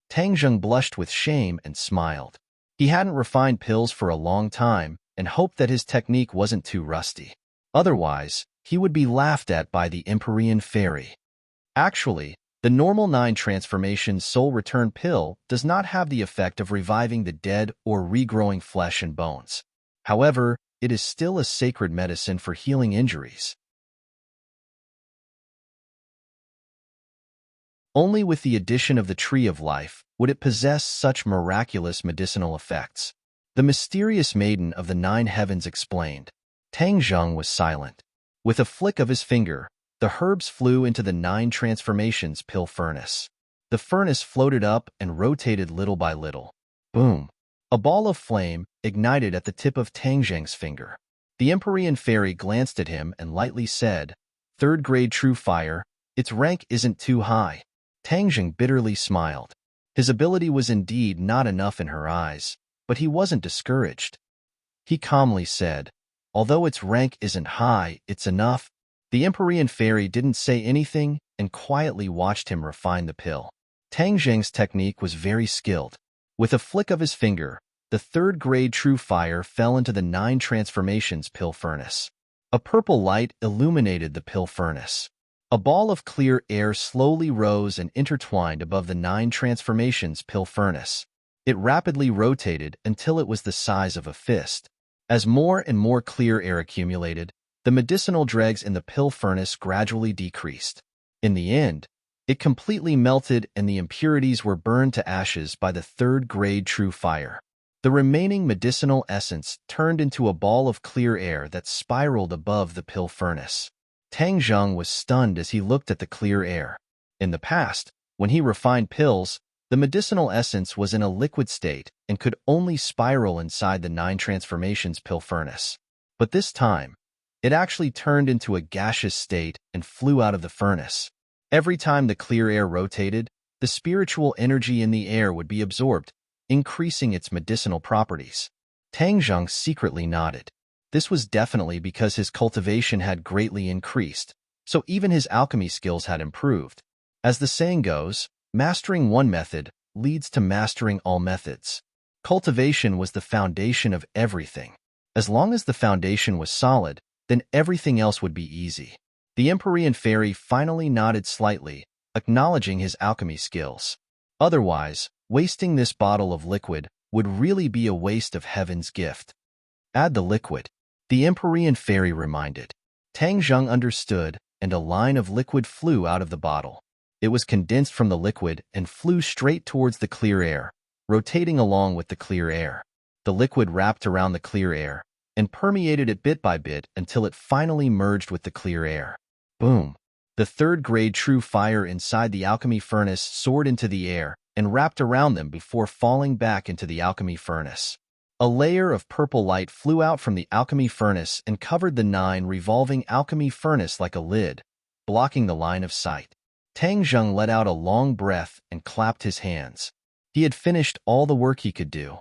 Tang Zheng blushed with shame and smiled. He hadn't refined pills for a long time and hoped that his technique wasn't too rusty. Otherwise, he would be laughed at by the Empyrean fairy. Actually, the normal 9 transformation soul return pill does not have the effect of reviving the dead or regrowing flesh and bones. However, it is still a sacred medicine for healing injuries. Only with the addition of the Tree of Life would it possess such miraculous medicinal effects. The mysterious maiden of the 9 heavens explained. Tang Zheng was silent. With a flick of his finger, the herbs flew into the 9 transformations pill furnace. The furnace floated up and rotated little by little. Boom! A ball of flame ignited at the tip of Tang Zheng's finger. The Empyrean fairy glanced at him and lightly said, "Third grade true fire, its rank isn't too high." Tang Zheng bitterly smiled. His ability was indeed not enough in her eyes, but he wasn't discouraged. He calmly said, "Although its rank isn't high, it's enough." The Empyrean fairy didn't say anything and quietly watched him refine the pill. Tang Zheng's technique was very skilled. With a flick of his finger, the 3rd grade true fire fell into the 9 transformations pill furnace. A purple light illuminated the pill furnace. A ball of clear air slowly rose and intertwined above the 9 transformations pill furnace. It rapidly rotated until it was the size of a fist. As more and more clear air accumulated, the medicinal dregs in the pill furnace gradually decreased. In the end, it completely melted and the impurities were burned to ashes by the 3rd grade true fire. The remaining medicinal essence turned into a ball of clear air that spiraled above the pill furnace. Tang Zheng was stunned as he looked at the clear air. In the past, when he refined pills, the medicinal essence was in a liquid state and could only spiral inside the 9 transformations pill furnace. But this time, it actually turned into a gaseous state and flew out of the furnace. Every time the clear air rotated, the spiritual energy in the air would be absorbed, increasing its medicinal properties. Tang Zheng secretly nodded. This was definitely because his cultivation had greatly increased, so even his alchemy skills had improved. As the saying goes, mastering one method leads to mastering all methods. Cultivation was the foundation of everything. As long as the foundation was solid, then everything else would be easy. The Empyrean fairy finally nodded slightly, acknowledging his alchemy skills. Otherwise, wasting this bottle of liquid would really be a waste of heaven's gift. Add the liquid, the Empyrean fairy reminded. Tang Zheng understood, and a line of liquid flew out of the bottle. It was condensed from the liquid and flew straight towards the clear air, rotating along with the clear air. The liquid wrapped around the clear air and permeated it bit by bit until it finally merged with the clear air. Boom! The 3rd grade true fire inside the alchemy furnace soared into the air and wrapped around them before falling back into the alchemy furnace. A layer of purple light flew out from the alchemy furnace and covered the 9 revolving alchemy furnace like a lid, blocking the line of sight. Tang Zheng let out a long breath and clapped his hands. He had finished all the work he could do.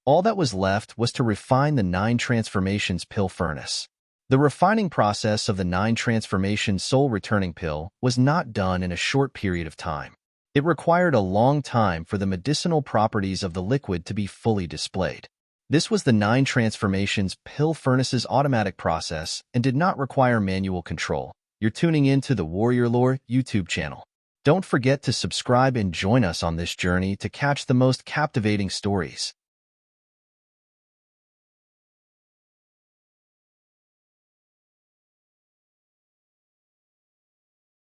All that was left was to refine the 9 transformations pill furnace. The refining process of the 9 transformations soul returning pill was not done in a short period of time. It required a long time for the medicinal properties of the liquid to be fully displayed. This was the 9 transformations pill furnace's automatic process and did not require manual control. You're tuning into the Warrior Lore YouTube channel. Don't forget to subscribe and join us on this journey to catch the most captivating stories.